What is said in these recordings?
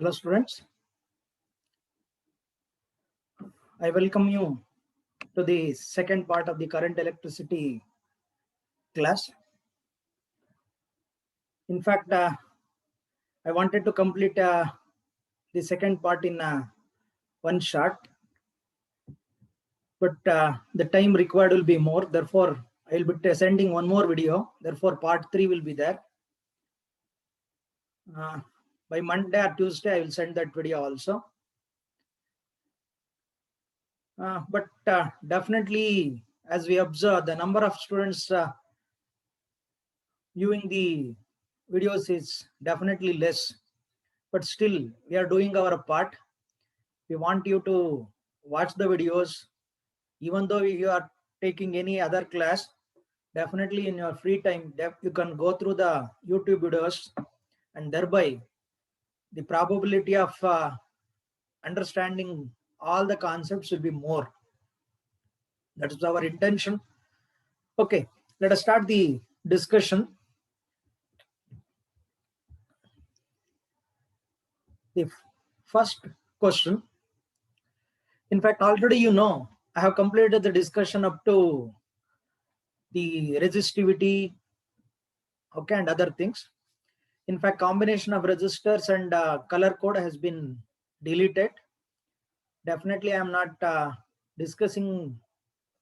Hello students, I welcome you to the second part of the current electricity class. In fact, I wanted to complete the second part in one shot, but the time required will be more. Therefore, I will be sending one more video. Therefore, part 3 will be there. By Monday or Tuesday, I will send that video also. But definitely, as we observe, the number of students viewing the videos is definitely less, but still we are doing our part. We want you to watch the videos, even though you are taking any other class. Definitely in your free time, you can go through the YouTube videos, and thereby the probability of understanding all the concepts will be more. That is our intention. Okay, let us start the discussion. The first question, in fact, already you know, I have completed the discussion up to the resistivity, okay, and other things. In fact, combination of resistors and color code has been deleted. Definitely, I am not discussing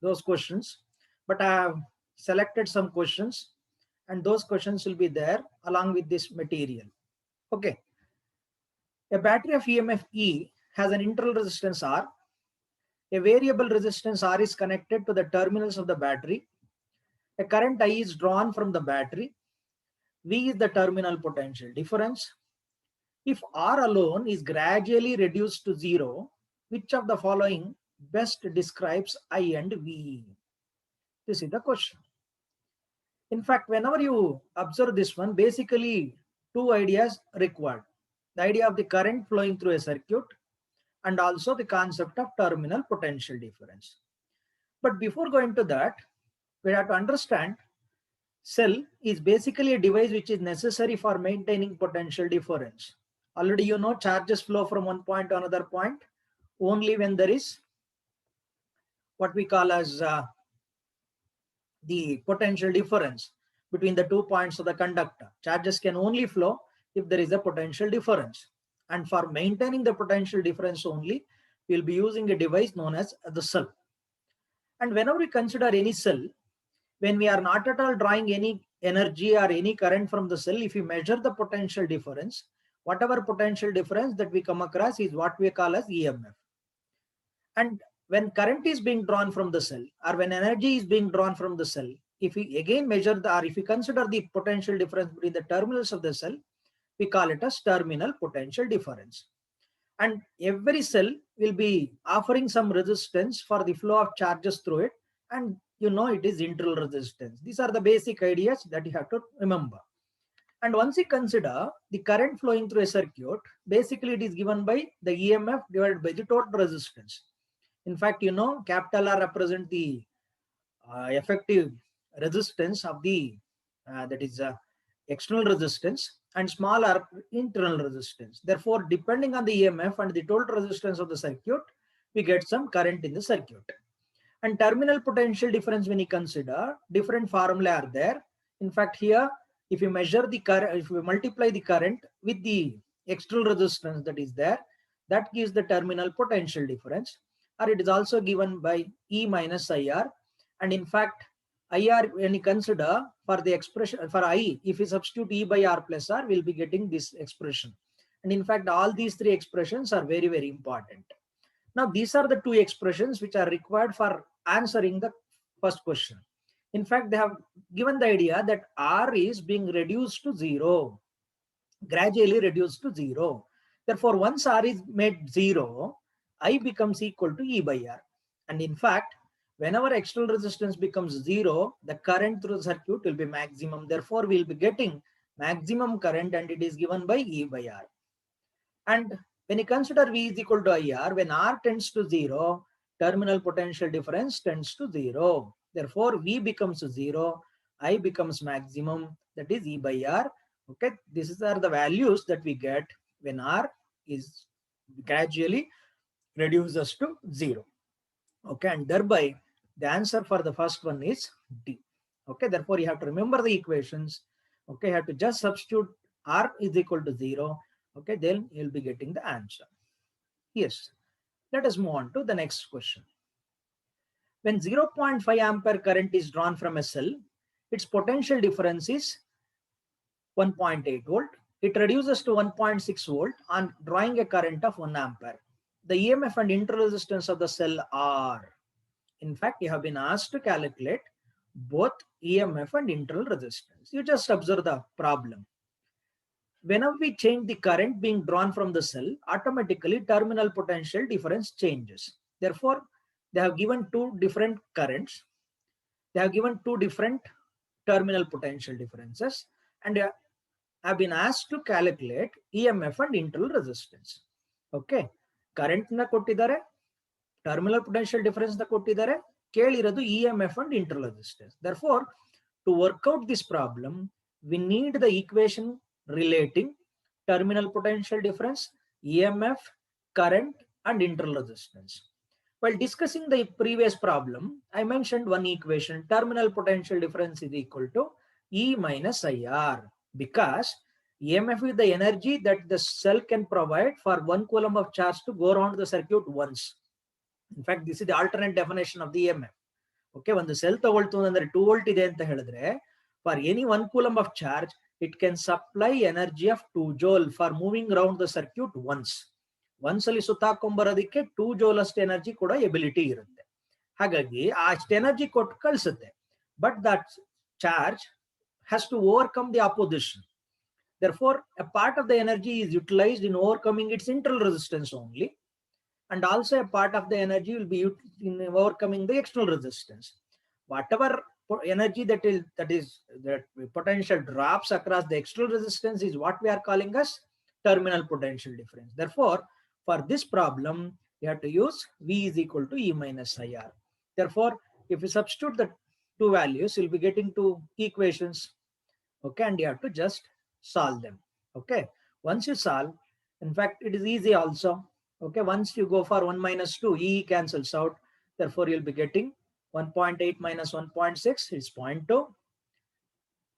those questions, but I have selected some questions, and those questions will be there along with this material. Okay. A battery of EMF E has an internal resistance R. A variable resistance R is connected to the terminals of the battery. A current I is drawn from the battery. V is the terminal potential difference. If R alone is gradually reduced to zero, which of the following best describes I and V? This is the question. In fact, whenever you observe this one, basically two ideas required. The idea of the current flowing through a circuit and also the concept of terminal potential difference. But before going to that, we have to understand cell is basically a device which is necessary for maintaining potential difference. Already you know charges flow from one point to another point only when there is what we call as the potential difference between the 2 points of the conductor. Charges can only flow if there is a potential difference. And for maintaining the potential difference only, we'll be using a device known as the cell. And whenever we consider any cell, when we are not at all drawing any energy or any current from the cell, if we measure the potential difference, whatever potential difference that we come across is what we call as EMF. And when current is being drawn from the cell, or when energy is being drawn from the cell, if we again measure the, or if we consider the potential difference between the terminals of the cell, we call it as terminal potential difference. And every cell will be offering some resistance for the flow of charges through it, and you know it is internal resistance. These are the basic ideas that you have to remember. And once you consider the current flowing through a circuit, basically it is given by the EMF divided by the total resistance. In fact, you know, capital R represent the effective resistance of the that is external resistance, and small r internal resistance. Therefore, depending on the EMF and the total resistance of the circuit, we get some current in the circuit. And terminal potential difference, when you consider, different formula are there. In fact, here, if you measure the current, if we multiply the current with the external resistance that is there, that gives the terminal potential difference, or it is also given by E minus IR. And in fact, IR, when you consider for the expression for I, if we substitute E by R plus R, we'll be getting this expression. And in fact, all these three expressions are very, very important. Now, these are the two expressions which are required for answering the first question. In fact, they have given the idea that R is being reduced to zero, gradually reduced to zero. Therefore, once R is made zero, I becomes equal to E by R. And in fact, whenever external resistance becomes zero, the current through the circuit will be maximum. Therefore, we'll be getting maximum current, and it is given by E by R. And when you consider V is equal to IR, when R tends to zero, terminal potential difference tends to zero. Therefore, V becomes zero, I becomes maximum, that is E by R. Okay, these are the values that we get when R is gradually reduces to 0. Okay, and thereby the answer for the first one is D. Okay, therefore you have to remember the equations. Okay, you have to just substitute R is equal to 0. Okay, then you'll be getting the answer. Yes, let us move on to the next question. When 0.5 ampere current is drawn from a cell, its potential difference is 1.8 volt. It reduces to 1.6 volt on drawing a current of 1 ampere. The EMF and interresistance of the cell are, in fact, you have been asked to calculate both EMF and internal resistance. You just observe the problem. Whenever we change the current being drawn from the cell, automatically terminal potential difference changes. Therefore, they have given two different currents. They have given two different terminal potential differences, and have been asked to calculate EMF and internal resistance. Okay, current na kottidare, terminal potential difference na kottidare, ಕೇಳಿರೋದು EMF and internal resistance. Therefore, to work out this problem, we need the equation relating terminal potential difference, EMF, current, and internal resistance. While discussing the previous problem, I mentioned one equation, terminal potential difference is equal to E minus IR, because EMF is the energy that the cell can provide for 1 coulomb of charge to go around the circuit once. In fact, this is the alternate definition of the EMF. Okay, when the cell ತಗೊಳ್ತು ಅಂದ್ರೆ 2 volt ಇದೆ ಅಂತ ಹೇಳಿದ್ರೆ, for any 1 coulomb of charge, it can supply energy of 2 joule for moving around the circuit once. ಒಂದ್ಸಲಿ ಸುತ್ತಾಕೊಂಬರೋದಕ್ಕೆ 2 joule ಅಷ್ಟು energy ಕೂಡ ability ಇರುತ್ತೆ. ಹಾಗಾಗಿ ಅಷ್ಟು ಎನರ್ಜಿ ಕೊಟ್ಟು ಕಳಿಸುತ್ತೆ. But that charge has to overcome the opposition. Therefore, a part of the energy is utilized in overcoming its internal resistance only. And also a part of the energy will be in overcoming the external resistance. Whatever energy that potential drops across the external resistance is what we are calling as terminal potential difference. Therefore, for this problem, you have to use V is equal to E minus IR. Therefore, if you substitute the two values, you'll be getting two equations. Okay, and you have to just solve them. Okay, once you solve, in fact, it is easy also. Okay, once you go for 1 minus 2, E cancels out. Therefore, you'll be getting 1.8 minus 1.6 is 0.2.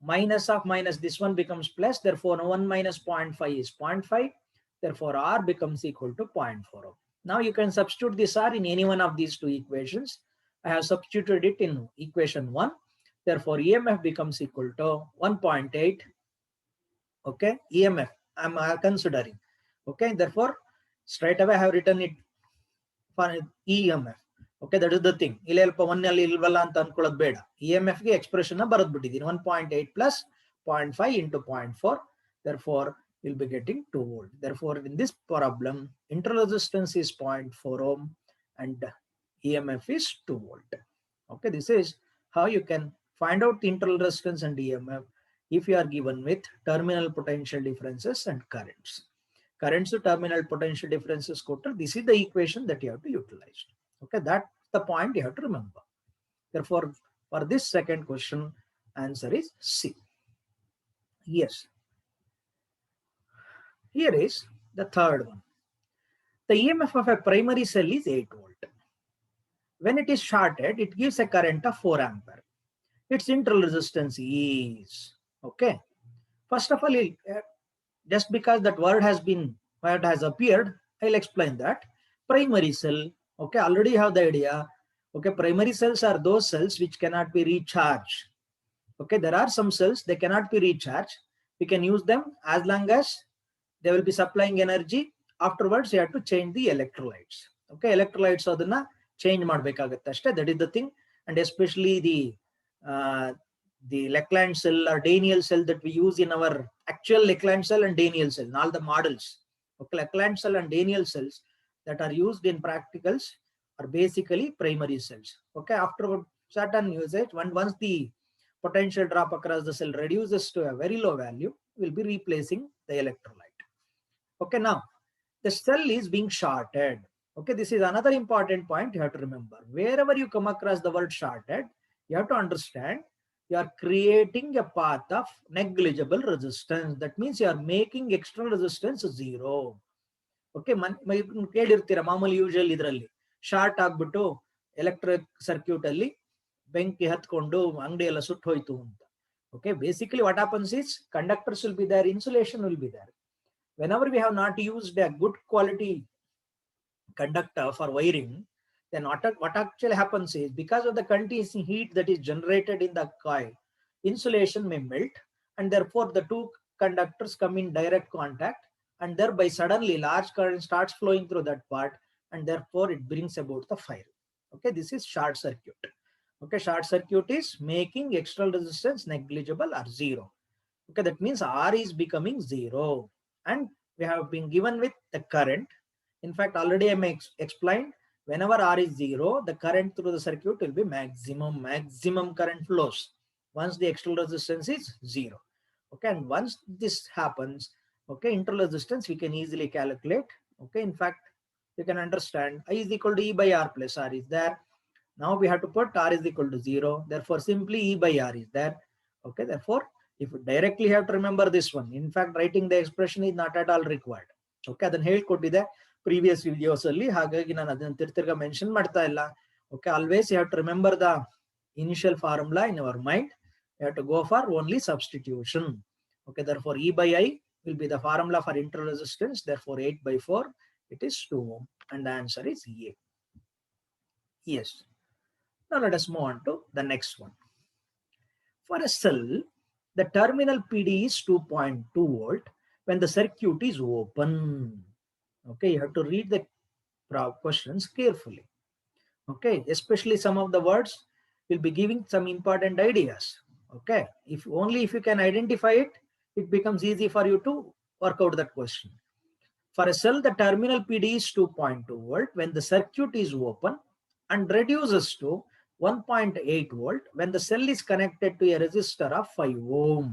Minus of minus, this one becomes plus. Therefore, 1 minus 0.5 is 0.5. Therefore, R becomes equal to 0.40. Now you can substitute this R in any one of these two equations. I have substituted it in equation 1. Therefore, EMF becomes equal to 1.8. Okay, EMF I'm considering. Okay, therefore, straight away I have written it for EMF. Okay, that is the thing. EMF ki expression na barat bittidini 1.8 plus 0.5 into 0.4. Therefore, you'll be getting 2 volt. Therefore, in this problem, internal resistance is 0.4 ohm and EMF is 2 volt. Okay, this is how you can find out the internal resistance and EMF if you are given with terminal potential differences and currents. Currents to terminal potential differences quoted. This is the equation that you have to utilize. Okay, that's the point you have to remember. Therefore, for this second question, answer is C. Yes. Here is the third one. The EMF of a primary cell is 8 volt. When it is shorted, it gives a current of 4 ampere. Its internal resistance is, okay. First of all, just because that word has appeared, I'll explain that. Primary cell, okay, already have the idea. Okay, primary cells are those cells which cannot be recharged. Okay, there are some cells, they cannot be recharged. We can use them as long as they will be supplying energy. Afterwards, you have to change the electrolytes. Okay, electrolytes adana change madbekagutte ashte. That is the thing. And especially the Lackland cell or Daniell cell that we use in our actual Lackland cell and Daniell cell, in all the models. Okay, Lackland cell and Daniell cells that are used in practicals are basically primary cells. Okay, after certain usage, once the potential drop across the cell reduces to a very low value, we'll be replacing the electrolyte. Okay, now the cell is being shorted. Okay, this is another important point you have to remember. Wherever you come across the word shorted, you have to understand you are creating a path of negligible resistance. That means you are making external resistance 0. Okay ಕೇಳಿರ್ತೀರಾ ಮಾಮೂಲಿ usual ಇದರಲ್ಲಿ short ಆಗ್ಬಿಟ್ಟು electric circuit ಅಲ್ಲಿ ಬೆಂಕಿ ಹತ್ಕೊಂಡು ಅಂಗಡಿ ಎಲ್ಲ ಸುಟ್ಟು ಹೋಯ್ತು ಅಂತ. Okay, basically what happens is conductors will be there, insulation will be there. Whenever we have not used a good quality conductor for wiring, then what actually happens is because of the continuous heat that is generated in the coil, insulation may melt, and therefore the two conductors come in direct contact, and thereby suddenly large current starts flowing through that part, and therefore it brings about the fire. Okay, this is short circuit. Okay, short circuit is making external resistance negligible or zero. Okay, that means R is becoming zero, and we have been given with the current. In fact, already I explained, whenever R is zero, the current through the circuit will be maximum current flows once the external resistance is zero. Okay, and once this happens, okay, internal resistance we can easily calculate. Okay, in fact, you can understand I is equal to E by R plus R is there. Now we have to put R is equal to 0. Therefore, simply E by R is there. Okay, therefore, if you directly have to remember this one, in fact, writing the expression is not at all required. Okay, ಅದನ್ನ ಹೇಳ್ಕೊಟ್ಟಿದೆ previous videos ಅಲ್ಲಿ, ಹಾಗಾಗಿ ನಾನು ಅದನ್ನ ತಿರ್ತಿರ್ಗ mention ಮಾಡ್ತಾ ಇಲ್ಲ. Okay, always you have to remember the initial formula in your mind. You have to go for only substitution. Okay, therefore E by I will be the formula for internal resistance. Therefore 8 by 4, it is 2 ohm, and the answer is A. Yes. Now let us move on to the next one. For a cell, the terminal PD is 2.2 volt when the circuit is open. Okay, you have to read the questions carefully. Okay, especially some of the words will be giving some important ideas. Okay, if you can identify it, it becomes easy for you to work out that question. For a cell, the terminal PD is 2.2 volt when the circuit is open and reduces to 1.8 volt when the cell is connected to a resistor of 5 ohm.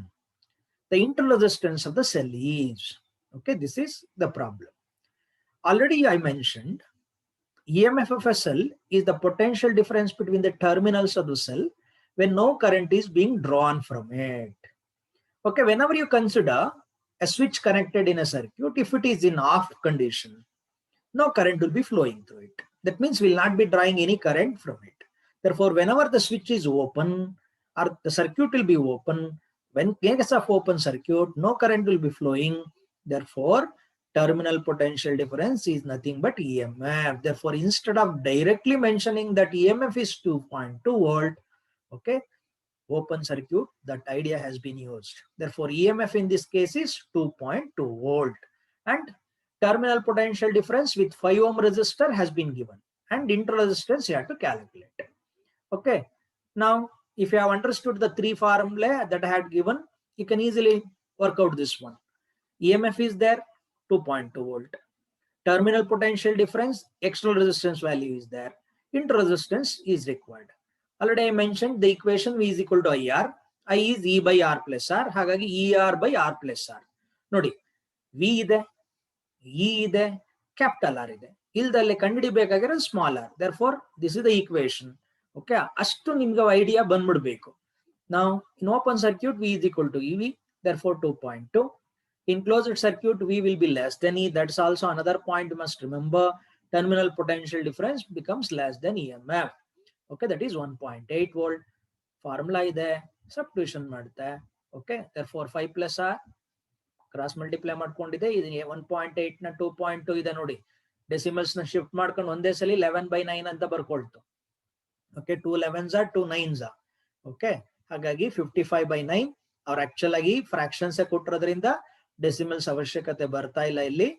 The internal resistance of the cell is, okay, this is the problem. Already I mentioned EMF of a cell is the potential difference between the terminals of the cell when no current is being drawn from it. Okay, whenever you consider a switch connected in a circuit, if it is in off condition, no current will be flowing through it. That means we will not be drawing any current from it. Therefore, whenever the switch is open or the circuit will be open, when case of open circuit, no current will be flowing. Therefore, terminal potential difference is nothing but EMF. Therefore, instead of directly mentioning that EMF is 2.2 volt, okay, open circuit, that idea has been used. Therefore, EMF in this case is 2.2 volt. And terminal potential difference with 5 ohm resistor has been given, and internal resistance you have to calculate. Okay, now if you have understood the three formula that I had given, you can easily work out this one. EMF is there, 2.2 volt. Terminal potential difference, external resistance value is there. Internal resistance is required. Already I mentioned the equation V is equal to IR. I is E by R plus R. ಹಾಗಾಗಿ ER by R plus R. ನೋಡಿ, V ಇದೆ, E ಇದೆ, capital R ಇದೆ. ಇಲ್ದಲ್ಲಿ ಕಂಡುಹಿಡಿಬೇಕಾಗಿರೋದು small r. Therefore, this is the equation. Okay, ಅಷ್ಟು ನಿಮ್ಗೆ idea ಬಂದ್ಬಿಡ್ಬೇಕು. Now, in open circuit, V is equal to EV. Therefore, 2.2. In closed circuit, V will be less than E. That's also another point you must remember. Terminal potential difference becomes less than EMF. Okay, that is 1.8 volt. Formula is there. Substitution ಮಾಡುತ್ತೆ. Okay, therefore 5 plus R. Cross multiply ಮಾಡ್ಕೊಂಡಿದೆ. ಇದು 1.8 ನ 2.2 ಇದೆ ನೋಡಿ. Decimals ನ shift ಮಾಡ್ಕೊಂಡು ಒಂದೇ ಸಲ 11/9 ಅಂತ ಬರ್ಕೊಳ್ತು. Okay, 2 11s are 2 9s are. Okay, ಹಾಗಾಗಿ 55/9 ಅವ್ರು ಆಕ್ಚುಲ್ ಆಗಿ ಫ್ರಾಕ್ಷನ್ಸ್ ಕೊಟ್ಟಿರೋದ್ರಿಂದ ಡೆಸಿಮಲ್ಸ್ ಅವಶ್ಯಕತೆ ಬರ್ತಾ ಇಲ್ಲ ಇಲ್ಲಿ.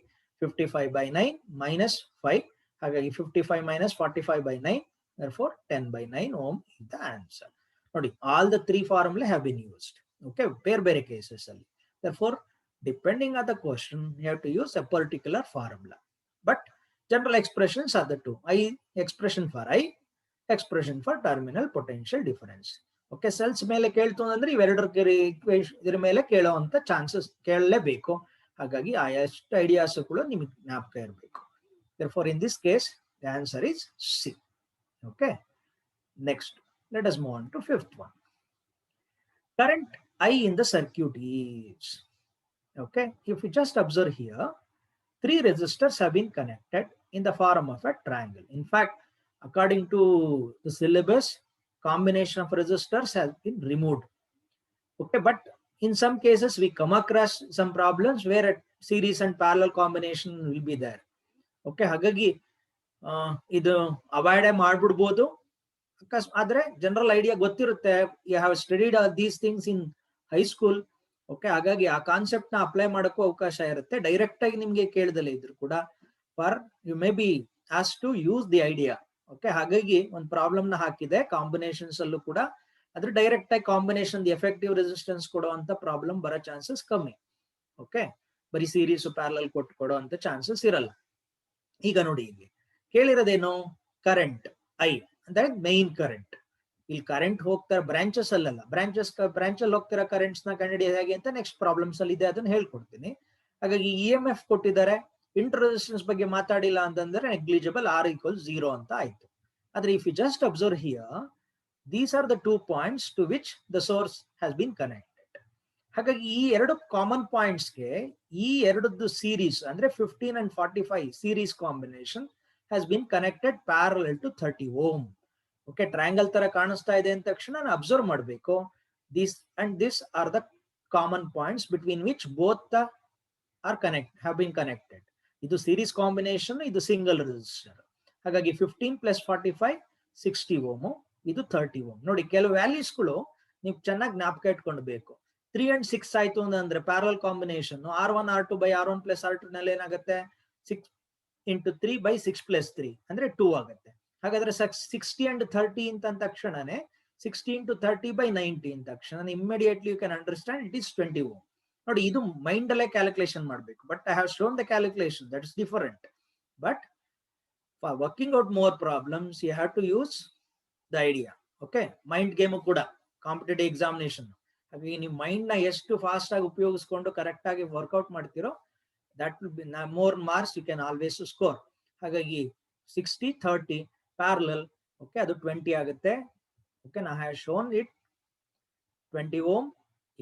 55/9 minus 5, ಹಾಗಾಗಿ 55 minus 45/9, therefore 10/9 ohm is the answer. ನೋಡಿ, all the three formula have been used. Okay, ಬೇರೆ cases ಅಲ್ಲಿ. Therefore, depending on the question, you have to use a particular formula. But general expressions are the two. I expression for I, expression for terminal potential difference. Okay, cells ಮೇಲೆ ಕೇಳ್ತು ಅಂದ್ರೆ ಇವೆರಡರ ಇದ್ರ ಮೇಲೆ ಕೇಳೋವಂಥ chances ಕೇಳಲೇಬೇಕು. ಹಾಗಾಗಿ ಆ ಎಷ್ಟು ideas ಕೂಡ ನಿಮಗೆ ಜ್ಞಾಪಕ ಇರಬೇಕು. Therefore, in this case, the answer is C. Okay. Next, let us move on to fifth one. Current I in the circuit is, okay, if you just observe here, 3 resistors have been connected in the form of a triangle. In fact, according to the syllabus, combination of resistors has been removed. Okay, but in some cases we come across some problems where a series and parallel combination will be there. Okay, ಹಾಗಾಗಿ ಇದು avoid ಮಾಡ್ಬಿಡ್ಬೋದು. ಆದ್ರೆ general idea ಗೊತ್ತಿರುತ್ತೆ, you have studied these things in high school. Okay, ಹಾಗಾಗಿ ಆ concept ನ apply ಮಾಡೋಕ್ಕೂ ಅವಕಾಶ ಇರುತ್ತೆ. ಡೈರೆಕ್ಟ್ ಆಗಿ ನಿಮ್ಗೆ ಕೇಳ್ದಲೇ ಇದ್ರು ಕೂಡ for you may be has to use the idea. Okay, ಹಾಗಾಗಿ ಒಂದು ಪ್ರಾಬ್ಲಮ್ ನ ಹಾಕಿದೆ ಕಾಂಬಿನೇಷನ್ಸ್ ಅಲ್ಲೂ ಕೂಡ. ಅದ್ರ ಡೈರೆಕ್ಟ್ ಆಗಿ ಕಾಂಬಿನೇಷನ್ ಎಫೆಕ್ಟಿವ್ ರೆಸಿಸ್ಟೆನ್ಸ್ ಕೊಡುವಂತ ಪ್ರಾಬ್ಲಮ್ ಬರೋ ಚಾನ್ಸಸ್ ಕಮ್ಮಿ. ಓಕೆ, ಬರೀ ಸೀರೀಸ್ ಪ್ಯಾರಲಲ್ ಕೊಡುವಂತ ಚಾನ್ಸಸ್ ಇರಲ್ಲ. ಈಗ ನೋಡಿ, ಇಲ್ಲಿ ಕೇಳಿರೋದೇನು, ಕರೆಂಟ್ ಐ ಅಂದ್ರೆ ಮೈನ್ ಕರೆಂಟ್. ಇಲ್ಲಿ ಕರೆಂಟ್ ಹೋಗ್ತಾರ ಬ್ರಾಂಚಸ್ ಅಲ್ಲಲ್ಲ, ಬ್ರಾಂಚ್ ಅಲ್ಲಿ ಹೋಗ್ತಿರೋ ಕರೆಂಟ್ಸ್ ನ ಕಂಡುಹಿಡಿಯೋದು ಹೇಗೆ ಅಂತ ನೆಕ್ಸ್ಟ್ ಪ್ರಾಬ್ಲಮ್ಸ್ ಅಲ್ಲಿ ಇದೆ, ಅದನ್ನ ಹೇಳ್ಕೊಡ್ತೀನಿ. ಹಾಗಾಗಿ EMF ಕೊಟ್ಟಿದ್ದಾರೆ, ಇಂಟರ್ ರೆಸಿಸ್ಟೆನ್ಸ್ ಬಗ್ಗೆ ಮಾತಾಡಿಲ್ಲ ಅಂತಂದ್ರೆ ನೆಗ್ಲಿಜಿಬಲ್, R=0 ಅಂತ ಆಯ್ತು. ಆದ್ರೆ if you just observe here, these are the 2 points to which the source has been connected. ಹಾಗಾಗಿ ಈ ಎರಡು ಕಾಮನ್ ಪಾಯಿಂಟ್ಸ್ಗೆ ಈ ಎರಡದ್ದು ಸೀರೀಸ್ ಅಂದ್ರೆ 15 and 45 series combination has been connected parallel to 30 ohm. Okay, triangle ತರ ಕಾಣಿಸ್ತಾ ಇದೆ ಅಂತ ತಕ್ಷಣ ನಾನು ಅಬ್ಸರ್ವ್ ಮಾಡಬೇಕು, this and this are the common points between which both have been connected. ಇದು ಸೀರೀಸ್ ಕಾಂಬಿನೇಷನ್, ಇದು ಸಿಂಗಲ್ ರೆಸಿಸ್ಟರ್. ಹಾಗಾಗಿ 15 + 45 60 ohm, ಇದು 30 ohm. ನೋಡಿ, ಕೆಲವು ವ್ಯಾಲ್ಯೂಸ್ಗಳು ನೀವು ಚೆನ್ನಾಗಿ ಜ್ಞಾಪಕ ಇಟ್ಕೊಳ್ಬೇಕು. 3 and 6 ಆಯ್ತು ಅಂದ್ರೆ parallel combination R1 R2 / R1 + R2 ನಲ್ಲಿ ಏನಾಗುತ್ತೆ, 6 × 3 / 6 + 3 ಅಂದ್ರೆ 2 ಆಗುತ್ತೆ. ಹಾಗಾದ್ರೆ 60 and 30 ಅಂತ ತಕ್ಷಣನೇ 60 × 30 / 90 ಅಂತ ತಕ್ಷಣ immediately you can understand it is 20 ohm. ನೋಡಿ, ಇದು ಮೈಂಡ್ ಅಲ್ಲೇ ಕ್ಯಾಲ್ಕುಲೇಷನ್ ಮಾಡಬೇಕು. But I have shown the calculation, that is different. But for working out more problems you have to use the idea. Okay, mind game ಕೂಡ competitive examination. ಹಾಗಾಗಿ ನೀವು mind ನ ಎಷ್ಟು fast ಆಗಿ ಉಪಯೋಗಿಸ್ಕೊಂಡು ಕರೆಕ್ಟ್ ಆಗಿ ವರ್ಕ್ಔಟ್ ಮಾಡ್ತಿರೋ, that will be more marks you can always score. ಹಾಗಾಗಿ 60 30 parallel, okay, ಅದು 20 ಆಗುತ್ತೆ. ಓಕೆ, ನಾ ಹ್ಯಾವ್ ಶೋನ್ ಇಟ್ 20 ohm.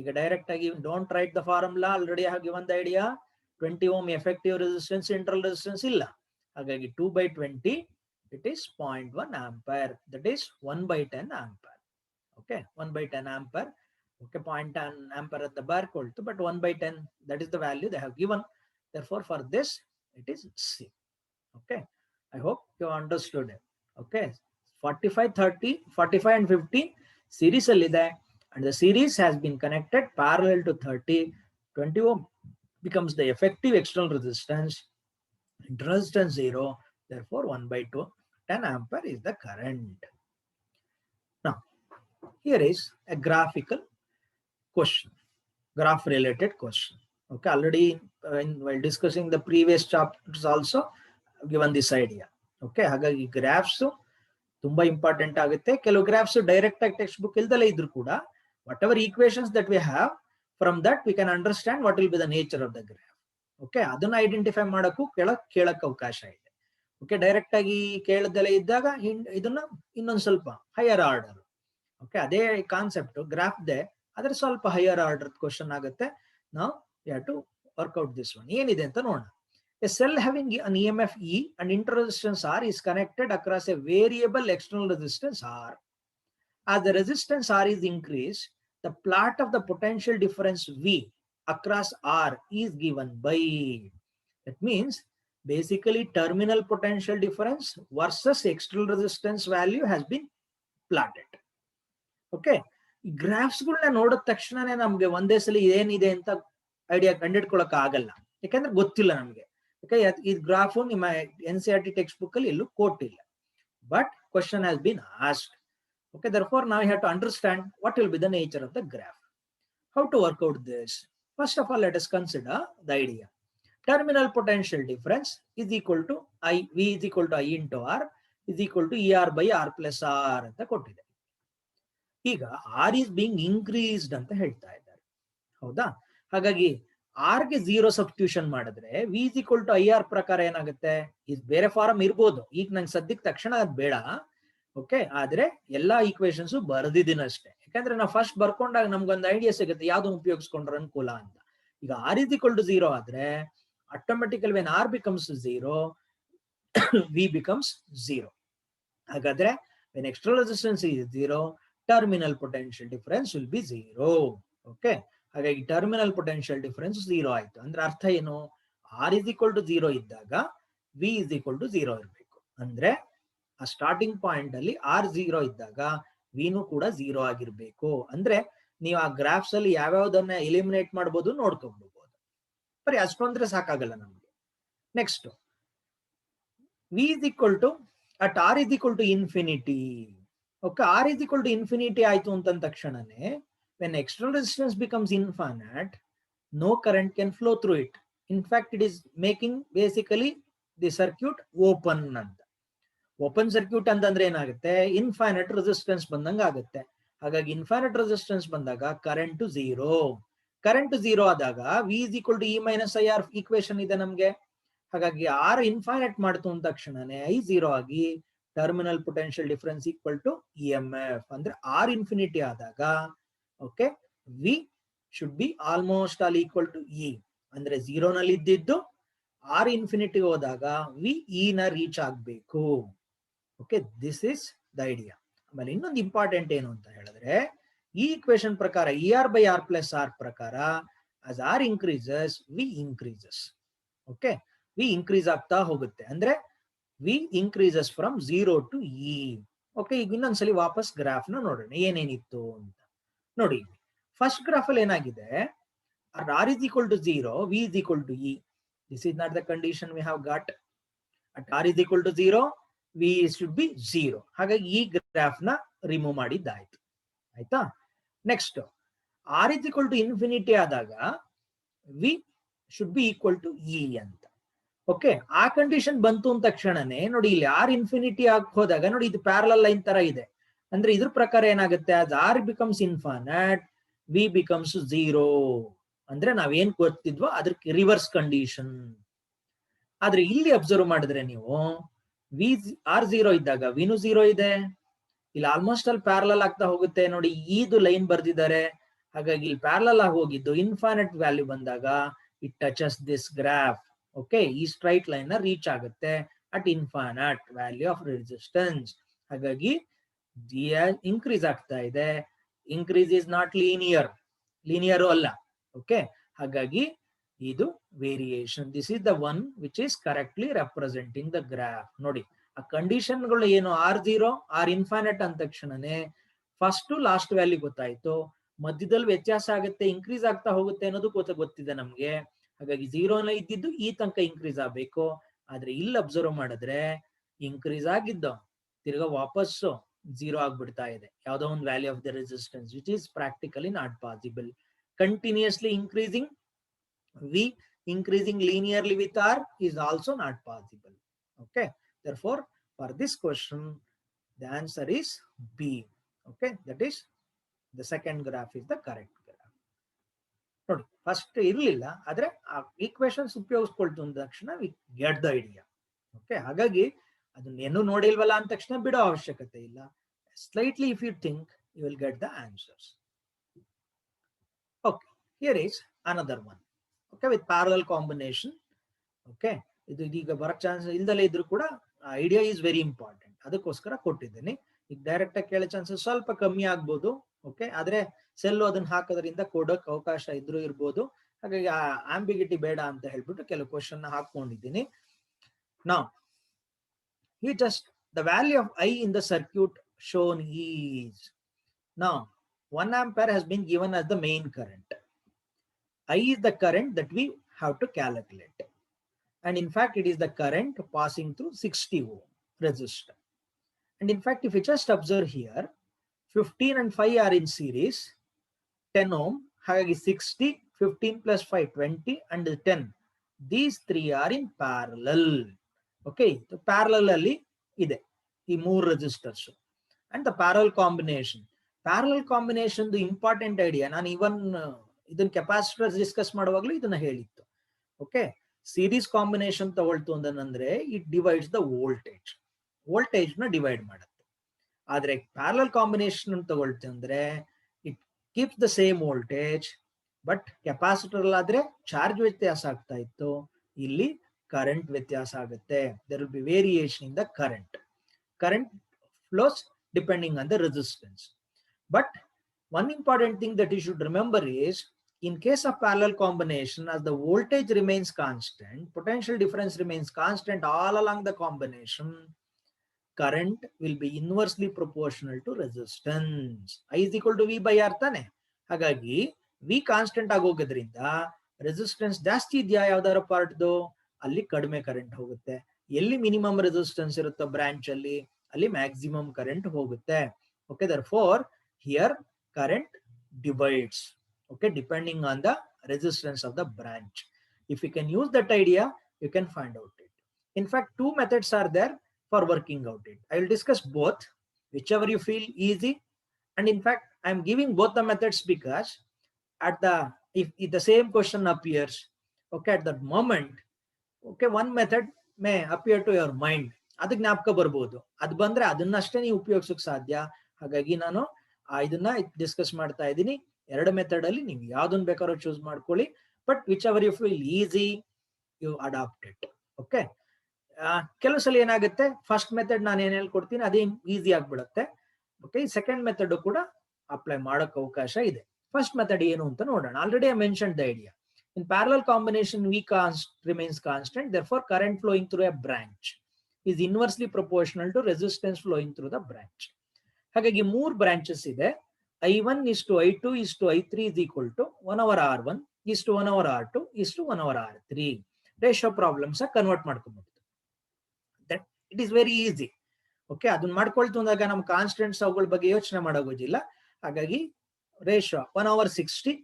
ಈಗ ಡೈರೆಕ್ಟ್ ಆಗಿ don't write the formula, already have given the idea. 20 ohm effective resistance, internal resistance ಇಲ್ಲ. ಹಾಗಾಗಿ 2/20 it is 0.1 ampere, that is 1/10 ampere. Okay, 1/10 ampere. Okay, 0.10 ampere ಅಂತ ಬರ್ಕೊಳ್ತು, but 1/10 that is the value they have given. Therefore, for this, it is C. Okay, I hope you understood it. Okay, 45, 30, 45 and 50 series allide, and the series has been connected parallel to 30. 20 ohm becomes the effective external resistance, internal resistance 0. Therefore, 1/2 10 ampere is the current. Now, here is a graphical question, graph related question. Okay, already while discussing the previous chapters also given this idea. Okay, ಹಾಗಾಗಿ graphs ತುಂಬಾ important ಆಗುತ್ತೆ. ಕೆಲವು graphs direct ಆಗಿ text book ಇಲ್ದಲೇ ಇದ್ರು ಕೂಡ, what ever equations that we have, from that we can understand what will be the nature of the graph. Okay, ಅದನ್ನ identify ಮಾಡೋಕ್ಕೂ ಕೇಳಕ್ ಅವಕಾಶ ಇದೆ. ಓಕೆ, ಡೈರೆಕ್ಟ್ ಆಗಿ ಕೇಳದಲೇ ಇದ್ದಾಗ ಇದನ್ನ ಇನ್ನೊಂದು ಸ್ವಲ್ಪ ಹೈಯರ್ ಆರ್ಡರ್. ಓಕೆ, ಅದೇ ಕಾನ್ಸೆಪ್ಟ್ ಗ್ರಾಫ್ದೆ, ಆದ್ರೆ ಸ್ವಲ್ಪ ಹೈಯರ್ ಆರ್ಡರ್ ಕ್ವಶನ್ ಆಗುತ್ತೆ. ನಾವು you have to work out this one. ಏನಿದೆ ಅಂತ ನೋಡೋಣ. A cell having an EMF E and interresistance R is connected across a variable external resistance R. As the resistance R is increased, the plot of the potential difference V across R is given by. That means basically terminal potential difference versus external resistance value has been plotted. Okay, graphs ಗಳನ್ನ ನೋಡಿದ ತಕ್ಷಣನೇ ನಮ್ಗೆ ಒಂದೇ ಸಲ ಏನಿದೆ ಅಂತ idea ಕಂಡಿಡ್ಕೊಳಕ್ ಆಗಲ್ಲ, ಯಾಕಂದ್ರೆ ಗೊತ್ತಿಲ್ಲ ನಮ್ಗೆ. ಯಾಕೆ ಈ ಗ್ರಾಫ್ ನಿಮ್ಮ NCERT ಟೆಕ್ಸ್ಟ್ ಬುಕ್ ಅಲ್ಲಿ ಎಲ್ಲೂ ಕೊಟ್ಟಿಲ್ಲ, but question has been asked. Okay, therefore now you have to understand what will be the nature of the graph. How to work out this? First of all, let us consider the idea. Terminal potential difference is equal to V is equal to I into R is equal to ER by R plus R ಅಂತ ಕೊಟ್ಟಿದೆ. ಈಗ R is being increased ಅಂತ ಹೇಳ್ತಾ ಇದ್ದಾರೆ, ಹೌದಾ? ಹಾಗಾಗಿ R ಗೆ 0 substitution ಮಾಡಿದ್ರೆ V is equal to IR ಪ್ರಕಾರ ಏನಾಗುತ್ತೆ? ಇದು ಬೇರೆ ಫಾರಂ ಇರ್ಬೋದು, ಈಗ ನಂಗೆ ಸದ್ಯಕ್ಕೆ ತಕ್ಷಣ ಅದು ಬೇಡ. ಓಕೆ, ಆದ್ರೆ ಎಲ್ಲಾ ಈಕ್ವೇಶನ್ಸ್ ಬರ್ದಿದ್ದೀನಿ ಅಷ್ಟೇ, ಯಾಕಂದ್ರೆ ನಾವು ಫಸ್ಟ್ ಬರ್ಕೊಂಡಾಗ ನಮ್ಗೊಂದು ಐಡಿಯಾ ಸಿಗುತ್ತೆ ಯಾವ್ದು ಉಪಯೋಗಿಸ್ಕೊಂಡ್ರೆ ಅನುಕೂಲ ಅಂತ. ಈಗ R is equal to 0 ಆದ್ರೆ Automatically when R becomes 0, V becomes 0. Hagadre, when external resistance is 0, terminal potential difference will be 0. Okay. ಹಾಗಾಗಿ ಟರ್ಮಿನಲ್ ಪೊಟೆನ್ಷಿಯಲ್ ಡಿಫರೆನ್ಸ್ 0 ಆಯ್ತು. ಅಂದ್ರೆ ಅರ್ಥ ಏನು? R is equal to 0 ಇದ್ದಾಗ V is equal to 0 ಇರಬೇಕು. ಅಂದ್ರೆ ಆ ಸ್ಟಾರ್ಟಿಂಗ್ ಪಾಯಿಂಟ್ ಅಲ್ಲಿ R 0 ಇದ್ದಾಗ ವಿನು ಕೂಡ 0 ಆಗಿರ್ಬೇಕು. ಅಂದ್ರೆ ನೀವು ಆ ಗ್ರಾಫ್ಸ್ ಅಲ್ಲಿ ಯಾವ್ಯಾವ್ದನ್ನ ಎಲಿಮಿನೇಟ್ ಮಾಡಬಹುದು ನೋಡ್ಕೊಬಹುದು. ಬರೀ ಅಷ್ಟೊಂದ್ರೆ ಸಾಕಾಗಲ್ಲ ನಮ್ಗೆ. Next V is equal to at R is equal to infinity. Okay, R is equal to infinity ಆಯ್ತು ಅಂತ ತಕ್ಷಣನೇ when external resistance becomes infinite, no current can flow through it. In fact, it is making basically the circuit open ಅಂತ. Open circuit ಅಂತಂದ್ರೆ ಏನಾಗುತ್ತೆ? Infinite resistance ಬಂದಂಗ ಆಗುತ್ತೆ. ಹಾಗಾಗಿ infinite resistance ಬಂದಾಗ ಕರೆಂಟ್ 0. ಕರೆಂಟ್ 0 ಆದಾಗ V is equal to E minus IR equation ಇದೆ ನಮ್ಗೆ. ಹಾಗಾಗಿ R ಇನ್ಫೈನೈಟ್ ಮಾಡ್ತು ಅಂದ ತಕ್ಷಣನೇ I 0 ಆಗಿ terminal potential difference equal to EMF. ಅಂದ್ರೆ R ಇನ್ಫಿನಿಟಿ ಆದಾಗ okay V should be almost all equal to E. ಅಂದ್ರೆ 0 ನಲ್ಲಿ ಇದ್ದಿದ್ದು R ಇನ್ಫಿನಿಟಿ ಹೋದಾಗ V E ನ ರೀಚ್ ಆಗ್ಬೇಕು. Okay, this is the idea. ಆಮೇಲೆ ಇನ್ನೊಂದು ಇಂಪಾರ್ಟೆಂಟ್ ಏನು ಅಂತ ಹೇಳಿದ್ರೆ, ಈ ಈಕ್ವೇಶನ್ ಪ್ರಕಾರ ER by R plus R ಪ್ರಕಾರ as R increases, V increases. Okay, V increase ಆಗ್ತಾ ಹೋಗುತ್ತೆ. ಅಂದ್ರೆ V increases from 0 to E. Okay, ಈಗ ಇನ್ನೊಂದ್ಸಲಿ ವಾಪಸ್ ಗ್ರಾಫ್ ನ ನೋಡೋಣ ಏನೇನಿತ್ತು ಅಂತ. ನೋಡಿ, ಫಸ್ಟ್ ಗ್ರಾಫ್ ಅಲ್ಲಿ ಏನಾಗಿದೆ? R is equal to 0, V is equal to E. This is not the condition we have got. At R is equal to 0, V should be 0. ಹಾಗಾಗಿ ಈ ಗ್ರಾಫ್ ನ ರಿಮೂವ್ ಮಾಡಿದ್ದಾಯ್ತು. ಆಯ್ತಾ? Next R is equal to infinity ಆದಾಗ V should be equal to E ಅಂತ. Okay, ಆ condition ಬಂತು ಅಂದ ತಕ್ಷಣನೇ ನೋಡಿ ಇಲ್ಲಿ R ಇನ್ಫಿನಿಟಿ ಆಗಿ ಹೋದಾಗ ನೋಡಿ ಇದು ಪ್ಯಾರಲಲ್ ಲೈನ್ ತರ ಇದೆ. ಅಂದ್ರೆ ಇದ್ರ ಪ್ರಕಾರ ಏನಾಗುತ್ತೆ? as R becomes infinite, V becomes 0. ಅಂದ್ರೆ ನಾವೇನ್ ಗೊತ್ತಿದ್ವೋ ಅದಕ್ಕೆ ರಿವರ್ಸ್ ಕಂಡೀಷನ್. ಆದ್ರೆ ಇಲ್ಲಿ ಅಬ್ಸರ್ವ್ ಮಾಡಿದ್ರೆ ನೀವು R 0 ಇದ್ದಾಗ ವಿನು 0 ಇದೆ. ಇಲ್ಲಿ ಆಲ್ಮೋಸ್ಟ್ ಅಲ್ಲಿ ಪ್ಯಾರಲಲ್ ಆಗ್ತಾ ಹೋಗುತ್ತೆ. ನೋಡಿ ಇದು ಲೈನ್ ಬರ್ದಿದ್ದಾರೆ. ಹಾಗಾಗಿ ಇಲ್ಲಿ ಪ್ಯಾರಲಲ್ ಆಗಿ ಹೋಗಿದ್ದು ಇನ್ಫೈನೈಟ್ ವ್ಯಾಲ್ಯೂ ಬಂದಾಗ it touches this graph. Okay, ಈ ಸ್ಟ್ರೈಟ್ ಲೈನ್ ನ ರೀಚ್ ಆಗುತ್ತೆ at infinite value of resistance. ಹಾಗಾಗಿ ಇನ್ಕ್ರೀಸ್ ಆಗ್ತಾ ಇದೆ. ಇನ್ಕ್ರೀಸ್ ಇಸ್ ನಾಟ್ ಲೀನಿಯರ್, ಲೀನಿಯರು ಅಲ್ಲ. ಓಕೆ, ಹಾಗಾಗಿ ಇದು variation. This is the one which is correctly representing the graph. ನೋಡಿ ಆ ಕಂಡೀಷನ್ಗಳು ಏನು? R 0, R ಇನ್ಫೈನೈಟ್ ಅಂದ ತಕ್ಷಣನೇ ಫಸ್ಟ್ ಲಾಸ್ಟ್ ವ್ಯಾಲ್ಯೂ ಗೊತ್ತಾಯ್ತು. ಮಧ್ಯದಲ್ಲಿ ವ್ಯತ್ಯಾಸ ಆಗುತ್ತೆ, ಇನ್ಕ್ರೀಸ್ ಆಗ್ತಾ ಹೋಗುತ್ತೆ ಅನ್ನೋದು ಗೊತ್ತಿದೆ ನಮ್ಗೆ. ಹಾಗಾಗಿ 0 ನ ಇದ್ದಿದ್ದು ಈ ತನಕ ಇನ್ಕ್ರೀಸ್ ಆಗ್ಬೇಕು. ಆದ್ರೆ ಇಲ್ಲಿ ಅಬ್ಸರ್ವ್ ಮಾಡಿದ್ರೆ ಇನ್ಕ್ರೀಸ್ ಆಗಿದ್ದು ತಿರ್ಗಾ ವಾಪಸ್ಸು 0 ಆಗ್ಬಿಡ್ತಾ ಇದೆ. ಯಾವ್ದೋ ಒಂದು value of the resistance which is practically not possible. Continuously increasing V increasing linearly with R is also not possible. Okay, therefore for this question the answer is B. Okay, that is the second graph is the correct graph. ನೋಡಿ, first ಇರ್ಲಿಲ್ಲ, ಆದ್ರೆ ಆ equations ಉಪಯೋಗಿಸ್ಕೊಳ್ತು ಅಂದ ತಕ್ಷಣ we get the idea. Okay, ಹಾಗಾಗಿ ಅದನ್ನೇನು ನೋಡಿಲ್ವಲ್ಲ ಅಂದ ತಕ್ಷಣ ಬಿಡೋ ಅವಶ್ಯಕತೆ ಇಲ್ಲ. Slightly if you think you will get the answers. Okay, here is another one. Okay, with parallel combination. Okay, ಇದು ಇದೀಗ ಬರಕ್ ಚಾನ್ಸ್ ಇಲ್ದಲೇ ಇದ್ರು ಕೂಡ ಐಡಿಯಾ ಈಸ್ ವೆರಿ ಇಂಪಾರ್ಟೆಂಟ್. ಅದಕ್ಕೋಸ್ಕರ ಕೊಟ್ಟಿದ್ದೀನಿ. ಈಗ ಡೈರೆಕ್ಟ್ ಆಗಿ ಕೇಳೋ ಚಾನ್ಸಸ್ ಸ್ವಲ್ಪ ಕಮ್ಮಿ ಆಗ್ಬೋದು. ಓಕೆ, ಆದ್ರೆ ಸೆಲ್ಲು ಅದನ್ನ ಹಾಕೋದ್ರಿಂದ ಕೊಡೋಕ್ ಅವಕಾಶ ಇದ್ರೂ ಇರ್ಬೋದು. ಹಾಗಾಗಿ ಆ ಆಂಬಿಗಿಟಿ ಬೇಡ ಅಂತ ಹೇಳ್ಬಿಟ್ಟು ಕೆಲವು ಕ್ವಶನ್ ಹಾಕೊಂಡಿದ್ದೀನಿ. Now, he just the value of I in the circuit shown is, now 1 ampere has been given as the main current. I is the current that we have to calculate. And in fact, it is the current passing through 60 ohm resistor. And in fact, if you just observe here, 15 and 5 are in series, 10 ohm, 60, 15 plus 5, 20, and 10. These three are in parallel. Okay, the parallel alli ide ee moor resistors. And the parallel combination. Parallel combination the important idea. ನಾನು ಇವನ್ ಇದನ್ನ capacitors discuss ಮಾಡುವಾಗಲೂ ಇದನ್ನ ಹೇಳಿತ್ತು. Okay, series combination ತಗೊಳ್ತು ಅಂತಂದ್ರೆ it divides the voltage ನ divide ಮಾಡುತ್ತೆ. ಆದ್ರೆ parallel combination ತಗೊಳ್ತು ಅಂದ್ರೆ it keeps the same voltage, but capacitor ಆದ್ರೆ ಚಾರ್ಜ್ ವ್ಯತ್ಯಾಸ ಆಗ್ತಾ ಇತ್ತು, ಇಲ್ಲಿ ಕರೆಂಟ್ ವ್ಯತ್ಯಾಸ ಆಗುತ್ತೆ. there will be variation in the current flows depending on the resistance. But one important thing that you should remember is, in case of parallel combination, as the voltage remains constant, potential difference remains constant all along the combination, current will be inversely proportional to resistance. I is equal to V by R ತಾನೆ. ಹಾಗಾಗಿ V constant ಆಗೋಗೋದ್ರಿಂದ resistance ಜಾಸ್ತಿ ಇದೆಯಾ ಯಾವ್ದಾರ ಪಾರ್ಟ್ದು, ಅಲ್ಲಿ ಕಡಿಮೆ current ಹೋಗುತ್ತೆ. ಎಲ್ಲಿ minimum resistance ಇರುತ್ತೋ ಬ್ರಾಂಚ್ ಅಲ್ಲಿ, ಅಲ್ಲಿ ಮ್ಯಾಕ್ಸಿಮಮ್ ಕರೆಂಟ್ ಹೋಗುತ್ತೆ. Okay, therefore here current divides, okay, depending on the resistance of the branch. If you can use that idea, you can find out it. In fact, two methods are there for working out it. I will discuss both, whichever you feel easy. And in fact, I am giving both the methods because at the if the same question appears, okay, at that moment, okay, one method may appear to your mind, ಅದು ಜ್ಞಾಪಕ ಬರ್ಬೋದು. ಅದು ಬಂದ್ರೆ ಅದನ್ನಷ್ಟೇ ನೀವು ಉಪಯೋಗಿಸೋಕೆ ಸಾಧ್ಯ. ಹಾಗಾಗಿ ನಾನು ಇದನ್ನ ಡಿಸ್ಕಸ್ ಮಾಡ್ತಾ ಇದ್ದೀನಿ. ಎರಡು ಮೆಥಡ್ ಅಲ್ಲಿ ನೀವು ಯಾವ್ದನ್ನ ಬೇಕಾದ್ರೂ ಚೂಸ್ ಮಾಡ್ಕೊಳ್ಳಿ, but whichever you feel easy you adapt it. Okay, ಕೆಲವು ಸಲ ಏನಾಗುತ್ತೆ, ಫಸ್ಟ್ ಮೆಥಡ್ ನಾನು ಏನ್ ಹೇಳ್ಕೊಡ್ತೀನಿ ಅದೇ ಈಸಿ ಆಗ್ಬಿಡುತ್ತೆ. ಓಕೆ, ಸೆಕೆಂಡ್ ಮೆಥಡ್ ಕೂಡ ಅಪ್ಲೈ ಮಾಡೋಕೆ ಅವಕಾಶ ಇದೆ. ಫಸ್ಟ್ ಮೆಥಡ್ ಏನು ಅಂತ ನೋಡೋಣ. Already I mention the idea. In parallel combination, V remains constant. Therefore, current flowing through a branch is inversely proportional to resistance flowing through the branch. ಹಾಗಾಗಿ 3 branches ಇದೆ. I1 is to I2 is to I3 is equal to 1 over R1 is to 1 over R2 is to 1 over R3. Ratio problems convert ಮಾಡ್ಕೊಬಹುದು. That it is very easy. Okay, ಅದನ್ನ ಮಾಡ್ಕೊಳ್ತು ಅಂದಾಗ ನಮ್ಮ constants ಅವುಗಳ ಬಗ್ಗೆ ಯೋಚನೆ ಮಾಡೋಗೋದಿಲ್ಲ. ಹಾಗಾಗಿ ರೇಷಿಯೋ 1 over 60,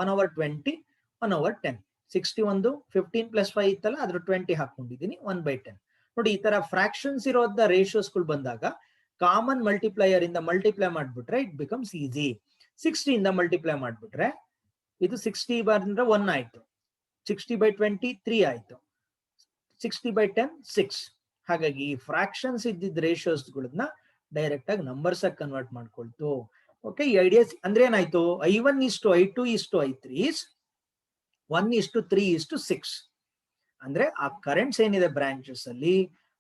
1 over 20, 1 over 10. 60 ಒಂದು 15 plus 5 ಇತ್ತಲ್ಲ, ಅದ್ರ 20 ಹಾಕೊಂಡಿದ್ದೀನಿ, 1/10. ನೋಡಿ, ಈ ತರ ಫ್ರಾಕ್ಷನ್ಸ್ ಇರೋದ ರೇಷಿಯೋಸ್ಗಳು ಬಂದಾಗ ಕಾಮನ್ ಮಲ್ಟಿಪ್ಲೈಯರ್ ಇಂದ ಮಲ್ಟಿಪ್ಲೈ ಮಾಡ್ಬಿಟ್ರೆ ಇಟ್ ಬಿಕಮ್ಸ್ ಈಸಿ. 60 ಇಂದ ಮಲ್ಟಿಪ್ಲೈ ಮಾಡ್ಬಿಟ್ರೆ ಇದು 60 ಬಂದ್ರೆ 1 ಆಯ್ತು, 60/20 3 ಆಯ್ತು, 60/10 6. ಹಾಗಾಗಿ ಈ ಫ್ರಾಕ್ಷನ್ಸ್ ಇದ್ದಿದ್ದ ರೇಷಿಯೋಸ್ಗಳನ್ನ ಡೈರೆಕ್ಟ್ ಆಗಿ ನಂಬರ್ಸ್ ಆಗಿ ಕನ್ವರ್ಟ್ ಮಾಡ್ಕೊಳ್ತು. ಓಕೆ, ಈ ಐಡಿಯಾಸ್ ಅಂದ್ರೆ ಏನಾಯ್ತು, I1 is to I2 is to I3 is 1 is to 3 is to 6. ಅಂದ್ರೆ ಆ ಕರೆಂಟ್ಸ್ ಏನಿದೆ ಬ್ರಾಂಚಸ್ ಅಲ್ಲಿ,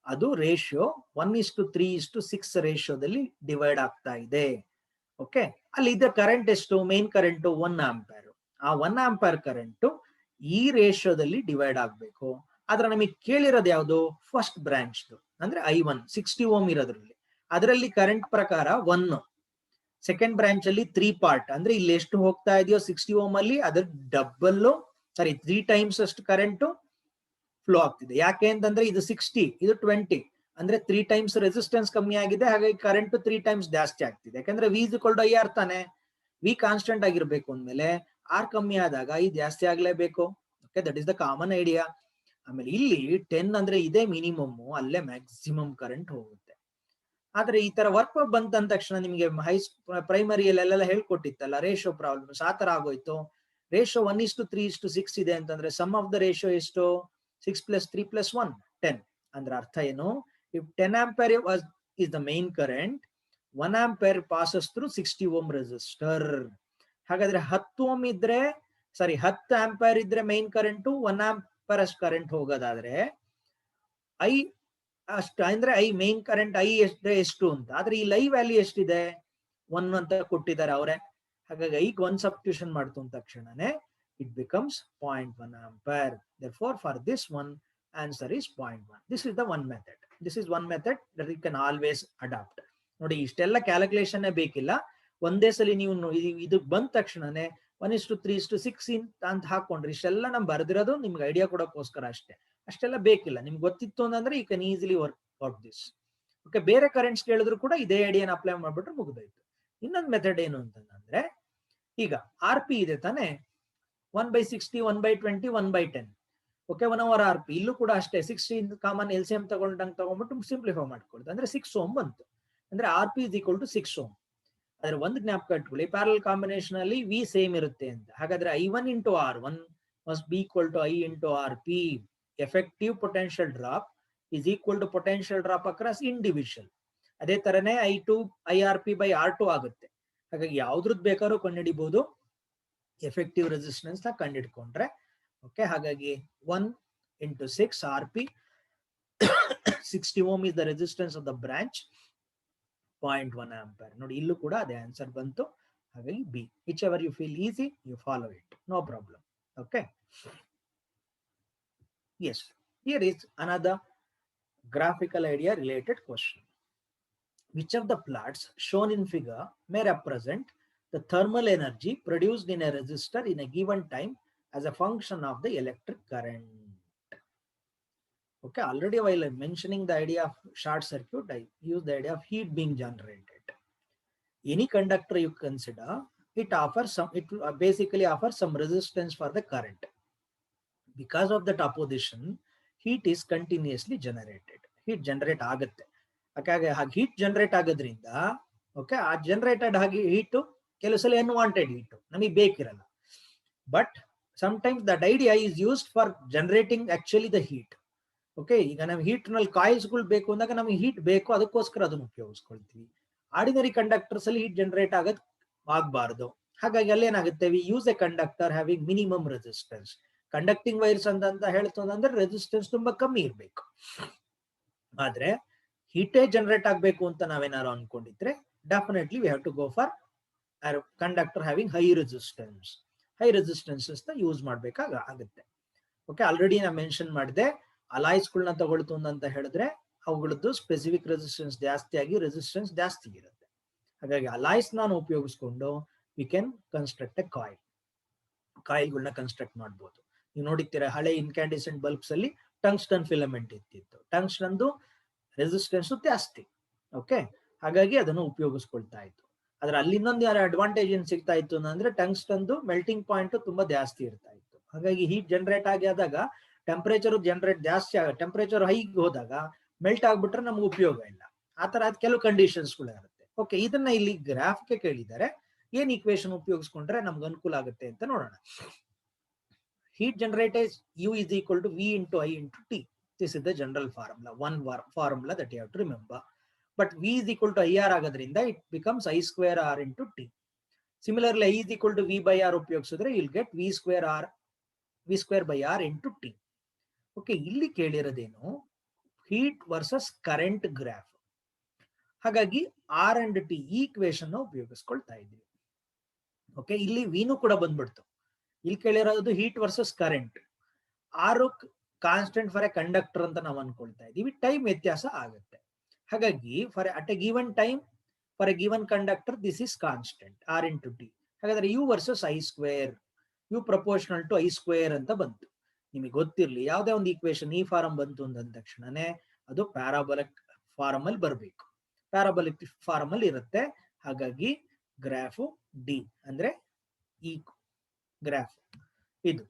ಅದು ratio 1 is to 3 is to 6 ರೇಷಿಯೋದಲ್ಲಿ ಡಿವೈಡ್ ಆಗ್ತಾ ಇದೆ. ಓಕೆ, ಅಲ್ಲಿ ಇದ್ದ ಕರೆಂಟ್ ಎಷ್ಟು, ಮೇನ್ ಕರೆಂಟ್ 1 ಆಂಪೇರ್. ಆ 1 ಆಂಪೇರ್ ಕರೆಂಟ್ ಈ ರೇಷಿಯೋದಲ್ಲಿ ಡಿವೈಡ್ ಆಗ್ಬೇಕು. ಆದ್ರೆ ನಮಗೆ ಕೇಳಿರೋದು ಯಾವುದು, ಫಸ್ಟ್ ಬ್ರಾಂಚ್, ಅಂದ್ರೆ I1 60 ಓಮ್ ಇರೋದ್ರಲ್ಲಿ, ಅದರಲ್ಲಿ ಕರೆಂಟ್ ಪ್ರಕಾರ 1. ಸೆಕೆಂಡ್ ಬ್ರಾಂಚ್ ಅಲ್ಲಿ 3 ಪಾರ್ಟ್, ಅಂದ್ರೆ ಇಲ್ಲಿ ಎಷ್ಟು ಹೋಗ್ತಾ ಇದೆಯೋ 60 ಓಮ್ ಅಲ್ಲಿ ಅದ್ರ ಡಬಲ್, 3 ಟೈಮ್ಸ್ ಅಷ್ಟು ಕರೆಂಟ್ ಫ್ಲೋ ಆಗ್ತಿದೆ. ಯಾಕೆ ಅಂತಂದ್ರೆ ಇದು 60, ಇದು 20, ಅಂದ್ರೆ 3 ಟೈಮ್ಸ್ ರೆಸಿಸ್ಟೆನ್ಸ್ ಕಮ್ಮಿ ಆಗಿದೆ. ಹಾಗಾಗಿ ಕರೆಂಟ್ 3 ಟೈಮ್ಸ್ ಜಾಸ್ತಿ ಆಗ್ತಿದೆ. ಯಾಕಂದ್ರೆ V = IR ತಾನೆ. V ಕಾನ್ಸ್ಟೆಂಟ್ ಆಗಿರ್ಬೇಕು ಅಂದ್ಮೇಲೆ R ಕಮ್ಮಿ ಆದಾಗ I ಜಾಸ್ತಿ ಆಗ್ಲೇಬೇಕು. Okay, that is the common idea. ಆಮೇಲೆ ಇಲ್ಲಿ 10 ಅಂದ್ರೆ ಇದೇ ಮಿನಿಮಮ್, ಅಲ್ಲೇ ಮ್ಯಾಕ್ಸಿಮಮ್ ಕರೆಂಟ್ ಹೋಗುತ್ತೆ. ಆದ್ರೆ ಈ ತರ ವರ್ಕ್ ಬಂದ ತಕ್ಷಣ ನಿಮಗೆ ಪ್ರೈಮರಿಯಲ್ಲೆಲ್ಲ ಹೇಳ್ಕೊಟ್ಟಿತ್ತಲ್ಲ ರೇಷಿಯೋ ಪ್ರಾಬ್ಲಮ್ಸ್, ಆ ತರ ಆಗೋಯ್ತು. Ratio 1 is to 3 is to 6 ಇದೆ ಅಂತಂದ್ರೆ ಸಮ್ ಆಫ್ ದ ರೇಷಿಯೋ ಎಷ್ಟು, 6 + 3 + 1 10. ಅಂದ್ರೆ ಅರ್ಥ ಏನು, if 10 ampere is the main current, 1 ampere passes through 60 ohm resistor. ಹಾಗಾದ್ರೆ 10 ಓಮ್ ಇದ್ರೆ 10 ಆಂಪೇರ್ ಇದ್ರೆ ಮೈನ್ ಕರೆಂಟ್ 1 ಆಂಪೇರ್ ಅಷ್ಟು ಕರೆಂಟ್ ಹೋಗೋದಾದ್ರೆ I ಅಷ್ಟು ಅಂದ್ರೆ I ಮೇನ್ ಕರೆಂಟ್ I ಎಷ್ಟು ಅಂತ. ಆದ್ರೆ ಈ ಲೈವ್ ವ್ಯಾಲ್ಯೂ ಎಷ್ಟಿದೆ, 1 ಅಂತ ಕೊಟ್ಟಿದ್ದಾರೆ ಅವರೇ. ಹಾಗಾಗಿ I 1 ಸಬ್ಸ್ಟಿಟ್ಯೂಷನ್ ಮಾಡ್ತು ಅಂದ ತಕ್ಷಣನೇ it becomes 0.1 ampere. Therefore, for this one, answer is 0.1. This is the one method. This is one method that you can always adopt. ನೋಡಿ, ಇಷ್ಟೆಲ್ಲ ಕ್ಯಾಲ್ಕುಲೇಷನ್ ಬೇಕಿಲ್ಲ. ಒಂದೇ ಸಲ ನೀವು ಇದು ಬಂದ ತಕ್ಷಣನೇ 1 is to 3 is to 6 ಅಂತ ಹಾಕೊಂಡ್ರೆ ಇಷ್ಟೆಲ್ಲ ನಾವು ಬರೆದಿರೋದು ನಿಮ್ಗೆ ಐಡಿಯಾ ಕೊಡೋಕ್ಕೋಸ್ಕರ ಅಷ್ಟೇ. ಅಷ್ಟೆಲ್ಲ ಬೇಕಿಲ್ಲ. ನಿಮ್ಗೆ ಗೊತ್ತಿತ್ತು ಅಂತಂದ್ರೆ you can easily work out this. Okay, ಬೇರೆ ಕರೆಂಟ್ಸ್ ಕೇಳಿದ್ರು ಕೂಡ ಇದೇ ಐಡಿಯಾನ ಅಪ್ಲೈ ಮಾಡ್ಬಿಟ್ರೆ ಮುಗಿದೋಯ್ತು. ಇನ್ನೊಂದು ಮೆಥಡ್ ಏನು ಅಂತಂದ್ರೆ, ಈಗ RP ಇದೆ ತಾನೆ, 1/60, 1/20, 1/10. Okay, 1 over RP. ಇಲ್ಲೂ ಕೂಡ ಅಷ್ಟೇ 60 ಕಾಮನ್ LCM ತಗೊಂಡಂಗೆ ತಗೊಂಡ್ಬಿಟ್ಟು ಸಿಂಪ್ಲಿಫೈ ಮಾಡ್ಕೊಳ್ಳೋದು. ಅಂದ್ರೆ 6 ಓಮ್ ಬಂತು. ಅಂದ್ರೆ RP is equal to 6 ohm. ಆದ್ರೆ ಒಂದು ಜ್ಞಾಪಕ ಇಟ್ಕೊಳ್ಳಿ, ಪ್ಯಾರಲಲ್ ಕಾಂಬಿನೇಷನ್ ಅಲ್ಲಿ V ಸೇಮ್ ಇರುತ್ತೆ ಅಂತ. ಹಾಗಾದ್ರೆ I1 into R1 must be equal to I into RP. Effective potential drop is equal to potential drop across individual. ಅದೇ ತರನೇ I2 IRP by R2 ಆಗುತ್ತೆ. ಹಾಗಾಗಿ ಯಾವ್ದ್ರದ್ದು ಬೇಕಾದ್ರೂ ಕಂಡುಹಿಡಿಬಹುದು, ಎಫೆಕ್ಟಿವ್ ರೆಸಿಸ್ಟೆನ್ಸ್ ನ ಕಂಡಿಡ್ಕೊಂಡ್ರೆ. ಓಕೆ, ಹಾಗಾಗಿ 1 into 6 Rp. 60 ohm is the resistance of the branch. 0.1 ampere. ನೋಡಿ ಇಲ್ಲೂ ಕೂಡ ಅದೇ ಆನ್ಸರ್ ಬಂತು. ಹಾಗಾಗಿ B. Whichever you feel easy you follow it, no problem. Okay, yes, here is another graphical idea related question. Which of the plots shown in figure may represent the thermal energy produced in a resistor in a given time as a function of the electric current? Okay, already while I'm mentioning the idea of short circuit, I use the idea of heat being generated. Any conductor you consider, it offers some, it basically offers some resistance for the current. Because of that opposition, heat is continuously generated. Heat generate ಆಗುತ್ತೆ. ಹಾಗಾಗಿ heat generate ಆಗೋದ್ರಿಂದ okay, ಆ generated ಆಗಿ heat ಕೆಲವು ಸಲ unwanted heat ನಮಗೆ ಬೇಕಿರಲ್ಲ. But sometimes that idea is used for generating actually the heat. Okay, ಈಗ ನಮ್ಗೆ ಹೀಟ್ ನಲ್ಲಿ ಕಾಯಿಲ್ಸ್ಗಳು ಬೇಕು ಅಂದಾಗ ನಮಗೆ ಹೀಟ್ ಬೇಕು, ಅದಕ್ಕೋಸ್ಕರ ಅದನ್ನು ಉಪಯೋಗಿಸ್ಕೊಳ್ತೀವಿ. ಆರ್ಡಿನರಿ ಕಂಡಕ್ಟರ್ಸ್ ಅಲ್ಲಿ ಹೀಟ್ ಜನರೇಟ್ ಆಗಬಾರ್ದು. ಹಾಗಾಗಿ ಅಲ್ಲೇನಾಗುತ್ತೆ, we use a conductor having minimum resistance. Conducting wires ಅಂತ ಹೇಳ್ತಂದ್ರೆ ರೆಸಿಸ್ಟೆನ್ಸ್ ತುಂಬಾ ಕಮ್ಮಿ ಇರಬೇಕು. ಆದ್ರೆ ಹೀಟೇ ಜನರೇಟ್ ಆಗಬೇಕು ಅಂತ ನಾವೇನಾರು ಅನ್ಕೊಂಡಿದ್ರೆ definitely we have to go for conductor having high resistance. High resistances use ಮಾಡ್ಬೇಕಾಗುತ್ತೆ. ಓಕೆ, ಆಲ್ರೆಡಿ ನಾ ಮೆನ್ಷನ್ ಮಾಡಿದೆ, ಅಲಾಯ್ಸ್ಗಳನ್ನ ತಗೊಳ್ತು ಅಂತ ಹೇಳಿದ್ರೆ ಅವುಗಳದ್ದು ಸ್ಪೆಸಿಫಿಕ್ ರೆಸಿಸ್ಟೆನ್ಸ್ ಜಾಸ್ತಿ ಆಗಿ ರೆಸಿಸ್ಟೆನ್ಸ್ ಜಾಸ್ತಿ ಇರುತ್ತೆ. ಹಾಗಾಗಿ ಅಲಾಯ್ಸ್ ನಾನು ಉಪಯೋಗಿಸ್ಕೊಂಡು we can construct a coil. ಕಾಯಿಲ್ಗಳನ್ನ ಕನ್ಸ್ಟ್ರಕ್ಟ್ ಮಾಡ್ಬೋದು. ನೀವು ನೋಡಿರ್ತೀರ ಹಳೆ ಇನ್ಕ್ಯಾಂಡಿಸೆಂಟ್ ಬಲ್ಬ್ಸ್ ಅಲ್ಲಿ ಟಂಗ್ಸ್ಟನ್ ಫಿಲಮೆಂಟ್ ಇರ್ತಿತ್ತು. ಟಂಗ್ಸ್ಟನ್ದು ರೆಸಿಸ್ಟೆನ್ಸ್ ಜಾಸ್ತಿ. ಓಕೆ, ಹಾಗಾಗಿ ಅದನ್ನು ಉಪಯೋಗಿಸ್ಕೊಳ್ತಾ ಇತ್ತು. ಆದ್ರೆ ಅಲ್ಲಿ ಇನ್ನೊಂದು ಅಡ್ವಾಂಟೇಜ್ ಏನ್ ಸಿಗ್ತಾ ಇತ್ತು ಅಂದ್ರೆ ಟಂಗ್ಸ್ಟನ್ದು ಮೆಲ್ಟಿಂಗ್ ಪಾಯಿಂಟ್ ತುಂಬಾ ಜಾಸ್ತಿ ಇರ್ತಾ ಇತ್ತು. ಹಾಗಾಗಿ ಹೀಟ್ ಜನರೇಟ್ ಆದಾಗ ಟೆಂಪರೇಚರ್ ಜನರೇಟ್ ಜಾಸ್ತಿ ಟೆಂಪರೇಚರ್ ಹೈ ಹೋದಾಗ ಮೆಲ್ಟ್ ಆಗ್ಬಿಟ್ರೆ ನಮ್ಗೆ ಉಪಯೋಗ ಇಲ್ಲ. ಆ ತರ ಕೆಲವು ಕಂಡೀಷನ್ಸ್ಗಳು ಇರುತ್ತೆ. ಓಕೆ, ಇದನ್ನ ಇಲ್ಲಿ ಗ್ರಾಫ್ಗೆ ಕೇಳಿದ್ದಾರೆ, ಏನ್ ಈಕ್ವೇಶನ್ ಉಪಯೋಗಿಸ್ಕೊಂಡ್ರೆ ನಮ್ಗೆ ಅನುಕೂಲ ಆಗುತ್ತೆ ಅಂತ ನೋಡೋಣ. Heat generated U is equal to V into I into T. This is the general formula, one formula that you have to remember. But V is equal to IR agadrinda, it becomes I square R into T. Similarly, I is equal to V by R ಉಪಯೋಗಿಸಿದ್ರೆ you'll get V square by R into T. Okay, ಇಲ್ಲಿ ಕೇಳಿರೋದೇನು, heat versus current graph. ಹಾಗಾಗಿ R and T equation ಉಪಯೋಗಿಸ್ಕೊಳ್ತಾ ಇದ್ದೀವಿ. Okay, ಇಲ್ಲಿ ವಿನು ಕೂಡ ಬಂದ್ಬಿಡ್ತು. ಇಲ್ಲಿ ಕೇಳಿರೋದು heat versus current. R constant for a conductor ಅಂತ ನಾವು ಅನ್ಕೊಳ್ತಾ ಇದೀವಿ. ಟೈಮ್ ವ್ಯತ್ಯಾಸ ಆಗುತ್ತೆ. ಹಾಗಾಗಿ for at a given time for a given conductor this is constant R into T. ಹಾಗಾದ್ರೆ U versus I square, U proportional to I square ಅಂತ ಬಂತು. ನಿಮಗೆ ಗೊತ್ತಿರ್ಲಿ, ಯಾವುದೇ ಒಂದು ಈಕ್ವೇಶನ್ ಈ ಫಾರಂ ಬಂತು ಅಂದ ತಕ್ಷಣನೇ ಅದು ಪ್ಯಾರಾಬೋಲಿಕ್ ಫಾರಮ್ ಅಲ್ಲಿ ಬರಬೇಕು. ಪ್ಯಾರಾಬೋಲಿಕ್ ಫಾರಮ್ ಅಲ್ಲಿ ಇರುತ್ತೆ. ಹಾಗಾಗಿ ಗ್ರಾಫು ಡಿ ಅಂದ್ರೆ ಈ ಗ್ರಾಫ್ ಇದು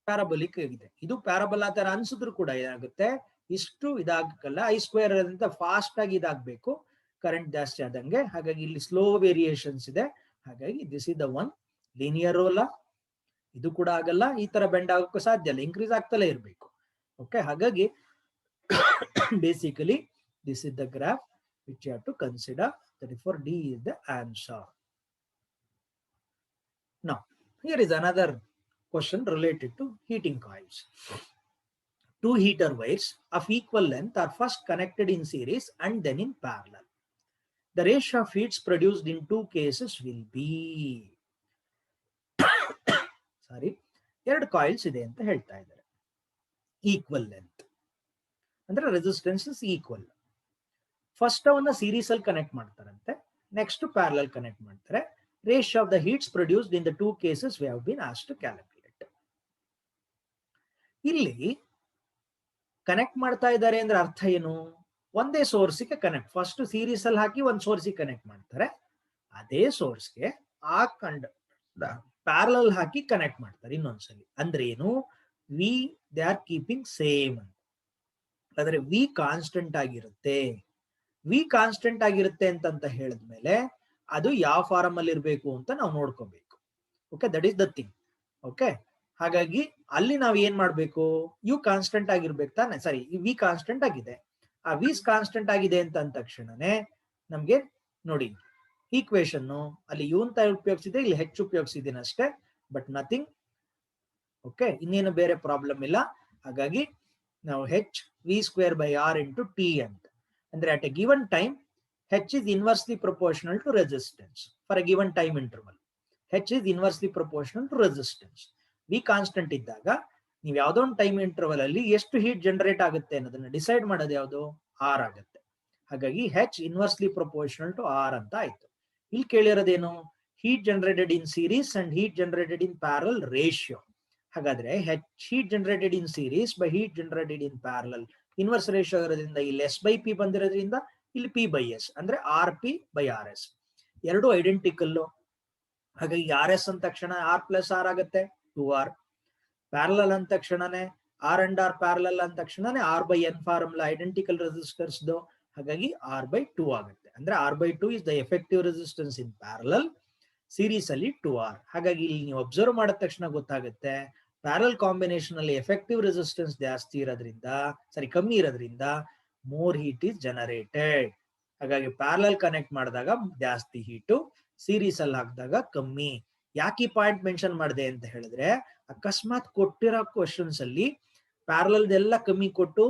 ಪ್ಯಾರಾಬೋಲಿಕ್ ಆಗಿದೆ. ಇದು ಪ್ಯಾರಾಬೋಲಾ ತರ ಅನ್ಸಿದ್ರು ಕೂಡ ಏನಾಗುತ್ತೆ, ಇಷ್ಟು ಇದಾಗಲ್ಲ. ಐ ಸ್ಕ್ವೇರ್ ಅಂತ ಫಾಸ್ಟ್ ಆಗಿ ಇದಾಗಬೇಕು ಕರೆಂಟ್ ಜಾಸ್ತಿ ಆದಂಗೆ. ಹಾಗಾಗಿ ಇಲ್ಲಿ ಸ್ಲೋ ವೇರಿಯೇಷನ್ಸ್ ಇದೆ. ಹಾಗಾಗಿ this is the one linear ರೋಲಾ. ಇದು ಕೂಡ ಆಗಲ್ಲ, ಈ ತರ ಬೆಂಡ್ ಆಗೋಕ್ಕೂ ಸಾಧ್ಯ ಇಲ್ಲ, ಇನ್ಕ್ರೀಸ್ ಆಗ್ತಲೇ ಇರಬೇಕು. ಓಕೆ, ಹಾಗಾಗಿ basically this is the graph which you have to consider. Therefore D is the answer. Now here is another question related to heating coils. Two heater wires of equal length are first connected in series and then in parallel. The ratio of heats produced in two cases will be ಎರಡು coils ಇದೆ ಅಂತ ಹೇಳ್ತಾ ಇದ್ದಾರೆ. Equal length ಅಂದ್ರೆ resistances equal. First ಅವನ್ನ series ಅಲ್ಲಿ connect ಮಾಡ್ತಾರಂತೆ, next parallel connect ಮಾಡ್ತಾರೆ. Ratio of the heats produced in the two cases we have been asked to calculate. ಇಲ್ಲಿ ಕನೆಕ್ಟ್ ಮಾಡ್ತಾ ಇದ್ದಾರೆ ಅಂದ್ರೆ ಅರ್ಥ ಏನು, ಒಂದೇ ಸೋರ್ಸ್ಗೆ ಕನೆಕ್ಟ್, ಫಸ್ಟ್ ಸೀರೀಸ್ ಅಲ್ಲಿ ಹಾಕಿ ಒಂದು ಸೋರ್ಸ್ಗೆ ಕನೆಕ್ಟ್ ಮಾಡ್ತಾರೆ, ಅದೇ ಸೋರ್ಸ್ಗೆ ಆ ಪ್ಯಾರಲಲ್ ಹಾಕಿ ಕನೆಕ್ಟ್ ಮಾಡ್ತಾರೆ ಇನ್ನೊಂದ್ಸಲಿ. ಅಂದ್ರೆ ಏನು, we they are keeping same. ಆದ್ರೆ ವಿ ಕಾನ್ಸ್ಟೆಂಟ್ ಆಗಿರುತ್ತೆ. ವಿ ಕಾನ್ಸ್ಟೆಂಟ್ ಆಗಿರುತ್ತೆ ಅಂತ ಹೇಳಿದ್ಮೇಲೆ ಅದು ಯಾವ ಫಾರಮ್ ಅಲ್ಲಿ ಇರಬೇಕು ಅಂತ ನಾವು ನೋಡ್ಕೋಬೇಕು. Okay, that is the thing. Okay, ಹಾಗಾಗಿ ಅಲ್ಲಿ ನಾವು ಏನ್ ಮಾಡ್ಬೇಕು, ಯು ಕಾನ್ಸ್ಟೆಂಟ್ ಆಗಿರ್ಬೇಕು ತಾನೆ. ಸರಿ, ವಿ ಕಾನ್ಸ್ಟೆಂಟ್ ಆಗಿದೆ. ಆ ವಿ ಕಾನ್ಸ್ಟೆಂಟ್ ಆಗಿದೆ ಅಂತ ಅಂದ ತಕ್ಷಣನೇ ನಮ್ಗೆ ನೋಡಿ ಈಕ್ವೇಶನ್ ಅಲ್ಲಿ ಯು ಅಂತ ಉಪಯೋಗಿಸಿದೆ, ಇಲ್ಲಿ ಹೆಚ್ಚು ಉಪಯೋಗಿಸಿದ್ದೀನಿ ಅಷ್ಟೇ, ಬಟ್ ನಥಿಂಗ್. ಓಕೆ, ಇನ್ನೇನು ಬೇರೆ ಪ್ರಾಬ್ಲಮ್ ಇಲ್ಲ. ಹಾಗಾಗಿ ನಾವು h v square by r into t ಅಂತ. ಅಂದ್ರೆ at a given time h is inversely proportional to resistance for a given time interval. h is inversely proportional to resistance. v constant ಇದ್ದಾಗ ನೀವು ಯಾವುದೋ ಒಂದು time interval ಅಲ್ಲಿ ಎಷ್ಟು heat generate ಆಗುತ್ತೆ ಅನ್ನೋದನ್ನ ಡಿಸೈಡ್ ಮಾಡೋದು ಯಾವುದು, ಆರ್ ಆಗುತ್ತೆ. ಹಾಗಾಗಿ h inversely proportional to R ಅಂತ ಆಯ್ತು. ಇಲ್ಲಿ ಕೇಳಿರೋದೇನು, heat generated in series and heat generated in parallel ratio. ಹಾಗಾದ್ರೆ heat generated in series by heat generated in parallel inverse ratio ಇರೋದ್ರಿಂದ ಇಲ್ಲಿ s by p ಬಂದಿರೋದ್ರಿಂದ ಇಲ್ಲಿ p by s ಅಂದ್ರೆ R P by R S ಎರಡು identical. ಹಾಗಾಗಿ R S ಅಂದ ತಕ್ಷಣ ಆರ್ ಪ್ಲಸ್ ಆರ್ ಆಗುತ್ತೆ 2r. ಪ್ಯಾರಲಲ್ ಅಂದ ತಕ್ಷಣನೇ ಆರ್ ಅಂಡ್ ಆರ್ ಪ್ಯಾರಲಲ್ ಅಂದ ತಕ್ಷಣನೇ R by N formula identical resistors. ಹಾಗಾಗಿ ಆರ್ ಬೈ 2 ಆಗುತ್ತೆ. ಅಂದ್ರೆ R by 2 is the effective resistance in parallel, series ಅಲ್ಲಿ 2r. ಹಾಗಾಗಿ ಇಲ್ಲಿ ನೀವು ಅಬ್ಸರ್ವ್ ಮಾಡಿದ ತಕ್ಷಣ ಗೊತ್ತಾಗುತ್ತೆ ಪ್ಯಾರಲ್ ಕಾಂಬಿನೇಷನ್ ಅಲ್ಲಿ ಎಫೆಕ್ಟಿವ್ ರೆಸಿಸ್ಟೆನ್ಸ್ ಜಾಸ್ತಿ ಇರೋದ್ರಿಂದ, ಕಮ್ಮಿ ಇರೋದ್ರಿಂದ ಮೋರ್ ಹೀಟ್ ಇಸ್ ಜನರೇಟೆಡ್. ಹಾಗಾಗಿ ಪ್ಯಾರಲಲ್ ಕನೆಕ್ಟ್ ಮಾಡಿದಾಗ ಜಾಸ್ತಿ ಹೀಟು, ಸೀರೀಸ್ ಅಲ್ಲಿ ಹಾಕಿದಾಗ ಕಮ್ಮಿ. ಯಾಕೆ ಈ ಪಾಯಿಂಟ್ ಮೆನ್ಷನ್ ಮಾಡಿದೆ ಅಂತ ಹೇಳಿದ್ರೆ, ಅಕಸ್ಮಾತ್ ಕೊಟ್ಟಿರೋ ಕ್ವಶನ್ಸ್ ಅಲ್ಲಿ ಪ್ಯಾರಲಲ್ ಎಲ್ಲ ಕಮ್ಮಿ ಕೊಟ್ಟು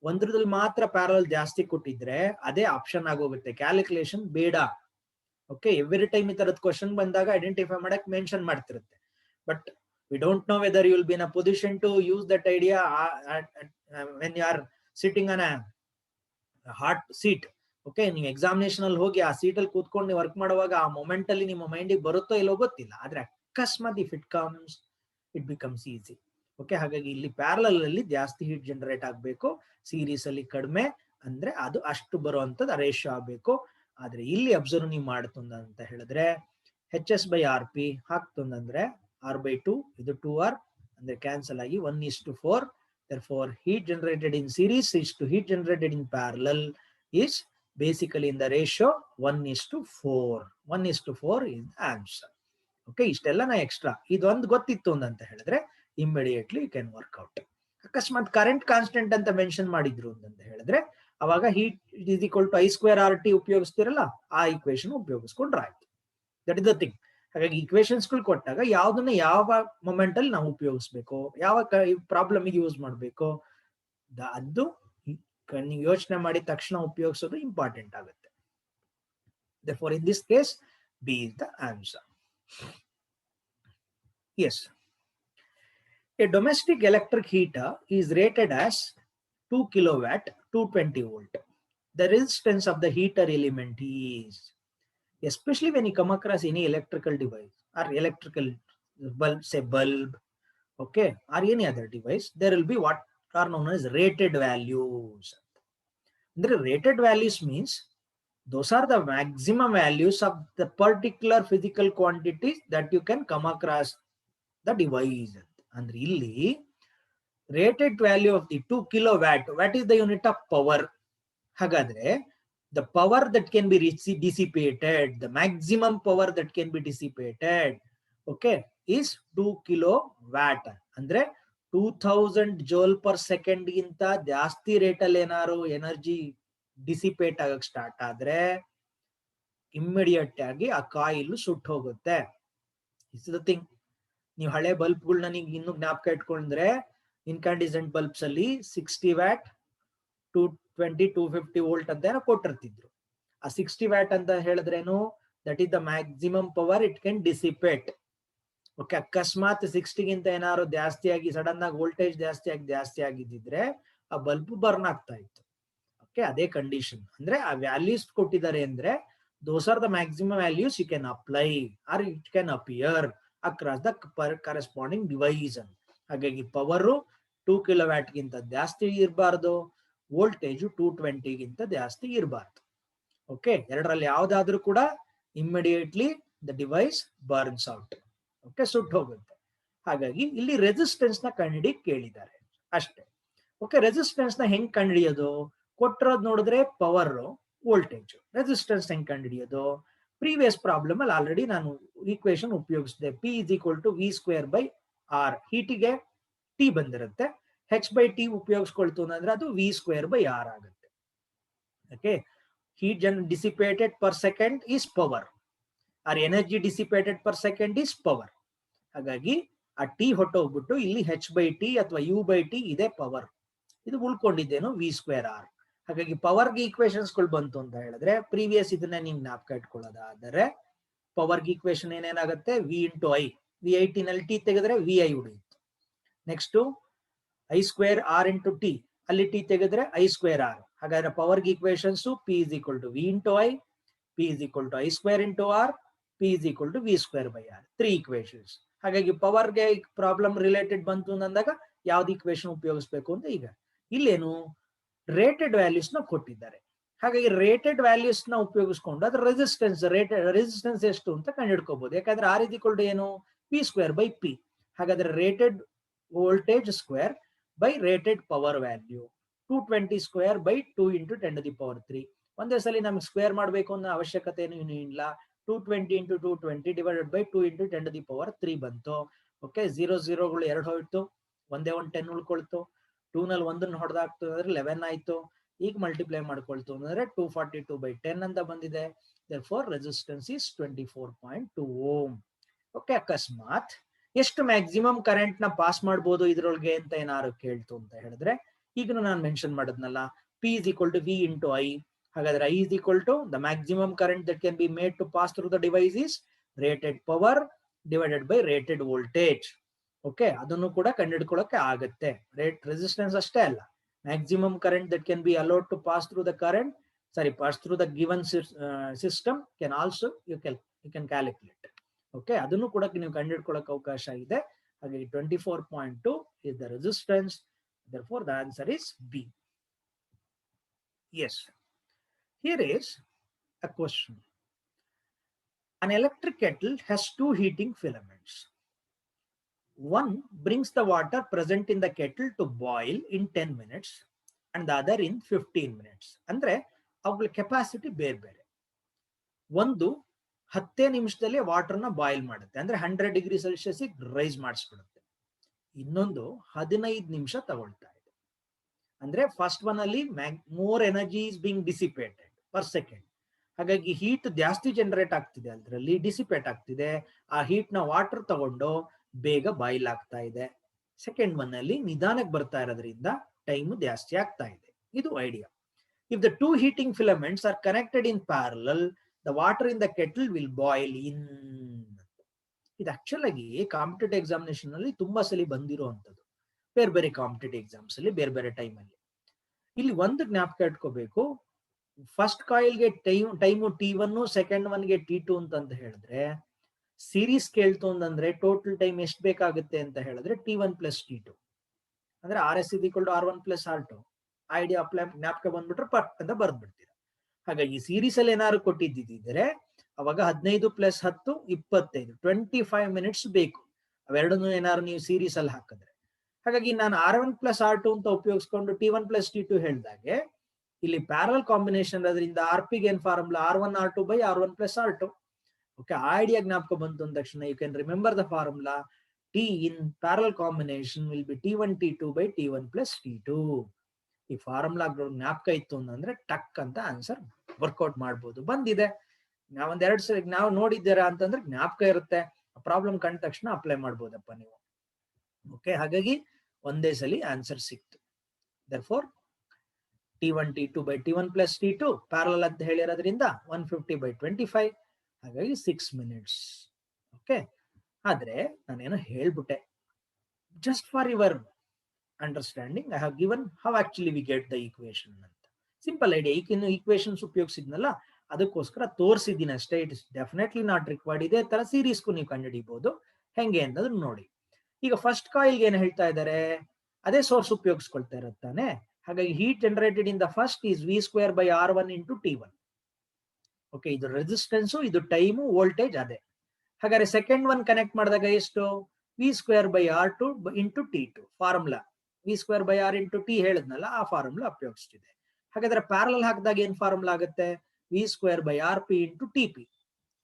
ಒಂದ್ರದಲ್ಲಿ ಮಾತ್ರ ಪ್ಯಾರಲಲ್ ಜಾಸ್ತಿ ಕೊಟ್ಟಿದ್ರೆ ಅದೇ ಆಪ್ಷನ್ ಆಗೋಗುತ್ತೆ, ಕ್ಯಾಲ್ಕುಲೇಷನ್ ಬೇಡ. ಓಕೆ, ಎವ್ರಿ ಟೈಮ್ ಈ ತರದ ಕ್ವಶನ್ ಬಂದಾಗ ಐಡೆಂಟಿಫೈ ಮಾಡಕ್ ಮೆನ್ಷನ್ ಮಾಡ್ತಿರುತ್ತೆ. But we don't know whether you will be in a position to use that idea when you are sitting on a hot seat. Okay, ನೀವು examination ಅಲ್ಲಿ ಹೋಗಿ ಆ seat ಅಲ್ಲಿ ಕೂತ್ಕೊಂಡು ನೀವು ವರ್ಕ್ ಮಾಡುವಾಗ ಆ ಮೊಮೆಂಟ್ ಅಲ್ಲಿ ನಿಮ್ಮ ಮೈಂಡಿಗೆ ಬರುತ್ತೋ ಇಲ್ಲೋ ಗೊತ್ತಿಲ್ಲ. ಆದ್ರೆ ಅಕಸ್ಮಾತ್ if it comes it becomes easy. Okay, ಹಾಗಾಗಿ ಇಲ್ಲಿ ಪ್ಯಾರಲಲ್ ಅಲ್ಲಿ ಜಾಸ್ತಿ ಹೀಟ್ ಜನರೇಟ್ ಆಗ್ಬೇಕು, ಸೀರೀಸ್ ಅಲ್ಲಿ ಕಡಿಮೆ. ಅಂದ್ರೆ ಅದು ಅಷ್ಟು ಬರುವಂತದ್ದು ರೇಷಿಯೋ ಆಗ್ಬೇಕು. ಆದ್ರೆ ಇಲ್ಲಿ ಅಬ್ಸರ್ವ್ ನೀವು ಮಾಡ್ತಂತ ಹೇಳಿದ್ರೆ H S by R P ಹಾಕ್ತಂದ್ರೆ ಆರ್ ಬೈ 2 ಇದು 2r ಅಂದ್ರೆ ಕ್ಯಾನ್ಸಲ್ ಆಗಿ 1:4. therefore heat generated in series is to heat generated in parallel is basically in the ratio 1:4. 1:4 is the answer. Okay, ಇಷ್ಟೆಲ್ಲ ನಾ ಎಕ್ಸ್ಟ್ರಾ ಇದೊಂದು ಗೊತ್ತಿತ್ತು ಅಂತ ಹೇಳಿದ್ರೆ ಇಮಿಡಿಯೇಟ್ಲಿ ಯು ಕ್ಯಾನ್ ವರ್ಕ್ಔಟ್. ಅಕಸ್ಮಾತ್ ಕರೆಂಟ್ ಕಾನ್ಸ್ಟೆಂಟ್ ಅಂತ ಮೆನ್ಷನ್ ಮಾಡಿದ್ರು ಅಂತ ಹೇಳಿದ್ರೆ ಅವಾಗ heat is equal to I square R T ಉಪಯೋಗಿಸ್ತಿರಲ್ಲ, ಆ ಈಕ್ವೇಶನ್ ಉಪಯೋಗಿಸ್ಕೊಂಡ್ರೆ ಆಯ್ತು. That is the thing. ಹಾಗಾಗಿ ಈಕ್ವೇಶನ್ಸ್ ಗಳು ಕೊಟ್ಟಾಗ ಯಾವ್ದನ್ನ ಯಾವ ಮೊಮೆಂಟ್ ಅಲ್ಲಿ ನಾವು ಉಪಯೋಗಿಸ್ಬೇಕು, ಯಾವ ಪ್ರಾಬ್ಲಮ್ ಗೆ ಯೂಸ್ ಮಾಡ್ಬೇಕು, ಅದು ನೀವು ಯೋಚನೆ ಮಾಡಿ ತಕ್ಷಣ ಉಪಯೋಗಿಸೋದು ಇಂಪಾರ್ಟೆಂಟ್ ಆಗುತ್ತೆ. therefore in this case B is the answer. Yes, a domestic electric heater is rated as 2 kilowatt 220 volt. The resistance of the heater element is, especially when you come across any electrical device or electrical bulb, say bulb, okay, or any other device, there will be what are known as rated values. The rated values means those are the maximum values of the particular physical quantities that you can come across the device. And really rated value of the 2 kilowatt, what is the unit of power? Hagadre, the power that can be dissipated, the maximum power that can be dissipated, okay, is 2 kilowatt. Andre 2000 joule per second ginta ಜಾಸ್ತಿ rate ಅಲ್ಲಿ ಏನಾರು energy dissipate ಆಗಕ್ start ಆದ್ರೆ immediate ಆಗಿ ಆ coil ಸುಟ್ಟು ಹೋಗುತ್ತೆ. It's the thing. ನೀವು ಹಳೆ ಬಲ್ಬ್ಗಳನ್ನ ನೀವು ಇನ್ನು ಜ್ಞಾಪಕ ಇಟ್ಕೊಂಡ್ರೆ ಇನ್ಕ್ಯಾಂಡಿಸೆಂಟ್ ಬಲ್ಬ್ಸ್ ಅಲ್ಲಿ 60 ವ್ಯಾಟ್ 220 250 ವೋಲ್ಟ್ ಅಂತ ಏನೋ ಕೊಟ್ಟಿರ್ತಿದ್ರು. ಆ 60 ವ್ಯಾಟ್ ಅಂತ ಹೇಳಿದ್ರೇನು, that is the maximum power it can dissipate. Okay, ಅಕಸ್ಮಾತ್ 60 ಗಿಂತ ಏನಾದ್ರು ಜಾಸ್ತಿ ಆಗಿ ಸಡನ್ ಆಗಿ ವೋಲ್ಟೇಜ್ ಜಾಸ್ತಿ ಆಗಿದ್ದಿದ್ರೆ ಆ ಬಲ್ಬ್ ಬರ್ನ್ ಆಗ್ತಾ ಇತ್ತು. ಓಕೆ, ಅದೇ ಕಂಡೀಷನ್. ಅಂದ್ರೆ ಆ ವ್ಯಾಲ್ಯೂಸ್ ಕೊಟ್ಟಿದ್ದಾರೆ ಅಂದ್ರೆ those are the maximum values you can apply or it can appear across the corresponding device. ಹಾಗಾಗಿ ಪವರು 2 ಕಿಲೋವ್ಯಾಟ್ ಗಿಂತ ಜಾಸ್ತಿ ಇರಬಾರ್ದು, ವೋಲ್ಟೇಜ್ 220 ಗಿಂತ ಜಾಸ್ತಿ ಇರಬಾರ್ದು. ಓಕೆ, ಎರಡರಲ್ಲಿ ಯಾವ್ದಾದ್ರೂ ಕೂಡ immediately the device burns out. Okay, ಸುಟ್ಟು ಹೋಗುತ್ತೆ. ಹಾಗಾಗಿ ಇಲ್ಲಿ ರೆಸಿಸ್ಟೆನ್ಸ್ ನ ಕಂಡುಹಿಡಿ ಕೇಳಿದ್ದಾರೆ ಅಷ್ಟೇ. ಓಕೆ, ರೆಸಿಸ್ಟೆನ್ಸ್ ನ ಹೆಂಗ್ ಕಂಡುಹಿಡಿಯೋದು? ಕೊಟ್ಟಿರೋದು ನೋಡಿದ್ರೆ ಪವರ್, ವೋಲ್ಟೇಜ್. ರೆಸಿಸ್ಟೆನ್ಸ್ ಹೆಂಗ್ ಕಂಡುಹಿಡಿಯೋದು? ಪ್ರೀವಿಯಸ್ ಪ್ರಾಬ್ಲಮ್ ಅಲ್ಲಿ ಆಲ್ರೆಡಿ ನಾನು ಈಕ್ವೇಶನ್ ಉಪಯೋಗಿಸಿದೆ. P is equal to V square by R. ಹೀಟಿಗೆ T ಬಂದಿರುತ್ತೆ, H by T ಉಪಯೋಗಿಸ್ಕೊಳ್ತು ಅಂದ್ರೆ ಅದು V square by R ಆಗುತ್ತೆ. Okay, heat dissipated per second is power, or energy dissipated per second is power. ಹಾಗಾಗಿ ಆ T ಹೊಟ್ಟೋಗ್ಬಿಟ್ಟು ಇಲ್ಲಿ h/t ಅಥವಾ u/t ಇದೆ ಪವರ್. ಇದು ಉಳ್ಕೊಂಡಿದ್ದೇನು v²r. ಹಾಗಾಗಿ ಪವರ್ಗೆ ಈಕ್ವೇಶನ್ಸ್ಗಳು ಬಂತು ಅಂತ ಹೇಳಿದ್ರೆ ಪ್ರೀವಿಯಸ್ ಇದನ್ನ ನೀವು ಜ್ಞಾಪಕ ಇಟ್ಕೊಳ್ಳೋದಾದರೆ ಪವರ್ಗೆ ಈಕ್ವೇಶನ್ ಏನೇನಾಗುತ್ತೆ v into I. vi t ನಲ್ಲಿ ಟಿ ತೆಗೆದ್ರೆ vi ಉಳಿಯುತ್ತೆ. ನೆಕ್ಸ್ಟ್ i²r ಇಂಟು ಟಿ, ಅಲ್ಲಿ ಟಿ ತೆಗೆದ್ರೆ i²r. ಹಾಗಾದ್ರೆ ಪವರ್ಗೆ equations p is equal to v into I, p is equal to i² into r, p is equal to v²/r. 3 equations. ಹಾಗಾಗಿ ಪವರ್ಗೆ problem related ಬಂತು ಅಂದಾಗ ಯಾವ್ದು ಈಕ್ವೇಶನ್ ಉಪಯೋಗಿಸ್ಬೇಕು ಅಂತ ಈಗ ಇಲ್ಲೇನು ರೇಟೆಡ್ ವ್ಯಾಲ್ಯೂಸ್ ನ ಕೊಟ್ಟಿದ್ದಾರೆ. ಹಾಗಾಗಿ ರೇಟೆಡ್ ವ್ಯಾಲ್ಯೂಸ್ ನ ಉಪಯೋಗಿಸ್ಕೊಂಡು ಅದ್ರ ರೆಸಿಸ್ಟೆನ್ಸ್ ಎಷ್ಟು ಅಂತ ಕಂಡುಹಿಡ್ಕೋಬಹುದು. ಯಾಕಂದ್ರೆ ಆರ್ ಇಸ್ ಈಕ್ವಲ್ ಟು ಏನು p²/p. ಹಾಗಾದ್ರೆ rated voltage square by rated power value 220² 2 × 10⁻³ ಒಂದೇ ಸಲ ನಮ್ಗೆ ಸ್ಕ್ವೇರ್ ಮಾಡಬೇಕು ಅನ್ನೋ ಅವಶ್ಯಕತೆ ಏನು ಇಲ್ಲ. 220 × 220 ಡಿವೈಡೆಡ್ ಬೈ 2 × 10⁻³ ಬಂತು. ಓಕೆ, 0 2 ಹೋಯ್ತು, ಒಂದೇ ಒಂದು 10 ಉಳ್ಕೊಳ್ತು. 2 ನಲ್ಲಿ ಒಂದನ್ನು ಹೊಡೆದಾಕ್ತು ಅಂದ್ರೆ 11 ಆಯ್ತು. ಈಗ ಮಲ್ಟಿಪ್ಲೈ ಮಾಡ್ಕೊಳ್ತು ಅಂದ್ರೆ 242/10 ಅಂತ ಬಂದಿದೆ. therefore resistance is 24.2 ohm. Okay, ಅಕಸ್ಮಾತ್ ಎಷ್ಟು ಮ್ಯಾಕ್ಸಿಮಮ್ ಕರೆಂಟ್ ನ ಪಾಸ್ ಮಾಡಬಹುದು ಇದ್ರೊಳಗೆ ಅಂತ ಏನಾದ್ರು ಕೇಳ್ತು ಅಂತ ಹೇಳಿದ್ರೆ ಈಗ ನಾನು ಮೆನ್ಷನ್ ಮಾಡಿದ್ನಲ್ಲ p is equal to v into i. ಹಾಗಾದ್ರೆ i is equal to the maximum current that can be made to pass through the device is rated power divided by rated voltage. Okay, ಅದನ್ನು ಕೂಡ ಕಂಡುಹಿಡ್ಕೊಳ್ಳೋಕೆ ಆಗುತ್ತೆ. Rate resistance ಅಷ್ಟೇ ಅಲ್ಲ, maximum current that can be allowed to pass through the current pass through the given system can also you can calculate. Okay, ಅದನ್ನು ಕೂಡ ನೀವು ಕಂಡುಹಿಡ್ಕೊಳ್ಳೋಕೆ ಅವಕಾಶ ಇದೆ. ಹಾಗಾಗಿ 24.2 is the resistance. Therefore the answer is B. Yes, here is a question. An electric kettle has 2 heating filaments. One brings the water present in the kettle to boil in 10 minutes and the other in 15 minutes. ಅಂದ್ರೆ ಅವುಗಳ capacity ಬೇರೆ ಬೇರೆ. ಒಂದು 10 ನಿಮಿಷದಲ್ಲಿ ವಾಟರ್ನ boil ಮಾಡುತ್ತೆ, ಅಂದ್ರೆ 100 degree Celsius rice ಮಾಡಿಸ್ಬಿಡುತ್ತೆ. ಇನ್ನೊಂದು 15 ನಿಮಿಷ ತಗೊಳ್ತಾ ಇದೆ. ಅಂದ್ರೆ ಫಸ್ಟ್ ಒನ್ ಅಲ್ಲಿ more energy is being dissipated per second. ಹಾಗಾಗಿ ಹೀಟ್ ಜಾಸ್ತಿ ಜನರೇಟ್ ಆಗ್ತಿದೆ, ಅದರಲ್ಲಿ ಡಿಸಿಪೇಟ್ ಆಗ್ತಿದೆ. ಆ ಹೀಟ್ ನ ವಾಟರ್ ತಗೊಂಡು ಬೇಗ ಬಾಯ್ಲ್ ಆಗ್ತಾ ಇದೆ. ಸೆಕೆಂಡ್ ಒನ್ ಅಲ್ಲಿ ನಿಧಾನಕ್ಕೆ ಬರ್ತಾ ಇರೋದ್ರಿಂದ ಟೈಮ್ ಜಾಸ್ತಿ ಆಗ್ತಾ ಇದೆ. ಇದು idea. If the 2 heating filaments are connected in parallel, the water in the kettle will boil in. ಇದು ಆಕ್ಚುಲ್ ಆಗಿ ಕಾಂಪಿಟೇಟಿವ್ ಎಕ್ಸಾಮಿನೇಷನ್ ಅಲ್ಲಿ ತುಂಬಾ ಸಲ ಬಂದಿರುವಂತದ್ದು, ಬೇರೆ ಬೇರೆ ಕಾಂಪಿಟೇಟಿವ್ ಎಕ್ಸಾಮ್ಸ್ ಅಲ್ಲಿ ಬೇರೆ ಬೇರೆ ಟೈಮ್ ಅಲ್ಲಿ. ಇಲ್ಲಿ ಒಂದು ಜ್ಞಾಪಕ ಇಟ್ಕೋಬೇಕು, ಫಸ್ಟ್ ಕಾಯಿಲ್ಗೆ ಟೈಮು T1, ಸೆಕೆಂಡ್ ಒನ್ಗೆ T2 ಅಂತ ಹೇಳಿದ್ರೆ ಸೀರೀಸ್ ಕೇಳ್ತು ಅಂತಂದ್ರೆ ಟೋಟಲ್ ಟೈಮ್ ಎಷ್ಟು ಬೇಕಾಗುತ್ತೆ ಅಂತ ಹೇಳಿದ್ರೆ T1 + T2 ಅಂದ್ರೆ RS = R1 + R2. Idea apply ಜ್ಞಾಪಕ ಬಂದ್ಬಿಟ್ರೆ ಪಟ್ ಅಂತ ಬರ್ದ್ಬಿಡ್ತೀರಾ. ಹಾಗಾಗಿ ಸೀರೀಸ್ ಅಲ್ಲಿ ಏನಾದ್ರು ಕೊಟ್ಟಿದ್ದಿದ್ರೆ ಅವಾಗ 15 + 10 25 25 ಮಿನಿಟ್ಸ್ ಬೇಕು ಅವೆರಡನ್ನು ಏನಾದ್ರು ನೀವು ಸೀರೀಸ್ ಅಲ್ಲಿ ಹಾಕಿದ್ರೆ. ಹಾಗಾಗಿ ನಾನು R1 + R2 ಅಂತ ಉಪಯೋಗಿಸ್ಕೊಂಡು T1 + T2 ಹೇಳಿದಾಗೆ ಇಲ್ಲಿ ಪ್ಯಾರಲ್ ಕಾಂಬಿನೇಷನ್ ಅದರಿಂದ RP ಗೆ ಏನ್ formula R1R2/R1 + R2. Okay, idea ಜ್ಞಾಪಕ ಬಂತು ಅಂದ ತಕ್ಷಣ you can remember the formula T in parallel combination will be T1 T2/T1 + T2. ಈ ಫಾರ್ಮುಲಾ ಜ್ಞಾಪಕ ಇತ್ತು ಅಂತಂದ್ರೆ ಟಕ್ ಅಂತ ಆನ್ಸರ್ ವರ್ಕೌಟ್ ಮಾಡ್ಬೋದು. ಬಂದಿದೆ, ನಾವೊಂದ್ 2 ಸಲ ನಾವು ನೋಡಿದ್ದೀರಾ ಅಂತಂದ್ರೆ ಜ್ಞಾಪಕ ಇರುತ್ತೆ. ಪ್ರಾಬ್ಲಮ್ ಕಂಡ ತಕ್ಷಣ ಅಪ್ಲೈ ಮಾಡ್ಬೋದಪ್ಪ ನೀವು. ಓಕೆ, ಹಾಗಾಗಿ ಒಂದೇ ಸಲ ಆನ್ಸರ್ ಸಿಕ್ತು. therefore T1 T2/T1 + T2 parallel ಅಂತ ಹೇಳಿರೋದ್ರಿಂದ 150/25, ಹಾಗಾಗಿ 6 ಮಿನಿಟ್ಸ್. ಓಕೆ, ಆದ್ರೆ ನಾನೇನೋ ಹೇಳ್ಬಿಟ್ಟೆ. Just for your understanding I have given how actually we get the equation ಅಂತ. Simple idea. ಈಗ ಈಕ್ವೇಶನ್ಸ್ ಉಪಯೋಗಿಸಿದ್ನಲ್ಲ ಅದಕ್ಕೋಸ್ಕರ ತೋರಿಸಿದ್ದೀನಿ ಅಷ್ಟೇ. It is definitely not required. ಇದೇ ತರ ಸೀರೀಸ್ಗೂ ನೀವು ಕಂಡುಹಿಡಿಬಹುದು ಹೆಂಗೆ ಅನ್ನೋದನ್ನ ನೋಡಿ. ಈಗ ಫಸ್ಟ್ ಕಾಯಿಲ್ಗೆ ಏನು ಹೇಳ್ತಾ ಇದ್ದಾರೆ, ಅದೇ ಸೋರ್ಸ್ ಉಪಯೋಗಿಸ್ಕೊಳ್ತಾ ಇರುತ್ತಾನೆ. ಹಾಗಾಗಿ heat generated in the first is v²/R1 × T1. Okay, ಇದು ರೆಸಿಸ್ಟೆನ್ಸ್, ಇದು ಟೈಮು, ವೋಲ್ಟೇಜ್ ಅದೇ. ಹಾಗಾದ್ರೆ ಸೆಕೆಂಡ್ ಒನ್ ಕನೆಕ್ಟ್ ಮಾಡಿದಾಗ ಎಷ್ಟು v²/R2 × T2 formula v²/R × T ಹೇಳಿದ್ನಲ್ಲ ಆ ಫಾರ್ಮುಲಾ ಉಪಯೋಗಿಸ್ತಿದೆ. ಹಾಗಾದ್ರೆ ಪ್ಯಾರಲಲ್ ಹಾಕಿದಾಗ ಏನ್ ಫಾರ್ಮುಲಾ ಆಗುತ್ತೆ v²/RP × TP.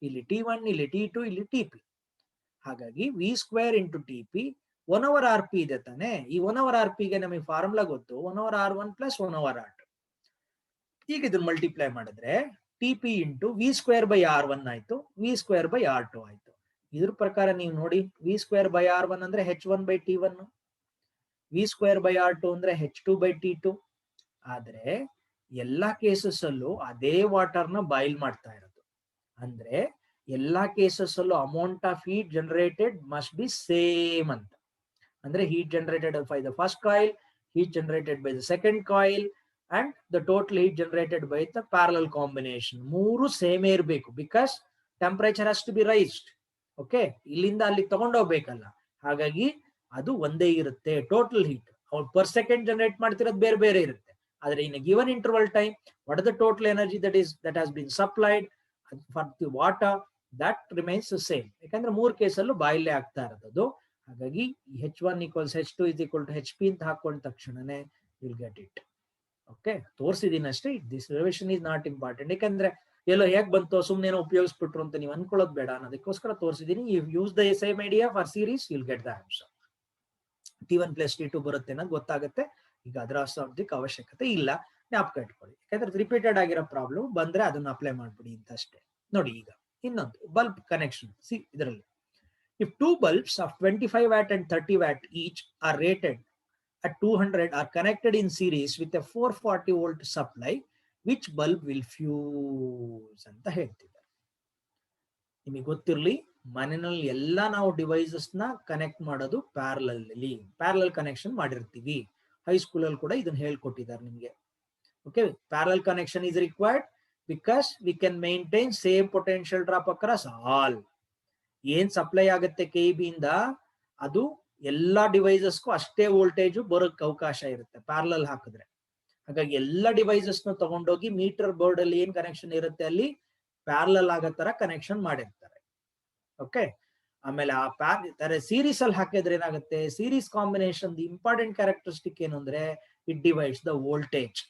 ಇಲ್ಲಿ T1, ಇಲ್ಲಿ T2, ಇಲ್ಲಿ TP. ಹಾಗಾಗಿ v² × TP 1/RP ಇದೆ ತಾನೆ. ಈ 1/RP ಗೆ ನಮಗೆ ಫಾರ್ಮುಲಾ ಗೊತ್ತು 1/R1 + 1/R2. ಈಗ ಇದನ್ನ ಮಲ್ಟಿಪ್ಲೈ ಮಾಡಿದ್ರೆ TP × v²/R1 ಆಯ್ತು, v²/R2 ಆಯ್ತು. ಇದ್ರ ಪ್ರಕಾರ ನೀವು ನೋಡಿ v²/r1 ಅಂದ್ರೆ h1/t1, v²/r2 ಅಂದ್ರೆ h2/t2. ಆದ್ರೆ ಎಲ್ಲಾ ಕೇಸಸ್ ಅಲ್ಲೂ ಅದೇ ವಾಟರ್ ನ ಬಾಯ್ಲ್ ಮಾಡ್ತಾ ಇರೋದು. ಅಂದ್ರೆ ಎಲ್ಲಾ ಕೇಸಸ್ ಅಲ್ಲೂ amount of heat generated must be same ಅಂತ. ಅಂದ್ರೆ heat generated by the first coil, heat generated by the second coil, and the total heat generated by the parallel combination. ಮೂರು ಸೇಮೇ ಇರಬೇಕು, because temperature has to be raised. Okay, ಇಲ್ಲಿಂದ ಅಲ್ಲಿ ತಗೊಂಡೋಗ್ಬೇಕಲ್ಲ, ಹಾಗಾಗಿ ಅದು ಒಂದೇ ಇರುತ್ತೆ. ಟೋಟಲ್ ಹೀಟ್ ಅವ್ರು ಪರ್ ಸೆಕೆಂಡ್ ಜನರೇಟ್ ಮಾಡ್ತಿರೋದು ಬೇರೆ ಬೇರೆ ಇರುತ್ತೆ. ಆದ್ರೆ in given interval time, what are the total energy that has been supplied for the water, that remains the same. ಯಾಕಂದ್ರೆ ಮೂರ್ ಕೇಸಲ್ಲೂ ಬಾಯ್ಲೆ ಆಗ್ತಾ ಇರೋದು. ಹಾಗಾಗಿ h1 = h2 = hp ಅಂತ ಹಾಕೊಂಡ ತಕ್ಷಣನೇ ವಿಲ್ ಗೆಟ್ ಇಟ್. ಓಕೆ, ತೋರಿಸಿದೀನಿ ಅಷ್ಟೇ. This revision is not important. ಯಾಕಂದ್ರೆ ಎಲ್ಲೋ ಹೇಗ್ ಬಂತೋ ಸುಮ್ಮನೆ ಉಪಯೋಗಿಸ್ಬಿಟ್ರು ಅಂತ ನೀವು ಅನ್ಕೊಳ್ಳೋದು ಬೇಡ ಅನ್ನೋದಕ್ಕೋಸ್ಕರ ತೋರಿಸಿದೀನಿ. If use the same idea for series, will get the answer. t1 + t2 ಬರುತ್ತೆ ಅನ್ನೋದು ಗೊತ್ತಾಗುತ್ತೆ. ಈಗ ಅದರ ಅಷ್ಟಕ್ಕೆ ಅವಶ್ಯಕತೆ ಇಲ್ಲ, ಜ್ಞಾಪಕ ಇಟ್ಕೊಳ್ಳಿ. ಯಾಕಂದ್ರೆ ರಿಪೀಟೆಡ್ ಆಗಿರೋ ಪ್ರಾಬ್ಲಮ್ ಬಂದ್ರೆ ಅದನ್ನ ಅಪ್ಲೈ ಮಾಡ್ಬಿಡಿ ಅಂತ ಅಷ್ಟೇ. ನೋಡಿ, ಈಗ ಇನ್ನೊಂದು ಬಲ್ಬ್ ಕನೆಕ್ಷನ್. ಇದರಲ್ಲಿ if two bulbs of 25 watt and 30 watt each are rated at 200 are connected in series with a 440 volt supply, which bulb will fuse ಅಂತ ಹೇಳ್ತಿದ್ದಾರೆ. ನಿಮಗೆ ಗೊತ್ತಿರಲಿ, ಮನೆಯಲ್ಲಿ ಎಲ್ಲ ನಾವು ಡಿವೈಸಸ್ ನ ಕನೆಕ್ಟ್ ಮಾಡೋದು ಪ್ಯಾರಲಲ್ ಕನೆಕ್ಷನ್ ಮಾಡಿರ್ತೀವಿ. ಹೈಸ್ಕೂಲ್ ಅಲ್ಲಿ ಕೂಡ ಇದನ್ನ ಹೇಳ್ಕೊಟ್ಟಿದ್ದಾರೆ ನಿಮಗೆ. Okay, parallel connection is required because we can maintain same potential drop across all. ಏನ್ ಸಪ್ಲೈ ಆಗುತ್ತೆ KEB ಇಂದ, ಅದು ಎಲ್ಲಾ ಡಿವೈಸಸ್ಗೂ ಅಷ್ಟೇ ವೋಲ್ಟೇಜ್ ಬರೋಕ್ ಅವಕಾಶ ಇರುತ್ತೆ ಪ್ಯಾರಲಲ್ ಹಾಕಿದ್ರೆ. ಹಾಗಾಗಿ ಎಲ್ಲಾ ಡಿವೈಸಸ್ ನ ತಗೊಂಡೋಗಿ ಮೀಟರ್ ಬೋರ್ಡ್ ಅಲ್ಲಿ ಏನ್ ಕನೆಕ್ಷನ್ ಇರುತ್ತೆ ಅಲ್ಲಿ ಪ್ಯಾರಲಲ್ ಆಗೋ ತರ ಕನೆಕ್ಷನ್ ಮಾಡಿರ್ತಾರೆ. ಓಕೆ, ಆಮೇಲೆ ಆ ಸೀರೀಸ್ ಅಲ್ಲಿ ಹಾಕಿದ್ರೆ ಏನಾಗುತ್ತೆ, ಸೀರೀಸ್ ಕಾಂಬಿನೇಷನ್ ಇಂಪಾರ್ಟೆಂಟ್ ಕ್ಯಾರೆಕ್ಟರಿಸ್ಟಿಕ್ ಏನು ಅಂದ್ರೆ ಇಟ್ ಡಿವೈಡ್ಸ್ ದ ವೋಲ್ಟೇಜ್.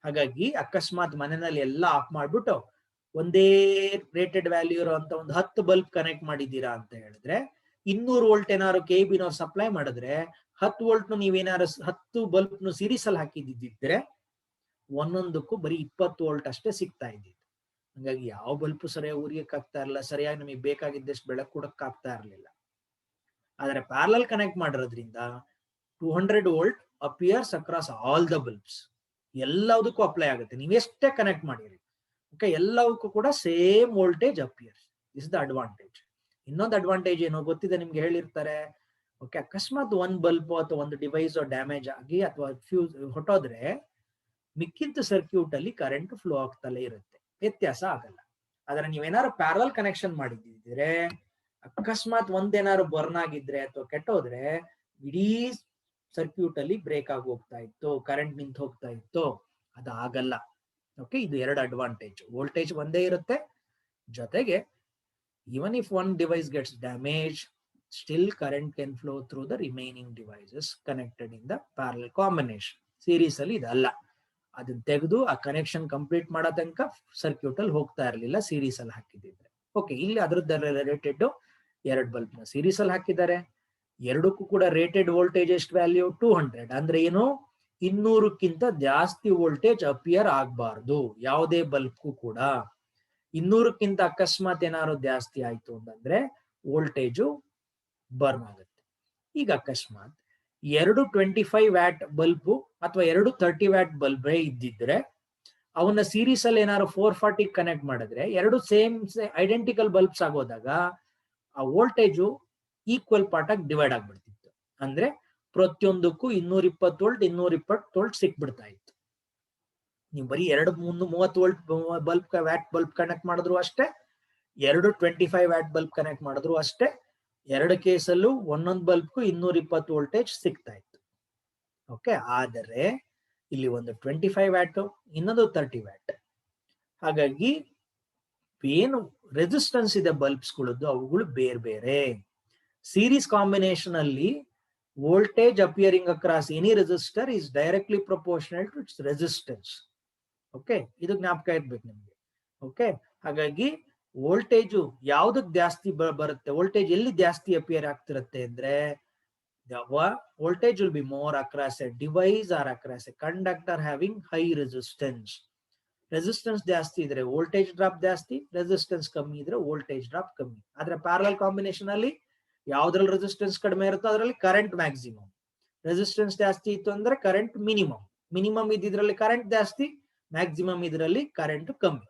ಹಾಗಾಗಿ ಅಕಸ್ಮಾತ್ ಮನೆಯಲ್ಲಿ ಎಲ್ಲ ಆಫ್ ಮಾಡ್ಬಿಟ್ಟು ಒಂದೇ ರೇಟೆಡ್ ವ್ಯಾಲ್ಯೂ ಇರುವಂತ ಒಂದು 10 ಬಲ್ಬ್ ಕನೆಕ್ಟ್ ಮಾಡಿದ್ದೀರಾ ಅಂತ ಹೇಳಿದ್ರೆ, 200 ವೋಲ್ಟ್ ಏನಾದ್ರು KEB ನವ್ರು ಸಪ್ಲೈ ಮಾಡಿದ್ರೆ 10 ವೋಲ್ಟ್ ನೀವೇನಾದ್ರು 10 ಬಲ್ಬ್ ಸೀರೀಸ್ ಅಲ್ಲಿ ಹಾಕಿದ್ದಿದ್ರೆ ಒಂದೊಂದಕ್ಕೂ ಬರೀ 20 ವೋಲ್ಟ್ ಅಷ್ಟೇ ಸಿಗ್ತಾ ಇದ್ದಿದ್ದು. ಹಾಗಾಗಿ ಯಾವ ಬಲ್ಬ್ ಸರಿಯಾಗಿ ಉರಿಯಕ್ ಆಗ್ತಾ ಇರಲಿಲ್ಲ, ಸರಿಯಾಗಿ ನಮಗೆ ಬೇಕಾಗಿದ್ದಷ್ಟು ಬೆಳಕು ಕೊಡಕ್ ಆಗ್ತಾ ಇರಲಿಲ್ಲ. ಆದ್ರೆ ಪ್ಯಾರಲಲ್ ಕನೆಕ್ಟ್ ಮಾಡಿರೋದ್ರಿಂದ 200 volt appears across all the bulbs. ಎಲ್ಲದಕ್ಕೂ ಅಪ್ಲೈ ಆಗುತ್ತೆ, ನೀವು ಎಷ್ಟೇ ಕನೆಕ್ಟ್ ಮಾಡಿರಿ. ಓಕೆ, ಎಲ್ಲವಕ್ಕೂ ಕೂಡ same voltage appears. This the advantage. ಇನ್ನೊಂದು ಅಡ್ವಾಂಟೇಜ್ ಏನೋ ಗೊತ್ತಿದೆ ನಿಮ್ಗೆ, ಹೇಳಿರ್ತಾರೆ. ಓಕೆ, ಅಕಸ್ಮಾತ್ ಒಂದ್ ಬಲ್ಬ್ ಅಥವಾ ಒಂದು ಡಿವೈಸ್ ಡ್ಯಾಮೇಜ್ ಆಗಿ ಅಥವಾ ಫ್ಯೂಸ್ ಹೊಟ್ಟೋದ್ರೆ ಮಿಕ್ಕಿಂತ ಸರ್ಕ್ಯೂಟ್ ಅಲ್ಲಿ ಕರೆಂಟ್ ಫ್ಲೋ ಆಗ್ತಲೇ ಇರುತ್ತೆ, ವ್ಯತ್ಯಾಸ ಆಗಲ್ಲ. ಆದ್ರೆ ನೀವೇನಾದ್ರು ಪ್ಯಾರಲಲ್ ಕನೆಕ್ಷನ್ ಮಾಡಿದ್ರೆ ಅಕಸ್ಮಾತ್ ಒಂದೇನಾದ್ರು ಬರ್ನ್ ಆಗಿದ್ರೆ ಅಥವಾ ಕೆಟ್ಟೋದ್ರೆ ಇಡೀ ಸರ್ಕ್ಯೂಟ್ ಅಲ್ಲಿ ಬ್ರೇಕ್ ಆಗಿ ಹೋಗ್ತಾ ಇತ್ತು, ಕರೆಂಟ್ ನಿಂತು ಹೋಗ್ತಾ ಇತ್ತು. ಅದಾಗಲ್ಲ. ಓಕೆ, ಇದು ಎರಡು ಅಡ್ವಾಂಟೇಜ್. ವೋಲ್ಟೇಜ್ ಒಂದೇ ಇರುತ್ತೆ, ಜೊತೆಗೆ even if one device gets damaged, still current can flow through the remaining devices connected in the parallel combination. Series ಅಲ್ಲಿ ಇದಲ್ಲ, ಅದನ್ನ ತೆಗೆದು ಆ ಕನೆಕ್ಷನ್ ಕಂಪ್ಲೀಟ್ ಮಾಡೋ ತನಕ ಸರ್ಕ್ಯೂಟ್ ಅಲ್ಲಿ ಹೋಗ್ತಾ ಇರಲಿಲ್ಲ ಸೀರೀಸ್ ಅಲ್ಲಿ ಹಾಕಿದ್ರೆ. ಓಕೆ, ಇಲ್ಲಿ ಅದ್ರದ್ದು ರೇಟೆಡ್ 2 ಬಲ್ಬ್ ನ ಸೀರೀಸ್ ಅಲ್ಲಿ ಹಾಕಿದ್ದಾರೆ. ಎರಡಕ್ಕೂ ಕೂಡ ರೇಟೆಡ್ ವೋಲ್ಟೇಜ್ ಎಷ್ಟು ವ್ಯಾಲ್ಯೂ 200. ಅಂದ್ರೆ ಏನು, 200ಕ್ಕಿಂತ ಜಾಸ್ತಿ ವೋಲ್ಟೇಜ್ ಅಪಿಯರ್ ಆಗಬಾರ್ದು ಯಾವುದೇ ಬಲ್ಬ್ಗೂ ಕೂಡ. 200ಕ್ಕಿಂತ ಅಕಸ್ಮಾತ್ ಏನಾದ್ರು ಜಾಸ್ತಿ ಆಯ್ತು ಅಂತಂದ್ರೆ ವೋಲ್ಟೇಜು ಬರ್ನ್ ಆಗುತ್ತೆ. ಈಗ ಅಕಸ್ಮಾತ್ 2 25 ವ್ಯಾಟ್ ಬಲ್ಬು ಅಥವಾ 2 30 ವ್ಯಾಟ್ ಬಲ್ಬೇ ಇದ್ದಿದ್ರೆ ಅವನ್ನ ಸೀರೀಸ್ ಅಲ್ಲಿ ಏನಾದ್ರು 440 ಕನೆಕ್ಟ್ ಮಾಡಿದ್ರೆ 2 ಸೇಮ್ ಐಡೆಂಟಿಕಲ್ ಬಲ್ಬ್ಸ್ ಆಗೋದಾಗ ಆ ವೋಲ್ಟೇಜು ಈಕ್ವಲ್ ಪಾರ್ಟ್ ಆಗಿ ಡಿವೈಡ್ ಆಗ್ಬಿಡ್ತಿತ್ತು. ಅಂದ್ರೆ ಪ್ರತಿಯೊಂದಕ್ಕೂ 220 ವೋಲ್ಟ್ 220 ವೋಲ್ಟ್ ಸಿಕ್ಬಿಡ್ತಾ ಇತ್ತು. ನೀವು ಬರೀ 230 ವೋಲ್ಟ್ ವ್ಯಾಟ್ ಬಲ್ಬ್ ಕನೆಕ್ಟ್ ಮಾಡಿದ್ರು ಅಷ್ಟೇ, 2 25 ವ್ಯಾಟ್ ಬಲ್ಬ್ ಕನೆಕ್ಟ್ ಮಾಡಿದ್ರು ಅಷ್ಟೇ, ಎರಡು ಕೇಸಲ್ಲೂ ಒಂದೊಂದು ಬಲ್ಬ್ಗೂ 220 ವೋಲ್ಟೇಜ್ ಸಿಗ್ತಾ ಇತ್ತು. ಓಕೆ, ಆದರೆ ಇಲ್ಲಿ ಒಂದು 25 ವ್ಯಾಟ್, ಇನ್ನೊಂದು 30 ವ್ಯಾಟ್. ಹಾಗಾಗಿ ಏನು ರೆಸಿಸ್ಟೆನ್ಸ್ ಇದೆ ಬಲ್ಬ್ಸ್ಗಳದ್ದು ಅವುಗಳು ಬೇರೆ ಬೇರೆ. ಸೀರೀಸ್ ಕಾಂಬಿನೇಷನ್ ಅಲ್ಲಿ voltage appearing across any resistor is directly proportional to its resistance. Okay, ಇದು ಜ್ಞಾಪಕ ಇರ್ಬೇಕು ನಿಮ್ಗೆ. ಓಕೆ, ಹಾಗಾಗಿ ವೋಲ್ಟೇಜು ಯಾವ್ದಕ್ ಜಾಸ್ತಿ ಬರುತ್ತೆ, ವೋಲ್ಟೇಜ್ ಎಲ್ಲಿ ಜಾಸ್ತಿ ಅಪಿಯರ್ ಆಗ್ತಿರುತ್ತೆ ಅಂದ್ರೆ voltage will be more across a device or across a conductor having high resistance. Resistance ಜಾಸ್ತಿ ಇದ್ರೆ ವೋಲ್ಟೇಜ್ ಡ್ರಾಪ್ ಜಾಸ್ತಿ, ರೆಸಿಸ್ಟೆನ್ಸ್ ಕಮ್ಮಿ ಇದ್ರೆ ವೋಲ್ಟೇಜ್ ಡ್ರಾಪ್ ಕಮ್ಮಿ. ಆದ್ರೆ ಪ್ಯಾರಲಲ್ ಕಾಂಬಿನೇಷನ್ ಅಲ್ಲಿ ಯಾವ್ದ್ರಲ್ಲಿ ರೆಸಿಸ್ಟೆನ್ಸ್ ಕಡಿಮೆ ಇರುತ್ತೋ ಅದರಲ್ಲಿ ಕರೆಂಟ್ ಮ್ಯಾಕ್ಸಿಮಮ್, ರೆಸಿಸ್ಟೆನ್ಸ್ ಜಾಸ್ತಿ ಇತ್ತು ಅಂದ್ರೆ ಕರೆಂಟ್ ಮಿನಿಮಮ್, ಮಿನಿಮಮ್ ಇದ್ರಲ್ಲಿ ಕರೆಂಟ್ ಜಾಸ್ತಿ, ಮ್ಯಾಕ್ಸಿಮಮ್ ಇದರಲ್ಲಿ ಕರೆಂಟ್ ಕಮ್ಮಿ.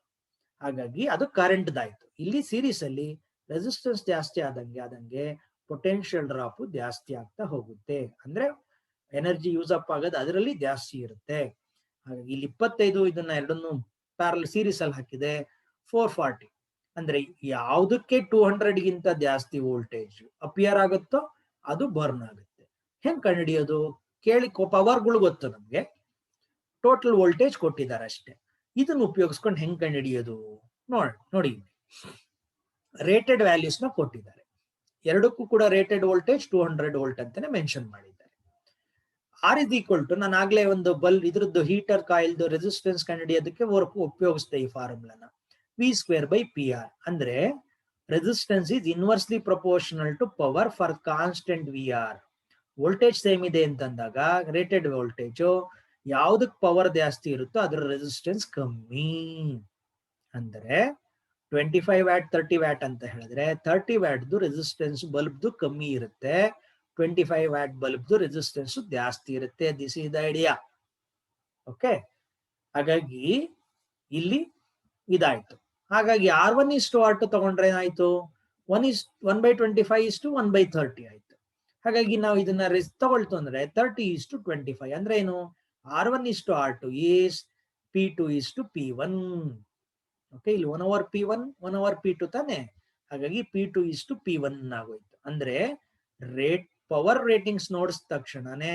ಹಾಗಾಗಿ ಅದು ಕರೆಂಟ್ ದಾಯ್ತು. ಇಲ್ಲಿ ಸೀರೀಸ್ ಅಲ್ಲಿ ರೆಸಿಸ್ಟೆನ್ಸ್ ಜಾಸ್ತಿ ಆದಂಗೆ ಪೊಟೆನ್ಶಿಯಲ್ ಡ್ರಾಪ್ ಜಾಸ್ತಿ ಆಗ್ತಾ ಹೋಗುತ್ತೆ. ಅಂದ್ರೆ ಎನರ್ಜಿ ಯೂಸ್ ಅಪ್ ಆಗೋದು ಅದರಲ್ಲಿ ಜಾಸ್ತಿ ಇರುತ್ತೆ. ಹಾಗಾಗಿ ಇಲ್ಲಿ 25 ಇದನ್ನ ಎರಡನ್ನು ಪ್ಯಾರಲ್ ಸೀರೀಸ್ ಅಲ್ಲಿ ಹಾಕಿದೆ 440. ಅಂದ್ರೆ ಯಾವುದಕ್ಕೆ 200 ಗಿಂತ ಜಾಸ್ತಿ ವೋಲ್ಟೇಜ್ ಅಪಿಯರ್ ಆಗುತ್ತೋ ಅದು ಬರ್ನ್ ಆಗುತ್ತೆ. ಹೆಂಗ್ ಕಂಡುಹಿಡಿಯೋದು ಕೇಳಿ, ಪವರ್ಗಳು ಗೊತ್ತು ನಮ್ಗೆ, ಟೋಟಲ್ ವೋಲ್ಟೇಜ್ ಕೊಟ್ಟಿದ್ದಾರೆ ಅಷ್ಟೇ. ಇದನ್ನ ಉಪಯೋಗಿಸ್ಕೊಂಡು ಹೆಂಗ್ ಕಂಡುಹಿಡಿಯೋದು ನೋಡಿ. ರೇಟೆಡ್ ವ್ಯಾಲ್ಯೂಸ್ ನ ಕೊಟ್ಟಿದ್ದಾರೆ, ಎರಡಕ್ಕೂ ಕೂಡ ರೇಟೆಡ್ ವೋಲ್ಟೇಜ್ 200 ವೋಲ್ಟ್ ಅಂತಾನೆ ಮೆನ್ಷನ್ ಮಾಡಿದ್ದಾರೆ. ಆರ್ ಇಸ್ ಈಕ್ವಲ್ ಟು, ನಾನು ಆಗ್ಲೇ ಒಂದು ಬಲ್ಬ್ ಇದ್ರದ್ದು ಹೀಟರ್ ಕಾಯಿಲ್ದು ರೆಸಿಸ್ಟೆನ್ಸ್ ಕಂಡುಹಿಡಿಯೋದಕ್ಕೆ ಉಪಯೋಗಿಸ್ತೆ ಈ ಫಾರ್ಮುಲಾನ, V²/PR. ಅಂದ್ರೆ resistance is inversely proportional to power for constant VR. Voltage same ಇದೆ ಅಂತಂದಾಗ ರೇಟೆಡ್ ವೋಲ್ಟೇಜ್ ಯಾವ್ದಕ್ ಪವರ್ ಜಾಸ್ತಿ ಇರುತ್ತೋ ಅದರ ರೆಸಿಸ್ಟೆನ್ಸ್ ಕಮ್ಮಿ. ಅಂದ್ರೆ 25 ವ್ಯಾಟ್ 30 ವ್ಯಾಟ್ ಅಂತ ಹೇಳಿದ್ರೆ 30 ವ್ಯಾಟ್ದು ರೆಸಿಸ್ಟೆನ್ಸ್ ಬಲ್ಬ್ದು ಕಮ್ಮಿ ಇರುತ್ತೆ, 25 ವ್ಯಾಟ್ ಬಲ್ಬ್ದು ರೆಸಿಸ್ಟೆನ್ಸ್ ಜಾಸ್ತಿ ಇರುತ್ತೆ. This is the idea. Okay, ಹಾಗಾಗಿ ಇಲ್ಲಿ ಇದಾಯ್ತು. ಹಾಗಾಗಿ R1:R2 ತಗೊಂಡ್ರೆ ಏನಾಯ್ತು, 1/25 1/30 ಆಯ್ತು. ಹಾಗಾಗಿ ನಾವು ಇದನ್ನ ತಗೊಳ್ತು ಅಂದ್ರೆ 30:25 ಅಂದ್ರೆ ಏನು, R1:R2 is P2:P1. ಓಕೆ, ಇಲ್ಲಿ 1/P1 1/P2 ತಾನೆ. ಹಾಗಾಗಿ P2:P1 ಆಗೋಯ್ತು. ಅಂದ್ರೆ ಪವರ್ ರೇಟಿಂಗ್ಸ್ ನೋಡಿದ ತಕ್ಷಣನೇ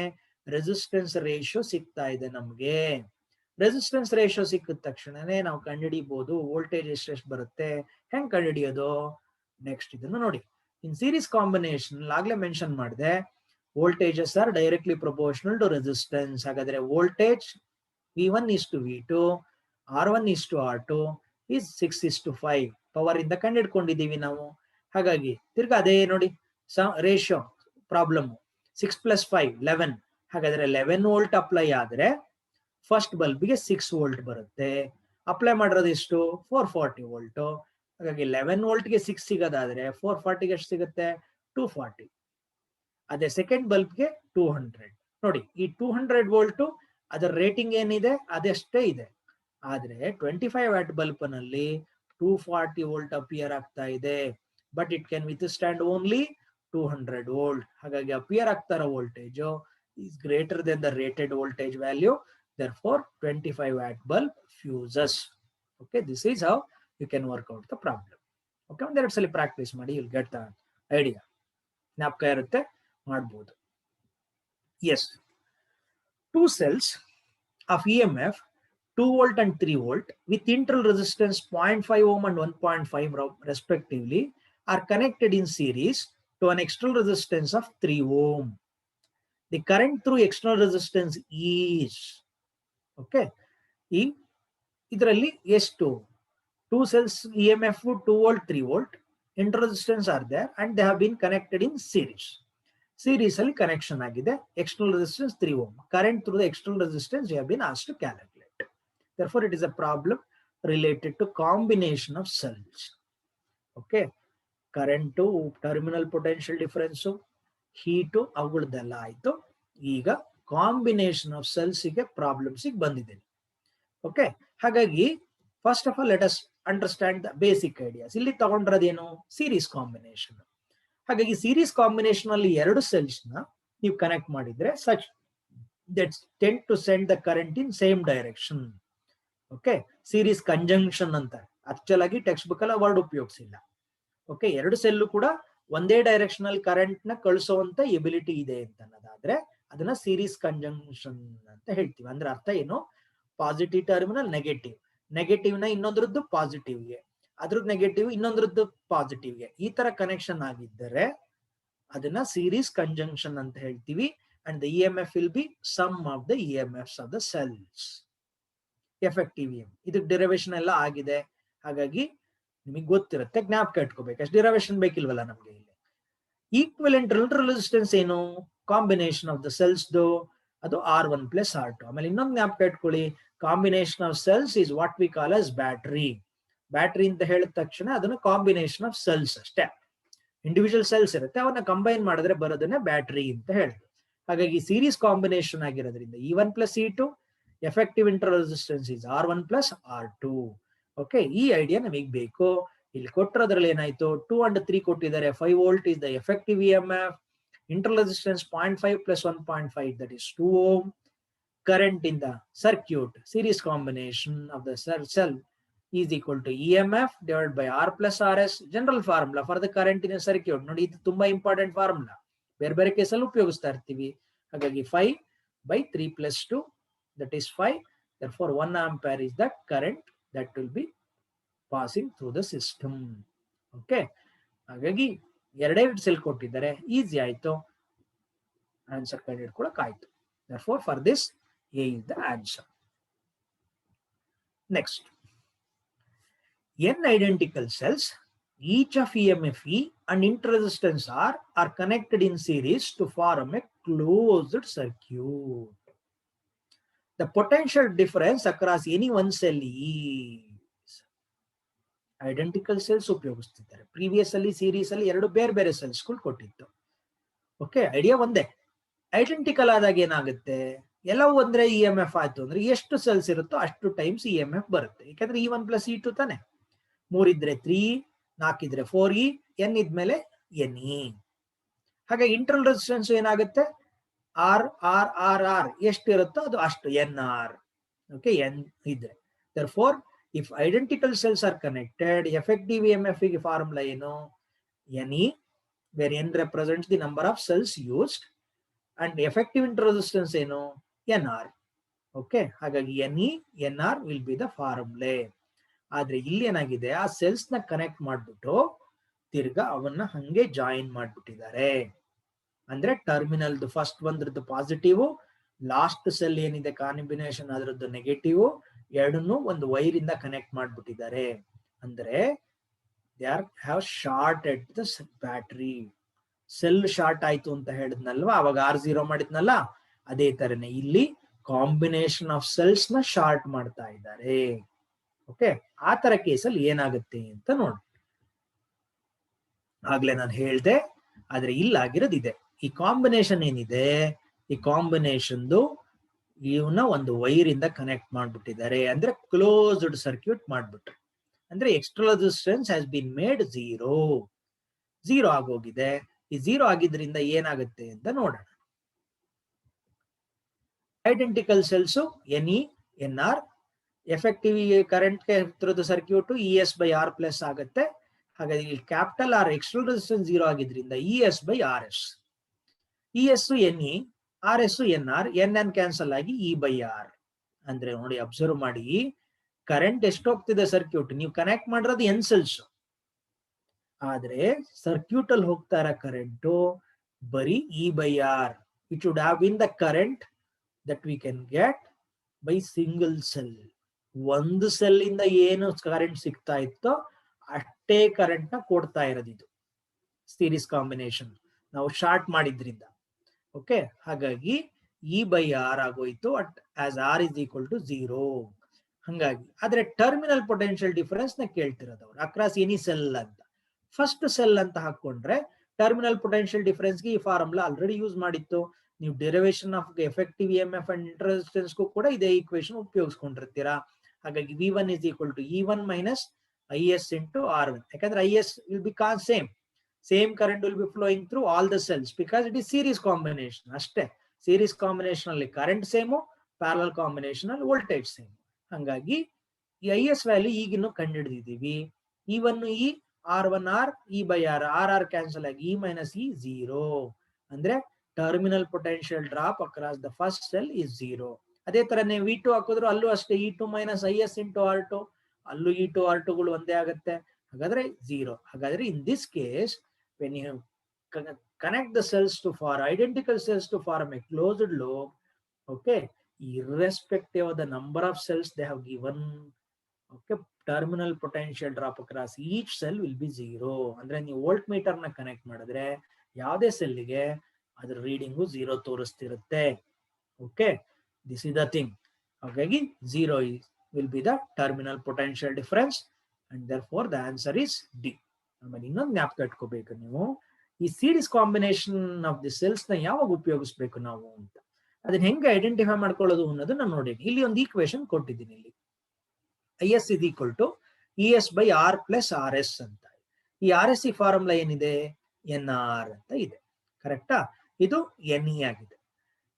ರೆಸಿಸ್ಟೆನ್ಸ್ ರೇಷಿಯೋ ಸಿಗ್ತಾ ಇದೆ ನಮ್ಗೆ. ರೆಸಿಸ್ಟೆನ್ಸ್ ರೇಷಿಯೋ ಸಿಕ್ಕಿದ ತಕ್ಷಣನೇ ನಾವು ಕಂಡುಹಿಡಿಬಹುದು ವೋಲ್ಟೇಜ್ ಎಷ್ಟು ಬರುತ್ತೆ. ಹೆಂಗ್ ಕಂಡುಹಿಡಿಯೋದು, ನೆಕ್ಸ್ಟ್ ಇದನ್ನು ನೋಡಿ. ಇನ್ ಸೀರೀಸ್ ಕಾಂಬಿನೇಷನ್ ಆಗ್ಲೇ ಮೆನ್ಷನ್ ಮಾಡಿದೆ, voltages are directly proportional to resistance. ಹಾಗಾದ್ರೆ voltage V1:V2, R1:R2 is 6:5. Power ಇಂದ ಕಂಡುಹಿಡ್ಕೊಂಡಿದೀವಿ ನಾವು. ಹಾಗಾಗಿ ತಿರ್ಗಾ ಅದೇ ನೋಡಿ ರೇಷಿಯೋ ಪ್ರಾಬ್ಲಮ್, 6 + 5 11. ಹಾಗಾದ್ರೆ 11 ವೋಲ್ಟ್ ಅಪ್ಲೈ ಆದ್ರೆ ಫಸ್ಟ್ ಬಲ್ಬ್ಗೆ 6 ವೋಲ್ಟ್ ಬರುತ್ತೆ. ಅಪ್ಲೈ ಮಾಡಿರೋದು ಎಷ್ಟು, 440 ವೋಲ್ಟ್. ಹಾಗಾಗಿ 11 ವೋಲ್ಟ್ಗೆ 6 ಸಿಗೋದಾದ್ರೆ 440ಗೆ ಎಷ್ಟು ಸಿಗುತ್ತೆ, 240. ಅದೇ ಸೆಕೆಂಡ್ ಬಲ್ಬ್ಗೆ 200. ನೋಡಿ ಈ 200 ವೋಲ್ಟ್ ಅದರ ರೇಟಿಂಗ್ ಏನಿದೆ ಅದೆಷ್ಟೇ ಇದೆ. ಆದ್ರೆ 25 ವ್ಯಾಟ್ ಬಲ್ಬ್ ನಲ್ಲಿ 240 ವೋಲ್ಟ್ ಅಪಿಯರ್ ಆಗ್ತಾ ಇದೆ. But it can withstand only 200 volt. ಹಾಗಾಗಿ ಅಪಿಯರ್ ಆಗ್ತಾ ಇರೋ voltage is greater than the rated voltage value. Therefore 25 watt bulb fuses. Okay, this is how you can work out the problem. Okay, ಒಂದೆರಡು ಸಲ practice ಮಾಡಿ, you'll get the idea. ಜ್ಞಾಪಕ ಇರುತ್ತೆ, ಮಾಡಬಹುದು. Yes, two cells of EMF 2 volt and 3 volt with internal resistance 0.5 ohm and 1.5 respectively are connected in series to an external resistance of 3 ohm. The current through external resistance is, okay, ಇದರಲ್ಲಿ ಎಷ್ಟು, 2 cells EMF 2 volt 3 volt, internal resistance are there and they have been connected in series. Series ಅಲ್ಲಿ connection ಆಗಿದೆ, external resistance 3 ohm. Current through the external resistance you have been asked to calculate. Therefore it is a problem related to combination of cells. Okay, current to terminal potential difference, heat ಅವುಗಳದೆಲ್ಲ ಆಯ್ತು. ಈಗ combination of cells ಗೆ problems ಬಂದಿದ್ದೇನೆ. Okay, ಹಾಗಾಗಿ first of all let us understand the basic ideas. ಇಲ್ಲಿ ತಗೊಂಡ್ರದೇನು, series combination. ಹಾಗಾಗಿ series combination ಅಲ್ಲಿ ಎರಡು ಸೆಲ್ಸ್ ನ ನೀವು ಕನೆಕ್ಟ್ ಮಾಡಿದ್ರೆ such that tend to send the current in same direction. Okay, series conjunction ಅಂತ ಆಕ್ಚುಲ್ ಆಗಿ ಟೆಕ್ಸ್ಟ್ ಬುಕ್ ಅಲ್ಲಿ ವರ್ಡ್ ಉಪಯೋಗಿಸಿಲ್ಲ. ಓಕೆ, ಎರಡು ಸೆಲ್ಲು ಕೂಡ ಒಂದೇ ಡೈರೆಕ್ಷನ್ ಅಲ್ಲಿ ಕರೆಂಟ್ ನ ಕಳಿಸುವಂತ ಎಬಿಲಿಟಿ ಇದೆ ಅಂತ ಅನ್ನೋದಾದ್ರೆ ಅದನ್ನ ಸೀರೀಸ್ ಕಂಜಂಕ್ಷನ್ ಅಂತ ಹೇಳ್ತೀವಿ. ಅಂದ್ರೆ ಅರ್ಥ ಏನು, ಪಾಸಿಟಿವ್ ಟರ್ಮಿನಲ್ ನೆಗೆಟಿವ್ ನ ಇನ್ನೊಂದ್ರದ್ದು ಪಾಸಿಟಿವ್ಗೆ, ಅದ್ರ ನೆಗೆಟಿವ್ ಇನ್ನೊಂದ್ರದ್ದು ಪಾಸಿಟಿವ್ಗೆ, ಈ ತರ ಕನೆಕ್ಷನ್ ಆಗಿದ್ದರೆ ಅದನ್ನ ಸೀರೀಸ್ ಕಂಜಂಕ್ಷನ್ ಅಂತ ಹೇಳ್ತೀವಿ. And the EMF will be sum of the EMFs of the cells. Effective EMF ಇದಕ್ಕೆ ಡೆರಿವೇಶನ್ ಎಲ್ಲ ಆಗಿದೆ. ಹಾಗಾಗಿ ನಿಮಗೆ ಗೊತ್ತಿರುತ್ತೆ, ಜ್ಞಾಪಕ ಇಟ್ಕೋಬೇಕು, ಅಷ್ಟು ಡಿರೈವೇಶನ್ ಬೇಕಿಲ್ವಲ್ಲ ನಮ್ಗೆ. ಇಲ್ಲಿ ಈಕ್ವಲೆಂಟ್ ರೆಸಿಸ್ಟೆನ್ಸ್ ಏನು, ಕಾಂಬಿನೇಷನ್ ಆಫ್ ದ ಸೆಲ್ಸ್ ಅದು R1 plus R2. ಆಮೇಲೆ ಇನ್ನೊಂದು ಜ್ಞಾಪಕ ಇಟ್ಕೊಳ್ಳಿ, combination of cells is what we call as battery. Battery ಅಂತ ಹೇಳಿದ ತಕ್ಷಣ ಅದನ್ನು ಕಾಂಬಿನೇಷನ್ ಆಫ್ ಸೆಲ್ಸ್ ಅಷ್ಟೇ. ಇಂಡಿವಿಜುವಲ್ ಸೆಲ್ಸ್ ಇರುತ್ತೆ, ಅವನ್ನ ಕಂಬೈನ್ ಮಾಡಿದ್ರೆ ಬರೋದನ್ನ ಬ್ಯಾಟರಿ ಅಂತ ಹೇಳಿದ್ರು. ಹಾಗಾಗಿ ಸೀರೀಸ್ ಕಾಂಬಿನೇಷನ್ ಆಗಿರೋದ್ರಿಂದ E1 plus E2, effective internal resistance is R1 plus R2. Okay, ಈ ಐಡಿಯಾ ನಮಗೆ ಬೇಕು. ಇಲ್ಲಿ ಕೊಟ್ಟಿರೋದ್ರಲ್ಲಿ ಏನಾಯ್ತು, 2 and 3 ಕೊಟ್ಟಿದ್ದಾರೆ. 5 volt is the effective EMF. Internal resistance 0.5 plus 1.5, that is 2 ohm. Current in the circuit, series combination of the cell is equal to EMF divided by R plus RS. General formula for the current in a circuit. ನೋಡಿ, ಇದು ತುಂಬಾ important formula, ಬೇರೆ ಬೇರೆ ಕೇಸಲ್ಲಿ ಉಪಯೋಗಿಸ್ತಾ ಇರ್ತೀವಿ. ಹಾಗಾಗಿ 5 by 3 plus 2, that is 5. Therefore 1 ampere is the current that will be passing through the system. Okay, ಹಾಗಾಗಿ ಎರಡೇ ಸೆಲ್ ಕೊಟ್ಟಿದ್ದಾರೆ, ಈಸಿ ಆಯ್ತು, ಆನ್ಸರ್ ಕಂಡು ಹಿಡ್ಕೊಳಕ್ ಆಯ್ತು. Therefore for this A is the answer. Next, n identical cells, each of EMF E and interresistance R are connected in series to form a closed circuit. The potential difference across any one cell is. Identical cells ಉಪಯೋಗಿಸ್ತಿದ್ದಾರೆ. Previous ಅಲ್ಲಿ series ಅಲ್ಲಿ ಎರಡು ಬೇರೆ ಬೇರೆ cells ಕೊಟ್ಟಿತ್ತು. Okay, idea ಒಂದೇ. Identical ಆದಾಗ ಏನಾಗುತ್ತೆ, ಎಲ್ಲವೂ ಅಂದ್ರೆ EMF ಆಯ್ತು ಅಂದ್ರೆ ಎಷ್ಟು ಸೆಲ್ಸ್ ಇರುತ್ತೋ ಅಷ್ಟು ಟೈಮ್ಸ್ EMF ಬರುತ್ತೆ. ಯಾಕಂದ್ರೆ E1 plus E2 ತಾನೆ. 3 ಇದ್ರೆ 3, 4 ಇದ್ರೆ 4E, n ಇದ್ಮೇಲೆ NE. ಹಾಗಾಗಿ ಇಂಟರ್ನಲ್ ರೆಸಿಸ್ಟೆನ್ಸ್ ಏನಾಗುತ್ತೆ, R R R R ಎಷ್ಟು ಇರುತ್ತೋ ಅದು ಅಷ್ಟು NR. ಓಕೆ, n ಇದ್ರೆ. Therefore if identical cells are connected, effective EMF formula ಏನು, NE, where n represents the number of cells used, and effective interresistance ಏನು, NR. Okay, ಹಾಗಾಗಿ NE NR will be the formula. ಆದ್ರೆ ಇಲ್ಲಿ ಏನಾಗಿದೆ, ಆ cells ನ connect ಮಾಡ್ಬಿಟ್ಟು ತಿರ್ಗಾ ಅವನ್ನ ಹಂಗೆ ಜಾಯಿನ್ ಮಾಡ್ಬಿಟ್ಟಿದ್ದಾರೆ. ಅಂದ್ರೆ ಟರ್ಮಿನಲ್ ಫಸ್ಟ್ ಒಂದ್ರದ್ದು ಪಾಸಿಟಿವ್, ಲಾಸ್ಟ್ ಸೆಲ್ ಏನಿದೆ ಕಾಂಬಿನೇಷನ್ ಅದರದ್ದು ನೆಗೆಟಿವ್, ಎರಡನ್ನೂ ಒಂದು ವೈರ್ ಇಂದ ಕನೆಕ್ಟ್ ಮಾಡ್ಬಿಟ್ಟಿದ್ದಾರೆ. ಅಂದ್ರೆ they are have shorted the battery. Cell short ಆಯ್ತು ಅಂತ ಹೇಳಿದ್ನಲ್ವಾ, ಅವಾಗ R0 ಮಾಡಿದ್ನಲ್ಲ, ಅದೇ ತರನೇ ಇಲ್ಲಿ ಕಾಂಬಿನೇಷನ್ ಆಫ್ ಸೆಲ್ಸ್ ನ ಶಾರ್ಟ್ ಮಾಡ್ತಾ ಇದ್ದಾರೆ. ಓಕೆ, ಆ ತರ ಕೇಸಲ್ಲಿ ಏನಾಗುತ್ತೆ ಅಂತ ನೋಡಿ. ಆಗ್ಲೇ ನಾನು ಹೇಳ್ದೆ, ಆದ್ರೆ ಇಲ್ಲಾಗಿರೋದಿದೆ. ಈ ಕಾಂಬಿನೇಷನ್ ಏನಿದೆ, ಈ ಕಾಂಬಿನೇಷನ್ದು ಇವನ್ನ ಒಂದು ವೈರ್ ಇಂದ ಕನೆಕ್ಟ್ ಮಾಡ್ಬಿಟ್ಟಿದ್ದಾರೆ. ಅಂದ್ರೆ ಕ್ಲೋಸ್ಡ್ ಸರ್ಕ್ಯೂಟ್ ಮಾಡ್ಬಿಟ್ರು. ಅಂದ್ರೆ external resistance has been made 0 ಆಗೋಗಿದೆ. ಈ 0 ಆಗಿದ್ರಿಂದ ಏನಾಗುತ್ತೆ ಅಂತ ನೋಡೋಣ. Identical cells NE NR, effective current through circuit ES by R plus ಆಗುತ್ತೆ. ಹಾಗಾಗಿ ಇಲ್ಲಿ ಕ್ಯಾಪಿಟಲ್ R ಎಕ್ಸ್ಟರ್ನಲ್ ರೆಸಿಸ್ಟೆನ್ಸ್ 0 ಆಗಿದ್ರಿಂದ ES by RS. ES NE, RS NR, NN cancel ಆಗಿ E by R. ಅಂದ್ರೆ ನೋಡಿ, ಅಬ್ಸರ್ವ್ ಮಾಡಿ, ಕರೆಂಟ್ ಎಷ್ಟು ಹೋಗ್ತಿದೆ ಸರ್ಕ್ಯೂಟ್, ನೀವು ಕನೆಕ್ಟ್ ಮಾಡಿರೋದು N ಸೆಲ್ಸ್, ಆದ್ರೆ ಸರ್ಕ್ಯೂಟ್ ಅಲ್ಲಿ ಹೋಗ್ತಾ ಇರೋ ಕರೆಂಟು ಬರೀ E by R. It should have been the current that we can get by single cell. ಒಂದು ಸೆಲ್ ಇಂದ ಏನು ಕರೆಂಟ್ ಸಿಗ್ತಾ ಇತ್ತೋ ಅಷ್ಟೇ ಕರೆಂಟ್ ನ ಕೊಡ್ತಾ ಇರೋದು ಇದು ಸೀರೀಸ್ ಕಾಂಬಿನೇಷನ್, ನಾವು ಶಾರ್ಟ್ ಮಾಡಿದ್ರಿಂದ. ಓಕೆ, ಹಾಗಾಗಿ E by R ಆಗೋಯ್ತು as R is equal to 0. ಹಂಗಾಗಿ ಆದ್ರೆ ಟರ್ಮಿನಲ್ ಪೊಟೆನ್ಶಿಯಲ್ ಡಿಫರೆನ್ಸ್ ನ ಕೇಳ್ತಿರೋದವ್ರು ಅಕ್ರಾಸ್ ಎನಿ ಸೆಲ್ ಅಂತ. ಫಸ್ಟ್ ಸೆಲ್ ಅಂತ ಹಾಕೊಂಡ್ರೆ ಟರ್ಮಿನಲ್ ಪೊಟೆನ್ಶಿಯಲ್ ಡಿಫರೆನ್ಸ್ ಗೆ ಈ ಫಾರ್ಮುಲಾ ಆಲ್ರೆಡಿ ಯೂಸ್ ಮಾಡಿತ್ತು. ನೀವು derivation of effective EMF and ಇಂಟರ್ರೆಸಿಸ್ಟೆನ್ಸ್ಗೂ ಕೂಡ ಇದೇ ಈಕ್ವೇಶನ್ ಉಪಯೋಗಿಸ್ಕೊಂಡಿರ್ತೀರಾ. ಹಾಗಾಗಿ V1 is equal to E1 minus IS into R1. ಯಾಕಂದ್ರೆ IS will be same current will be flowing through all the cells because it is series combination. ಅಷ್ಟೇ, series combination ಅಲ್ಲಿ current same, parallel combination ಅಲ್ಲಿ voltage same. ಹಂಗಾಗಿ ಈ IS value ಈಗಿನ್ನು ಕಂಡುಹಿಡಿದಿದ್ದೀವಿ. E1 E, R1 R, E by R, RR cancel ಆಗಿ E minus E 0. ಅಂದ್ರೆ terminal potential drop across the first cell is 0. ಅದೇ ತರನೇ V2 ಹಾಕಿದ್ರು ಅಲ್ಲೂ ಅಷ್ಟೇ, E2 minus IS into R2, ಅಲ್ಲೂ E2 R2ಗಳು ಒಂದೇ ಆಗುತ್ತೆ. ಹಾಗಾದ್ರೆ 0. ಹಾಗಾದ್ರೆ in this case when you connect the cells to form identical cells to form a closed loop, okay, irrespective of the number of cells they have given, okay, terminal potential drop across each cell will be 0. ಅಂದ್ರೆ ನೀವು volt meter ನ connect ಮಾಡಿದ್ರೆ ಯಾವುದೇ ಸೆಲ್ಗೆ ಅದ್ರ reading 0 ತೋರಿಸ್ತಿರುತ್ತೆ. Okay, this is the thing. ಹಾಗಾಗಿ 0 will be the terminal potential difference and therefore the answer is D. ಆಮೇಲೆ ಇನ್ನೊಂದು ಜ್ಞಾಪಕ ಇಟ್ಕೋಬೇಕು ನೀವು, ಈ series combination of the cells ನ ಯಾವಾಗ ಉಪಯೋಗಿಸ್ಬೇಕು ನಾವು ಅಂತ, ಅದನ್ನ ಹೆಂಗೆ ಐಡೆಂಟಿಫೈ ಮಾಡ್ಕೊಳ್ಳೋದು ಅನ್ನೋದನ್ನ ನೋಡೀನಿ. ಇಲ್ಲಿ ಒಂದು ಈಕ್ವೇಶನ್ ಕೊಟ್ಟಿದ್ದೀನಿ. ಇಲ್ಲಿ IS is equal to ES by R plus RS ಅಂತ. ಈ RS ಫಾರ್ಮುಲಾ ಏನಿದೆ, NR ಅಂತ ಇದೆ. ಕರೆಕ್ಟಾ? ಇದು NE ಆಗಿದೆ.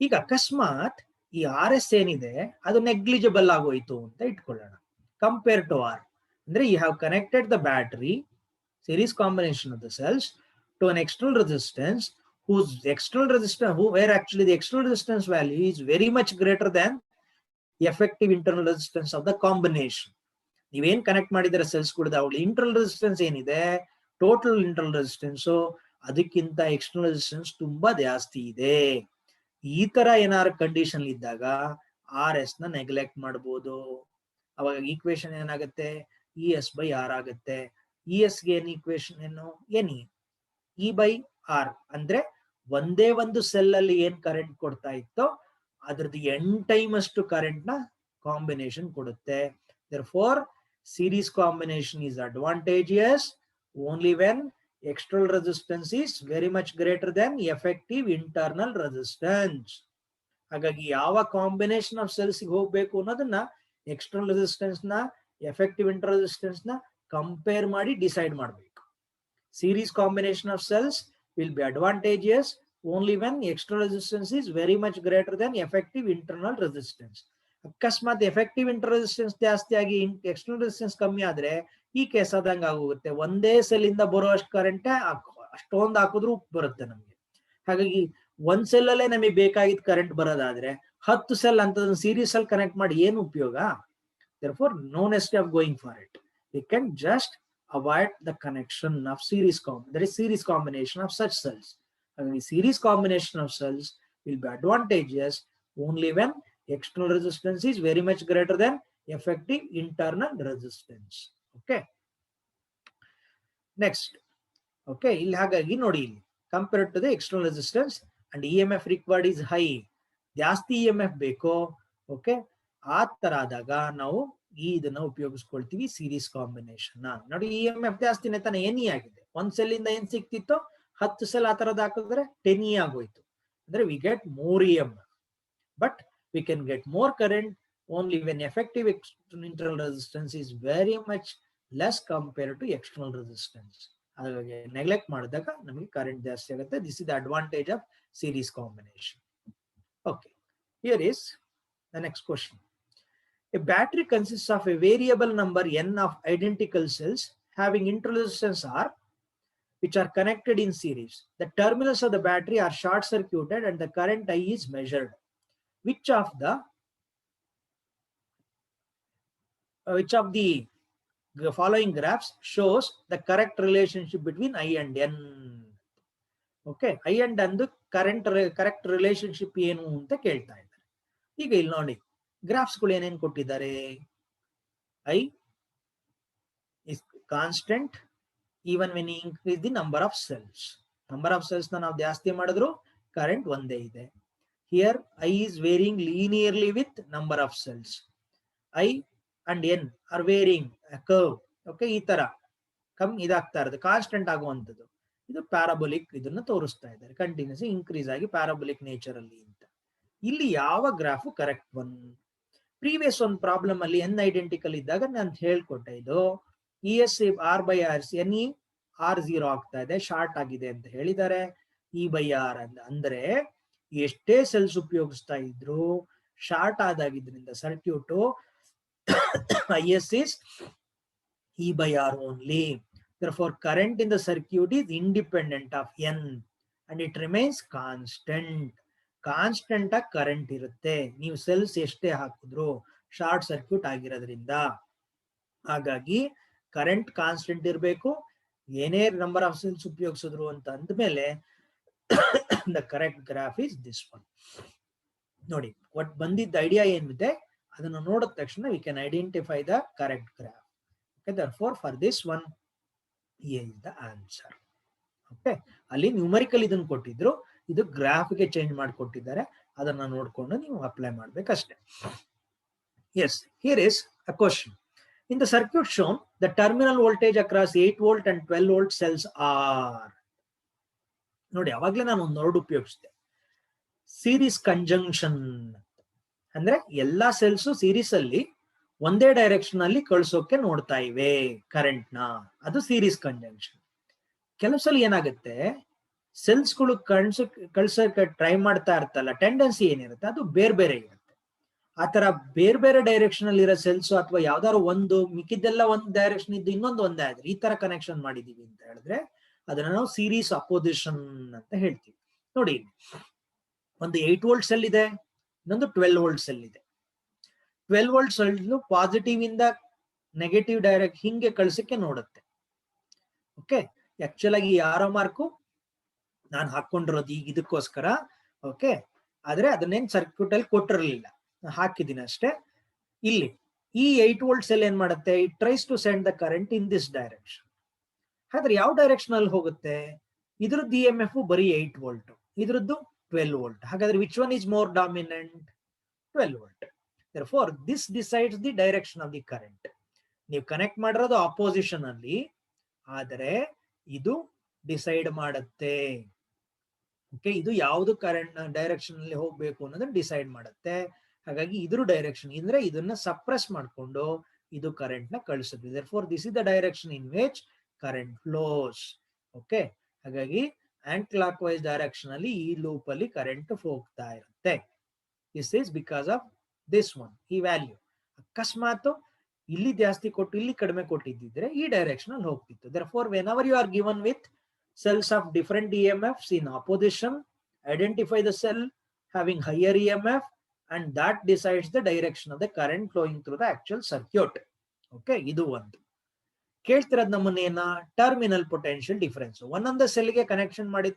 ಈಗ ಅಕಸ್ಮಾತ್ ಈ RS ಏನಿದೆ ಅದು ನೆಗ್ಲಿಜಿಬಲ್ ಆಗೋಯ್ತು ಅಂತ ಇಟ್ಕೊಳ್ಳೋಣ. ಕಂಪೇರ್ ಟು R ಅಂದ್ರೆ you have connected the battery series combination of the cells to an external resistance where actually the external resistance value is very much greater than the effective internal resistance of the combination. ನೀವೇನ್ connect ಮಾಡಿದ್ರೆ cells ಕೂಡ ಅವಳು internal resistance ಏನಿದೆ, total internal resistance ಅದಕ್ಕಿಂತ external resistance ತುಂಬಾ ಜಾಸ್ತಿ ಇದೆ. ಈ ತರ ಏನಾದ್ರು ಕಂಡೀಷನ್ ಇದ್ದಾಗ RS ನ ನೆಗ್ಲೆಕ್ಟ್ ಮಾಡಬಹುದು. ಅವಾಗ ಈಕ್ವೇಶನ್ ಏನಾಗುತ್ತೆ, ES by R ಆಗುತ್ತೆ. ES ಗೆ ಏನ್ ಈಕ್ವೇಶನ್ ಏನು, NE. E by R ಅಂದ್ರೆ ಒಂದೇ ಒಂದು ಸೆಲ್ ಅಲ್ಲಿ ಏನ್ ಕರೆಂಟ್ ಕೊಡ್ತಾ ಇತ್ತೋ ಅದ್ರದ್ದು ಎಂಡ್ ಟೈಮ್ ಅಷ್ಟು ಕರೆಂಟ್ ನ ಕಾಂಬಿನೇಷನ್ ಕೊಡುತ್ತೆ. Therefore, series combination is advantageous only when external resistance is very much greater than effective internal resistance. ಹಾಗಾಗಿ ಯಾವ ಕಾಂಬಿನೇಷನ್ ಆಫ್ ಸೆಲ್ಸ್ ಹೋಗ್ಬೇಕು ಅನ್ನೋದನ್ನ ಎಕ್ಸ್ಟರ್ನಲ್ ರೆಸಿಸ್ಟೆನ್ಸ್ ನ ಎಫೆಕ್ಟಿವ್ ಇಂಟರ್ನಲ್ ರೆಸಿಸ್ಟೆನ್ಸ್ ನ ಕಂಪೇರ್ ಮಾಡಿ ಡಿಸೈಡ್ ಮಾಡಬೇಕು. Series combination of cells will be advantageous only when external resistance is very much greater than effective internal resistance. ಅಕಸ್ಮಾತ್ effective internal resistance ಜಾಸ್ತಿ ಆಗಿ external resistance ಕಮ್ಮಿ ಆದ್ರೆ ಈ ಕೇಸ್ ಆದಂಗೆ ಆಗೋಗುತ್ತೆ. ಒಂದೇ ಸೆಲ್ ಇಂದ ಬರೋ ಅಷ್ಟು ಕರೆಂಟ್ ಅಷ್ಟೊಂದು ಹಾಕಿದ್ರು ಬರುತ್ತೆ ನಮ್ಗೆ. ಹಾಗಾಗಿ ಒಂದ್ ಸೆಲ್ ಅಲ್ಲೇ ನಮಗೆ ಬೇಕಾಗಿದ್ದ ಕರೆಂಟ್ ಬರೋದಾದ್ರೆ 10 ಸೆಲ್ ಅಂತ ಸೀರೀಸ್ ಅಲ್ಲಿ ಕನೆಕ್ಟ್ ಮಾಡಿ ಏನು ಉಪಯೋಗ? Therefore, no necessity of going for it. We can just avoid the connection of series there is series combination of such cells. The series combination of cells will be advantageous only when external resistance is very much greater than effective internal resistance. Okay. Next. Okay. ಇಲ್ಲಿ ಹಾಗಾಗಿ ನೋಡಿ, compared to the external resistance and EMF required is high. ಜಾಸ್ತಿ EMF ಬೇಕು. Okay, ಆ ತರ ಆದಾಗ ನಾವು ಇದನ್ನ ಉಪಯೋಗಿಸ್ಕೊಳ್ತೀವಿ ಸೀರೀಸ್ ಕಾಂಬಿನೇಷನ್. ನೋಡಿ, EMF ಜಾಸ್ತಿನೇ ತಾನೆ NE ಆಗಿದೆ. ಒಂದ್ ಸೆಲ್ ಇಂದ ಏನ್ ಸಿಕ್ತಿತ್ತು 10 ಸೆಲ್ ಆ ತರದ್ ಹಾಕಿದ್ರೆ 10E ಆಗೋಯ್ತು. ಅಂದ್ರೆ we get more EMF, but we can get more current only when effective internal resistance is very much less compared to external resistance. ಹಾಗಾಗಿ ನೆಗ್ಲೆಕ್ಟ್ ಮಾಡಿದಾಗ ನಮಗೆ ಕರೆಂಟ್ ಜಾಸ್ತಿ ಆಗುತ್ತೆ. This is the advantage of series combination. Okay, here is the next question. A battery consists of a variable number n of identical cells having internal resistance R, which are connected in series. The terminals of the battery are short circuited and the current I is measured. Which of the following graphs shows the correct relationship between I and N? Okay, I and N correct relationship ಏನು ಅಂತ ಕೇಳ್ತಾ ಇದ್ದಾರೆ. ಈಗ ಇಲ್ಲಿ ನೋಡಿ, graphs ಗಳು ಏನೇನು ಕೊಟ್ಟಿದ್ದಾರೆ. I is constant even when you increase the number of cells. Number of cells ನಾವು ಜಾಸ್ತಿ ಮಾಡಿದ್ರು ಕರೆಂಟ್ ಒಂದೇ ಇದೆ. Here I is varying linearly with number of cells. I and N are varying a curve. Okay, ಈ ತರ ಇದಾಗ್ತಾ ಇರೋದು constant ಆಗುವಂಥದ್ದು. ಇದು ಪ್ಯಾರಾಬೋಲಿಕ್ ಇದನ್ನ ತೋರಿಸ್ತಾ ಇದ್ದಾರೆ, ಕಂಟಿನ್ಯೂಸ್ ಇನ್ಕ್ರೀಸ್ ಆಗಿ ಪ್ಯಾರಾಬೋಲಿಕ್ ನೇಚರ್ ಅಲ್ಲಿ ಅಂತ. ಇಲ್ಲಿ ಯಾವ ಗ್ರಾಫ್ ಕರೆಕ್ಟ್ ಒನ್? ಪ್ರೀವಿಯಸ್ ಒಂದು ಪ್ರಾಬ್ಲಮ್ ಅಲ್ಲಿ ಎನ್ ಐಡೆಂಟಿಕಲ್ ಇದ್ದಾಗ ನಾನು ಹೇಳ್ಕೊಟ್ಟೆ, ಇದು ES R by R NE R0 ಆಗ್ತಾ ಇದೆ, ಶಾರ್ಟ್ ಆಗಿದೆ ಅಂತ ಹೇಳಿದ್ದಾರೆ. E by R ಅಂದ್ರೆ ಎಷ್ಟೇ ಸೆಲ್ಸ್ ಉಪಯೋಗಿಸ್ತಾ ಇದ್ರು ಶಾರ್ಟ್ ಆದಾಗಿದ್ರಿಂದ circuit IS is E by R only. Therefore, current in the circuit is independent of N and it remains constant. Constant ಆಗಿ ಕರೆಂಟ್ ಇರುತ್ತೆ, ನೀವು ಸೆಲ್ಸ್ ಎಷ್ಟೇ ಹಾಕಿದ್ರು ಶಾರ್ಟ್ ಸರ್ಕ್ಯೂಟ್ ಆಗಿರೋದ್ರಿಂದ. ಹಾಗಾಗಿ ಕರೆಂಟ್ ಕಾನ್ಸ್ಟೆಂಟ್ ಇರಬೇಕು ಏನೇ ನಂಬರ್ ಆಫ್ ಸೆಲ್ಸ್ ಉಪಯೋಗಿಸಿದ್ರು ಅಂತ ಅಂದ್ಮೇಲೆ the correct graph is this one. ನೋಡಿ, ಒಟ್ ಬಂದಿದ್ದ ಐಡಿಯಾ ಏನಿದೆ ಅದನ್ನು ನೋಡಿದ ತಕ್ಷಣ we can identify the correct graph. Okay, therefore for this one A is the answer. Okay, ಅಲ್ಲಿ ನ್ಯೂಮರಿಕಲ್ ಇದನ್ನು ಕೊಟ್ಟಿದ್ರು, ಇದು ಗ್ರಾಫ್ಗೆ ಚೇಂಜ್ ಮಾಡಿಕೊಟ್ಟಿದ್ದಾರೆ. ಅದನ್ನ ನೋಡ್ಕೊಂಡು ನೀವು ಅಪ್ಲೈ ಮಾಡ್ಬೇಕಷ್ಟೇ. Yes, here is a question. In the circuit shown, the terminal voltage across 8 volt and 12 volt cells are. ನೋಡಿ, ಅವಾಗಲೇ ನಾನು ಒಂದು ವರ್ಡ್ ಉಪಯೋಗಿಸಿದೆ, ಸೀರೀಸ್ ಕಂಜಂಕ್ಷನ್. ಅಂದ್ರೆ ಎಲ್ಲಾ ಸೆಲ್ಸ್ ಸೀರೀಸ್ ಅಲ್ಲಿ ಒಂದೇ ಡೈರೆಕ್ಷನ್ ಅಲ್ಲಿ ಕಳ್ಸೋಕೆ ನೋಡ್ತಾ ಇವೆ ಕರೆಂಟ್ ನ, ಅದು ಸೀರೀಸ್ ಕಂಜಂಕ್ಷನ್. ಕೆಲವು ಸಲ ಏನಾಗುತ್ತೆ, ಸೆಲ್ಸ್ಗಳು ಕಳ್ಸಕ್ಕೆ ಟ್ರೈ ಮಾಡ್ತಾ ಇರ್ತಲ್ಲ, ಟೆಂಡೆನ್ಸಿ ಏನಿರುತ್ತೆ ಅದು ಬೇರೆ ಬೇರೆ ಇರುತ್ತೆ. ಆತರ ಬೇರೆ ಬೇರೆ ಡೈರೆಕ್ಷನ್ ಅಲ್ಲಿ ಇರೋ ಸೆಲ್ಸ್ ಅಥವಾ ಯಾವ್ದಾದ್ರು ಒಂದು, ಮಿಕ್ಕಿದ್ದೆಲ್ಲ ಒಂದು ಡೈರೆಕ್ಷನ್ ಇದ್ದು ಇನ್ನೊಂದು ಒಂದೇ ಆದ್ರೆ ಈ ತರ ಕನೆಕ್ಷನ್ ಮಾಡಿದೀವಿ ಅಂತ ಹೇಳಿದ್ರೆ ಅದನ್ನ ನಾವು ಸೀರೀಸ್ ಅಪೋಸಿಷನ್ ಅಂತ ಹೇಳ್ತೀವಿ. ನೋಡಿ, ಒಂದು 8 ವೋಲ್ಟ್ ಸೆಲ್ ಇದೆ, ಇನ್ನೊಂದು 12 ವೋಲ್ಟ್ ಸೆಲ್ ಇದೆ. 12 ವೋಲ್ಟ್ ಸೆಲ್ ಪಾಸಿಟಿವ್ ಇಂದ ನೆಗೆಟಿವ್ ಡೈರೆಕ್ಟ್ ಹಿಂಗೆ ಕಳ್ಸಕ್ಕೆ ನೋಡುತ್ತೆ. ಓಕೆ, ಆಕ್ಚುಲ್ ಆಗಿ ಯಾರೋ ಮಾರ್ಕು ನಾನು ಹಾಕೊಂಡಿರೋದು ಈಗ ಇದಕ್ಕೋಸ್ಕರ. ಓಕೆ, ಆದ್ರೆ ಅದನ್ನೇನ್ ಸರ್ಕ್ಯೂಟ್ ಅಲ್ಲಿ ಕೊಟ್ಟಿರಲಿಲ್ಲ, ಹಾಕಿದ್ದೀನಿ ಅಷ್ಟೇ. ಇಲ್ಲಿ ಈ 8 ವೋಲ್ಟ್ ಸೆಲ್ ಏನ್ ಮಾಡುತ್ತೆ, it tries to send the current in this direction. ಹಾಗಾದ್ರೆ ಯಾವ ಡೈರೆಕ್ಷನ್ ಅಲ್ಲಿ ಹೋಗುತ್ತೆ? ಇದ್ರದ್ದು ಇ ಎಂ ಎಫ್ ಬರೀ 8 ವೋಲ್ಟ್, ಇದ್ರದ್ದು 12 ವೋಲ್ಟ್. ಹಾಗಾದ್ರೆ which one is more dominant? 12 volt. therefore this decides the direction of the current. ನೀವು ಕನೆಕ್ಟ್ ಮಾಡಿರೋದು ಆಪೋಸಿಷನ್ ಅಲ್ಲಿ, ಆದರೆ ಇದು ಡಿಸೈಡ್ ಮಾಡುತ್ತೆ. ಓಕೆ, ಇದು ಯಾವುದು ಕರೆಂಟ್ ಡೈರೆಕ್ಷನ್ ಅಲ್ಲಿ ಹೋಗ್ಬೇಕು ಅನ್ನೋದನ್ನ ಡಿಸೈಡ್ ಮಾಡುತ್ತೆ. ಹಾಗಾಗಿ ಇದ್ರ ಡೈರೆಕ್ಷನ್ ಅಂದ್ರೆ ಇದನ್ನ ಸಪ್ರೆಸ್ ಮಾಡಿಕೊಂಡು ಇದು ಕರೆಂಟ್ ನ ಕಳಿಸುತ್ತೆ. therefore this is the direction in which current flows. Okay, ಹಾಗಾಗಿ ಆಂಟಿ ಕ್ಲಾಕ್ ವೈಸ್ ಡೈರೆಕ್ಷನ್ ಅಲ್ಲಿ ಈ ಲೂಪ್ ಅಲ್ಲಿ ಕರೆಂಟ್ ಹೋಗ್ತಾ ಇರುತ್ತೆ. This is because of this one, ಈ ವ್ಯಾಲ್ಯೂ. ಅಕಸ್ಮಾತ್ ಇಲ್ಲಿ ಜಾಸ್ತಿ ಕೊಟ್ಟು ಇಲ್ಲಿ ಕಡಿಮೆ ಕೊಟ್ಟಿದ್ದಿದ್ರೆ ಈ ಡೈರೆಕ್ಷನ್ ಅಲ್ಲಿ ಹೋಗ್ತಿತ್ತು. therefore whenever you are given with cells of different EMFs in opposition, identify the cell having higher EMF and that decides the direction of the current flowing through the actual circuit. Okay, ಇದು ಒಂದು. ಕೇಳ್ತಿರೋದು ನಮ್ಮನ್ನೇನ, terminal potential difference. ಒಂದೊಂದು ಸೆಲ್ಗೆ connection ಮಾಡಿದ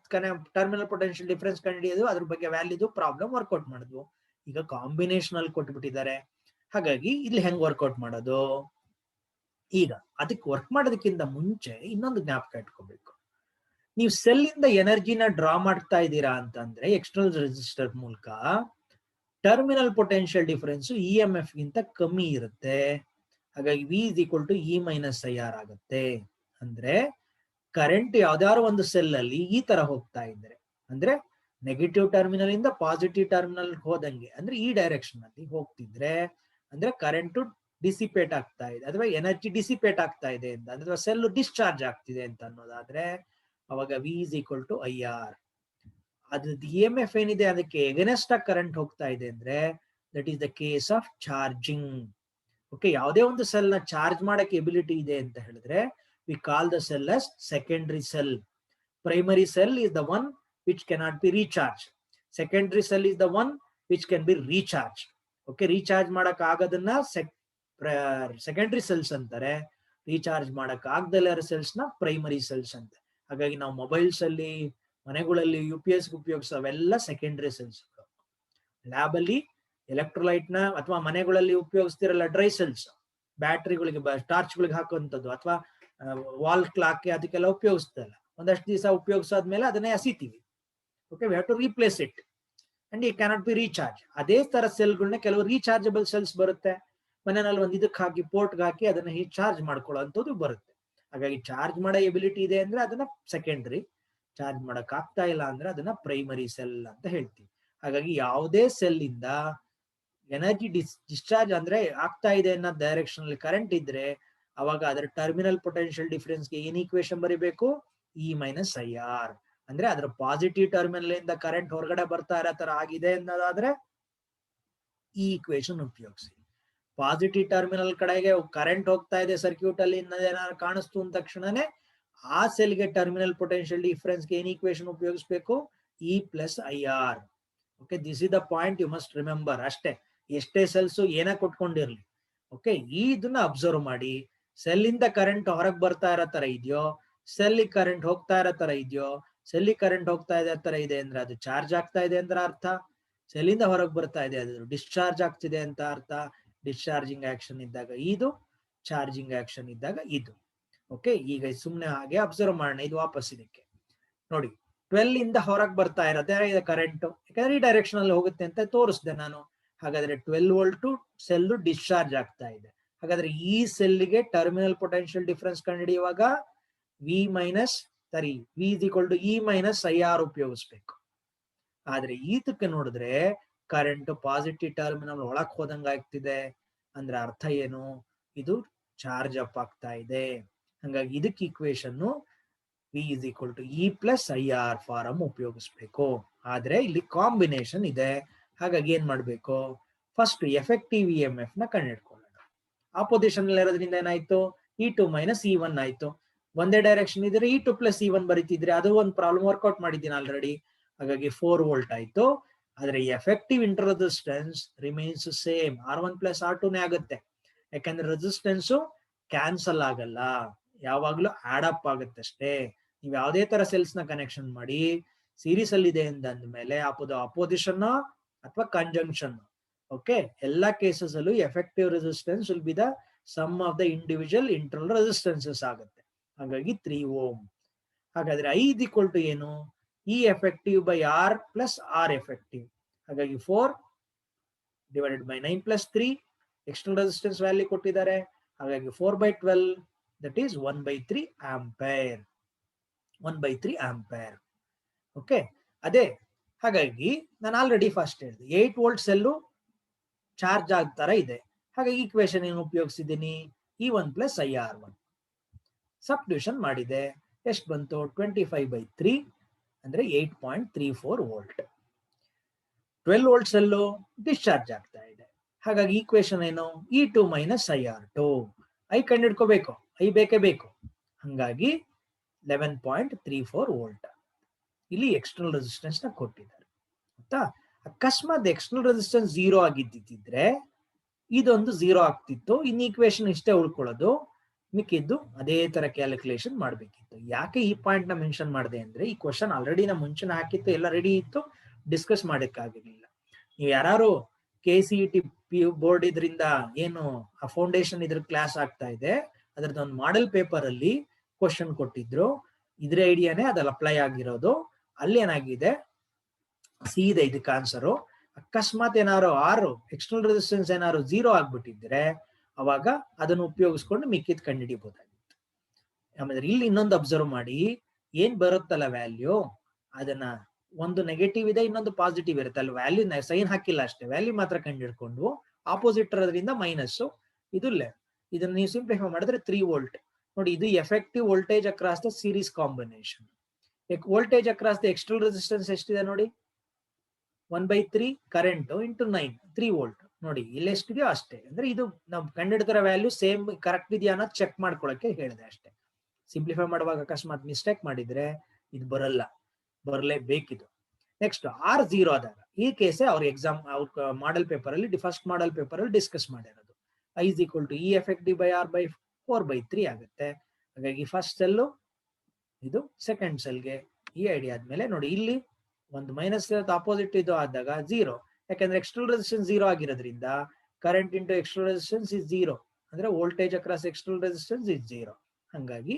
terminal potential difference ಕಂಡುಹಿಡಿಯೋದು, ಅದ್ರ ಬಗ್ಗೆ ವ್ಯಾಲ್ಯೂದು problem workout ಮಾಡಿದ್ವು. ಈಗ combination ಅಲ್ಲಿ ಕೊಟ್ಬಿಟ್ಟಿದ್ದಾರೆ, ಹಾಗಾಗಿ ಇಲ್ಲಿ ಹೆಂಗ್ ವರ್ಕೌಟ್ ಮಾಡೋದು? ಈಗ ಅದಕ್ಕೆ ವರ್ಕ್ ಮಾಡೋದಕ್ಕಿಂತ ಮುಂಚೆ ಇನ್ನೊಂದು ಜ್ಞಾಪಕ ಇಟ್ಕೋಬೇಕು. ನೀವು ಸೆಲ್ ಇಂದ ಎನರ್ಜಿನ ಡ್ರಾ ಮಾಡ್ತಾ ಇದ್ದೀರಾ ಅಂತಂದ್ರೆ ಎಕ್ಸ್ಟರ್ನಲ್ ರೆಸಿಸ್ಟರ್ ಮೂಲಕ, terminal potential difference E M F ಗಿಂತ ಕಮ್ಮಿ ಇರುತ್ತೆ. ಹಾಗಾಗಿ V is equal to E minus I R ಆಗುತ್ತೆ. ಅಂದ್ರೆ ಕರೆಂಟ್ ಯಾವ್ದಾದ್ರು ಒಂದು ಸೆಲ್ ಅಲ್ಲಿ ಈ ತರ ಹೋಗ್ತಾ ಇದ್ರೆ, ಅಂದ್ರೆ ನೆಗೆಟಿವ್ ಟರ್ಮಿನಲ್ ಇಂದ ಪಾಸಿಟಿವ್ ಟರ್ಮಿನಲ್ ಹೋದಂಗೆ, ಅಂದ್ರೆ ಈ ಡೈರೆಕ್ಷನ್ ಅಲ್ಲಿ ಹೋಗ್ತಿದ್ರೆ, ಅಂದ್ರೆ ಕರೆಂಟ್ ಡಿಸಿಪೇಟ್ ಆಗ್ತಾ ಇದೆ ಅಥವಾ ಎನರ್ಜಿ ಡಿಸಿಪೇಟ್ ಆಗ್ತಾ ಇದೆ ಅಂತ, ಅಂದ್ರೆ ಸೆಲ್ ಡಿಸ್ಚಾರ್ಜ್ ಆಗ್ತಿದೆ ಅಂತ ಅನ್ನೋದಾದ್ರೆ ಅವಾಗ V is equal to I R. ಅದ್ರದ್ದು ಇ ಎಂ ಎಫ್ ಏನಿದೆ ಅದಕ್ಕೆ ಎಗನೆಸ್ಟ್ ಆಗಿ ಕರೆಂಟ್ ಹೋಗ್ತಾ ಇದೆ ಅಂದ್ರೆ that is the case of charging. Okay, ಯಾವುದೇ ಒಂದು ಸೆಲ್ ನ ಚಾರ್ಜ್ ಮಾಡಕ್ಕೆ ಎಬಿಲಿಟಿ ಇದೆ ಅಂತ ಹೇಳಿದ್ರೆ we call the cell us secondary cell. Primary cell is the one which cannot be recharge. Secondary cell is the one which can be recharge. Okay, recharge ಮಾಡಕ್ ಆಗೋದನ್ನ secondary cells ಅಂತಾರೆ, recharge ಮಾಡಕ್ ಆಗದಲ್ಲ cells ನ primary cells ಅಂತ. ಹಾಗಾಗಿ ನಾವು mobiles ಅಲ್ಲಿ, ಮನೆಗಳಲ್ಲಿ UPS ಉಪಯೋಗಿಸೋ ಅವೆಲ್ಲ ಸೆಕೆಂಡರಿ ಸೆಲ್ಸ್. ಲ್ಯಾಬ್ ಅಲ್ಲಿ ಎಲೆಕ್ಟ್ರೋಲೈಟ್ ನ ಅಥವಾ ಮನೆಗಳಲ್ಲಿ ಉಪಯೋಗಿಸ್ತಿರಲ್ಲ ಡ್ರೈ ಸೆಲ್ಸ್, ಬ್ಯಾಟ್ರಿಗಳಿಗೆ ಟಾರ್ಚ್ ಗಳಿಗೆ ಹಾಕುವಂಥದ್ದು ಅಥವಾ ವಾಲ್ ಕ್ಲಾಕ್ ಅದಕ್ಕೆಲ್ಲ ಉಪಯೋಗಿಸ್ತಲ್ಲ. ಒಂದಷ್ಟು ದಿವಸ ಉಪಯೋಗಿಸಾದ್ಮೇಲೆ ಅದನ್ನೇ ಹಸಿತೀವಿ. Okay, we have to replace it and it cannot be recharge. ಅದೇ ತರ ಸೆಲ್ಗಳನ್ನ ಕೆಲವು ರೀಚಾರ್ಜಬಲ್ ಸೆಲ್ಸ್ ಬರುತ್ತೆ, ಮನೆಯಲ್ಲಿ ಒಂದು ಇದಕ್ಕೆ ಹಾಕಿ ಪೋರ್ಟ್ಗೆ ಹಾಕಿ ಅದನ್ನ ಚಾರ್ಜ್ ಮಾಡ್ಕೊಳ್ಳೋಂಥದ್ದು ಬರುತ್ತೆ. ಹಾಗಾಗಿ ಚಾರ್ಜ್ ಮಾಡೋ ಎಬಿಲಿಟಿ ಇದೆ ಅಂದ್ರೆ ಅದನ್ನ ಸೆಕೆಂಡರಿ, ಚಾರ್ಜ್ ಮಾಡಕ್ ಆಗ್ತಾ ಇಲ್ಲ ಅಂದ್ರೆ ಅದನ್ನ ಪ್ರೈಮರಿ ಸೆಲ್ ಅಂತ ಹೇಳ್ತೀವಿ. ಹಾಗಾಗಿ ಯಾವುದೇ ಸೆಲ್ ಇಂದ ಎನರ್ಜಿ ಡಿಸ್ಚಾರ್ಜ್ ಅಂದ್ರೆ ಆಗ್ತಾ ಇದೆ ಅನ್ನೋ ಡೈರೆಕ್ಷನ್ ಅಲ್ಲಿ ಕರೆಂಟ್ ಇದ್ರೆ ಅವಾಗ ಅದರ ಟರ್ಮಿನಲ್ ಪೊಟೆನ್ಷಿಯಲ್ ಡಿಫರೆನ್ಸ್ ಗೆ ಏನ್ ಈಕ್ವೇಶನ್ ಬರೀಬೇಕು? E minus I R. ಅಂದ್ರೆ ಅದರ ಪಾಸಿಟಿವ್ ಟರ್ಮಿನಲ್ ಇಂದ ಕರೆಂಟ್ ಹೊರಗಡೆ ಬರ್ತಾ ಇರೋ ತರ ಆಗಿದೆ ಅನ್ನೋದಾದ್ರೆ ಈ ಈಕ್ವೇಶನ್ ಉಪಯೋಗಿಸಿ. ಪಾಸಿಟಿವ್ ಟರ್ಮಿನಲ್ ಕಡೆಗೆ ಕರೆಂಟ್ ಹೋಗ್ತಾ ಇದೆ ಸರ್ಕ್ಯೂಟ್ ಅಲ್ಲಿ ಏನಾದ್ರು ಕಾಣಿಸ್ತು ಅಂದ ತಕ್ಷಣನೇ ಆ ಸೆಲ್ಗೆ ಟರ್ಮಿನಲ್ ಪೊಟೆನ್ಷಿಯಲ್ ಡಿಫರೆನ್ಸ್ ಗೆ ಏನ್ ಈಕ್ವೇಶನ್ ಉಪಯೋಗಿಸಬೇಕು? E plus I R. Okay, this is the point you must remember. ಅಷ್ಟೇ, ಎಷ್ಟೇ ಸೆಲ್ಸ್ ಏನ ಕೊಟ್ಕೊಂಡಿರ್ಲಿ. ಓಕೆ, ಇದನ್ನ ಅಬ್ಸರ್ವ್ ಮಾಡಿ. ಸೆಲ್ ಇಂದ ಕರೆಂಟ್ ಹೊರಗೆ ಬರ್ತಾ ಇರೋ ತರ ಇದೆಯೋ, ಸೆಲ್ ಕರೆಂಟ್ ಹೋಗ್ತಾ ಇರೋ ತರ ಇದೆಯೋ, ಸೆಲ್ ಕರೆಂಟ್ ಹೋಗ್ತಾ ಇರೋ ತರ ಇದೆ ಅಂದ್ರೆ ಅದು ಚಾರ್ಜ್ ಆಗ್ತಾ ಇದೆ ಅಂದ್ರೆ ಅರ್ಥ. ಸೆಲ್ ಇಂದ ಹೊರಗೆ ಬರ್ತಾ ಇದೆ ಅದು ಡಿಸ್ಚಾರ್ಜ್ ಆಗ್ತಿದೆ ಅಂತ ಅರ್ಥ. ಡಿಸ್ಚಾರ್ಜಿಂಗ್ ಆಕ್ಷನ್ ಇದ್ದಾಗ ಇದು, ಚಾರ್ಜಿಂಗ್ ಆಕ್ಷನ್ ಇದ್ದಾಗ ಇದು. ಓಕೆ, ಈಗ ಸುಮ್ನೆ ಹಾಗೆ ಅಬ್ಸರ್ವ್ ಮಾಡೋಣ. ಇದು ವಾಪಸ್ ಇದಕ್ಕೆ ನೋಡಿ, 12 ಇಂದ ಹೊರಗೆ ಬರ್ತಾ ಇರತ್ತೆ ಕರೆಂಟ್, ಯಾಕಂದ್ರೆ ಈ ಡೈರೆಕ್ಷನ್ ಅಲ್ಲಿ ಹೋಗುತ್ತೆ ಅಂತ ತೋರಿಸಿದೆ ನಾನು. ಹಾಗಾದ್ರೆ 12 ವೋಲ್ಟ್ ಸೆಲ್ ಡಿಸ್ಚಾರ್ಜ್ ಆಗ್ತಾ ಇದೆ. ಹಾಗಾದ್ರೆ ಈ ಸೆಲ್ಗೆ ಟರ್ಮಿನಲ್ ಪೊಟೆನ್ಶಿಯಲ್ ಡಿಫರೆನ್ಸ್ ಕಂಡುಹಿಡಿಯುವಾಗ V is equal to E minus I R ಉಪಯೋಗಿಸ್ಬೇಕು. ಆದ್ರೆ ಈತಕ್ಕೆ ನೋಡಿದ್ರೆ ಕರೆಂಟ್ ಪಾಸಿಟಿವ್ ಟರ್ಮಿನಲ್ ಒಳಕ್ ಹೋದಂಗ ಆಗ್ತಿದೆ. ಅಂದ್ರೆ ಅರ್ಥ ಏನು? ಇದು ಚಾರ್ಜ್ ಅಪ್ ಆಗ್ತಾ ಇದೆ. ಹಂಗಾಗಿ ಇದಕ್ಕೆ equation V is equal to E plus I R form ಉಪಯೋಗಿಸ್ಬೇಕು. ಆದ್ರೆ ಇಲ್ಲಿ ಕಾಂಬಿನೇಷನ್ ಇದೆ. ಹಾಗಾಗಿ ಏನ್ ಮಾಡ್ಬೇಕು? First effective E M F ನ ಕಂಡುಹಿಡ್ಕೊಳ್ಳೋಣ. ಆಪೋಸಿಷನ್ ಇರೋದ್ರಿಂದ ಏನಾಯ್ತು? E2 ಮೈನಸ್ E1 ಆಯ್ತು. ಒಂದೇ ಡೈರೆಕ್ಷನ್ ಇದ್ರೆ E2 ಪ್ಲಸ್ E1 ಬರೀತಿದ್ರೆ ಅದು ಒಂದು ಪ್ರಾಬ್ಲಮ್ ವರ್ಕೌಟ್ ಮಾಡಿದ್ದೀನಿ ಆಲ್ರೆಡಿ. ಹಾಗಾಗಿ 4 ವೋಲ್ಟ್ ಆಯ್ತು. ಆದ್ರೆ effective inter resistance remains same, R1 plus R2 ನೇ ಆಗುತ್ತೆ. ಯಾಕಂದ್ರೆ ರೆಸಿಸ್ಟೆನ್ಸ್ ಕ್ಯಾನ್ಸಲ್ ಆಗಲ್ಲ, ಯಾವಾಗ್ಲೂ ಆಡ್ ಅಪ್ ಆಗುತ್ತೆ ಅಷ್ಟೇ. ನೀವು ಯಾವುದೇ ತರ ಸೆಲ್ಸ್ ನ ಕನೆಕ್ಷನ್ ಮಾಡಿ ಸೀರೀಸ್ ಅಲ್ಲಿ ಇದೆ ಅಂದ್ಮೇಲೆ ಅಪೋಸಿಷನ್ ಅಥವಾ ಕಂಜಂಕ್ಷನ್, ಓಕೆ, ಎಲ್ಲಾ ಕೇಸಸ್ ಅಲ್ಲೂ effective resistance will be the sum of the individual internal resistances ಆಗುತ್ತೆ. ಹಾಗಾಗಿ 3 ಓಮ್. ಹಾಗಾದ್ರೆ ಐ ಇಸ್ ಈಕ್ವಲ್ ಟು ಏನು? E effective by R plus R effective. ಹಾಗಾಗಿ 4 divided by 9 plus 3 external resistance value ಕೊಟ್ಟಿದ್ದಾರೆ. ಹಾಗಾಗಿ 4/12 that is 1/3 ampere. 1/3 ampere. Okay, ಅದೇ. ಹಾಗಾಗಿ ನಾನು ಆಲ್ರೆಡಿ ಫಸ್ಟ್ ಹೇಳಿದೆ 8 ವೋಲ್ಟ್ ಸೆಲ್ಲು ಚಾರ್ಜ್ ಆಗ್ತಾರ ಇದೆ. ಹಾಗಾಗಿ ಈಕ್ವೇಶನ್ ಏನು ಉಪಯೋಗಿಸಿದ್ದೀನಿ? E1 ಪ್ಲಸ್ IR1 ಸಬ್ಸ್ಟಿಟ್ಯೂಷನ್ ಮಾಡಿದೆ. ಎಷ್ಟು ಬಂತು? 25/3 ಅಂದ್ರೆ 8.34 ವೋಲ್ಟ್. 12 ವೋಲ್ಟ್ ಸೆಲ್ಲು ಡಿಸ್ಚಾರ್ಜ್ ಆಗ್ತಾ ಇದೆ. ಹಾಗಾಗಿ ಈಕ್ವೇಶನ್ ಏನು? E2 minus IR2. I ಕಂಡಿಡ್ಕೋಬೇಕು, I ಬೇಕೇ ಬೇಕು. ಹಂಗಾಗಿ 11.34 ವೋಲ್ಟ್. ಇಲ್ಲಿ ಎಕ್ಸ್ಟರ್ನಲ್ ರೆಸಿಸ್ಟೆನ್ಸ್ ನ ಕೊಟ್ಟಿದ್ದಾರೆ. ಆಯ್ತಾ? ಅಕಸ್ಮಾತ್ ಎಕ್ಸ್ಟರ್ನಲ್ ರೆಸಿಸ್ಟೆನ್ಸ್ 0 ಆಗಿದ್ದಿದ್ರೆ ಇದೊಂದು 0 ಆಗ್ತಿತ್ತು. ಇನ್ ಈಕ್ವೇಶನ್ ಇಷ್ಟೇ ಉಳ್ಕೊಳ್ಳೋದು, ಮಿಕ್ಕಿದ್ದು ಅದೇ ತರ ಕ್ಯಾಲ್ಕುಲೇಷನ್ ಮಾಡ್ಬೇಕಿತ್ತು. ಯಾಕೆ ಈ ಪಾಯಿಂಟ್ ನ ಮೆನ್ಷನ್ ಮಾಡಿದೆ ಅಂದ್ರೆ ಈ ಕ್ವಶನ್ ಆಲ್ರೆಡಿ ನಾ ಮುಂಚೆನ ಹಾಕಿತ್ತು, ಎಲ್ಲ ರೆಡಿ ಇತ್ತು, ಡಿಸ್ಕಸ್ ಮಾಡಕ್ಕಾಗಿರ್ಲಿಲ್ಲ. ನೀವು ಯಾರು KCET ಬೋರ್ಡ್ ಇದರಿಂದ ಏನು ಆ ಫೌಂಡೇಶನ್ ಇದ್ರ ಕ್ಲಾಸ್ ಆಗ್ತಾ ಇದೆ, ಅದ್ರದ್ದು ಒಂದು ಮಾಡೆಲ್ ಪೇಪರ್ ಅಲ್ಲಿ ಕ್ವಶನ್ ಕೊಟ್ಟಿದ್ರು. ಇದ್ರ ಐಡಿಯಾನೇ ಅದ್ರಲ್ಲಿ ಅಪ್ಲೈ ಆಗಿರೋದು. ಅಲ್ಲಿ ಏನಾಗಿದೆ, ಸೀದಾ ಇದಕ್ಕೆ ಆನ್ಸರು. ಅಕಸ್ಮಾತ್ ಏನಾರು ಎಕ್ಸ್ಟರ್ನಲ್ ರೆಸಿಸ್ಟೆನ್ಸ್ ಏನಾದ್ರು 0 ಆಗ್ಬಿಟ್ಟಿದ್ರೆ ಅವಾಗ ಅದನ್ನು ಉಪಯೋಗಿಸ್ಕೊಂಡು ಮಿಕ್ಕಿದ್ ಕಂಡುಹಿಡಿಬಹುದಾಗಿತ್ತು. ಆಮೇಲೆ ಇಲ್ಲಿ ಇನ್ನೊಂದು ಅಬ್ಸರ್ವ್ ಮಾಡಿ, ಏನ್ ಬರುತ್ತಲ್ಲ ವ್ಯಾಲ್ಯೂ, ಅದನ್ನ ಒಂದು ನೆಗೆಟಿವ್ ಇದೆ, ಇನ್ನೊಂದು ಪಾಸಿಟಿವ್ ಇರುತ್ತೆ. ಅಲ್ಲಿ ವ್ಯಾಲ್ಯೂ ಸೈನ್ ಹಾಕಿಲ್ಲ ಅಷ್ಟೇ, ವ್ಯಾಲ್ಯೂ ಮಾತ್ರ ಕಂಡುಹಿಡ್ಕೊಂಡು ಆಪೋಸಿಟ್ ಇರೋದ್ರಿಂದ ಮೈನಸ್, ಇದು ಇದನ್ನ ನೀವು ಸಿಂಪ್ಲಿಫೈ ಮಾಡಿದ್ರೆ 3 ವೋಲ್ಟ್. ನೋಡಿ, ಇದು effective voltage across the series combination. Voltage across the external resistance ಎಷ್ಟಿದೆ ನೋಡಿ, 1/3 ಕರೆಂಟ್ ಇಂಟು 9, 3 ವೋಲ್ಟ್. ನೋಡಿ ಇಲ್ಲಿ ಎಷ್ಟಿದೆಯೋ ಅಷ್ಟೇ. ಅಂದ್ರೆ ಇದು ನಾವು ಕಂಡುಹಿಡಿದಿರೋ ವ್ಯಾಲ್ಯೂ ಸೇಮ್ ಕರೆಕ್ಟ್ ಇದೆಯಾ ಅನ್ನೋದು ಚೆಕ್ ಮಾಡ್ಕೊಳಕ್ಕೆ ಹೇಳಿದೆ ಅಷ್ಟೇ. ಸಿಂಪ್ಲಿಫೈ ಮಾಡುವಾಗ ಅಕಸ್ಮಾತ್ ಮಿಸ್ಟೇಕ್ ಮಾಡಿದ್ರೆ ಇದು ಬರಲೇಬೇಕಿದು. ನೆಕ್ಸ್ಟ್ R0 ಆದಾಗ ಈ ಕೇಸೇ ಅವ್ರ ಎಕ್ಸಾಮ್ ಅವ್ರ ಮಾಡೆಲ್ ಪೇಪರ್ ಅಲ್ಲಿ, ಫಸ್ಟ್ ಮಾಡೆಲ್ ಪೇಪರ್ ಅಲ್ಲಿ ಡಿಸ್ಕಸ್ ಮಾಡಿರೋದು. I is equal to E effective by R by 4/3 ಆಗುತ್ತೆ. ಹಾಗಾಗಿ ಫಸ್ಟ್ ಸೆಲ್ಲು ಇದು, ಸೆಕೆಂಡ್ ಸೆಲ್ಗೆ ಈ ಐಡಿಯಾ ಆದ್ಮೇಲೆ ನೋಡಿ ಇಲ್ಲಿ ಒಂದು ಮೈನಸ್ ಆಪೋಸಿಟ್ ಇದು ಆದಾಗ 0, ಯಾಕಂದ್ರೆ ಎಕ್ಸ್ಟರ್ನಲ್ ರೆಸಿಸ್ಟೆನ್ಸ್ 0 ಆಗಿರೋದ್ರಿಂದ current into external resistance is 0, ಅಂದ್ರೆ voltage across external resistance is 0. ಹಂಗಾಗಿ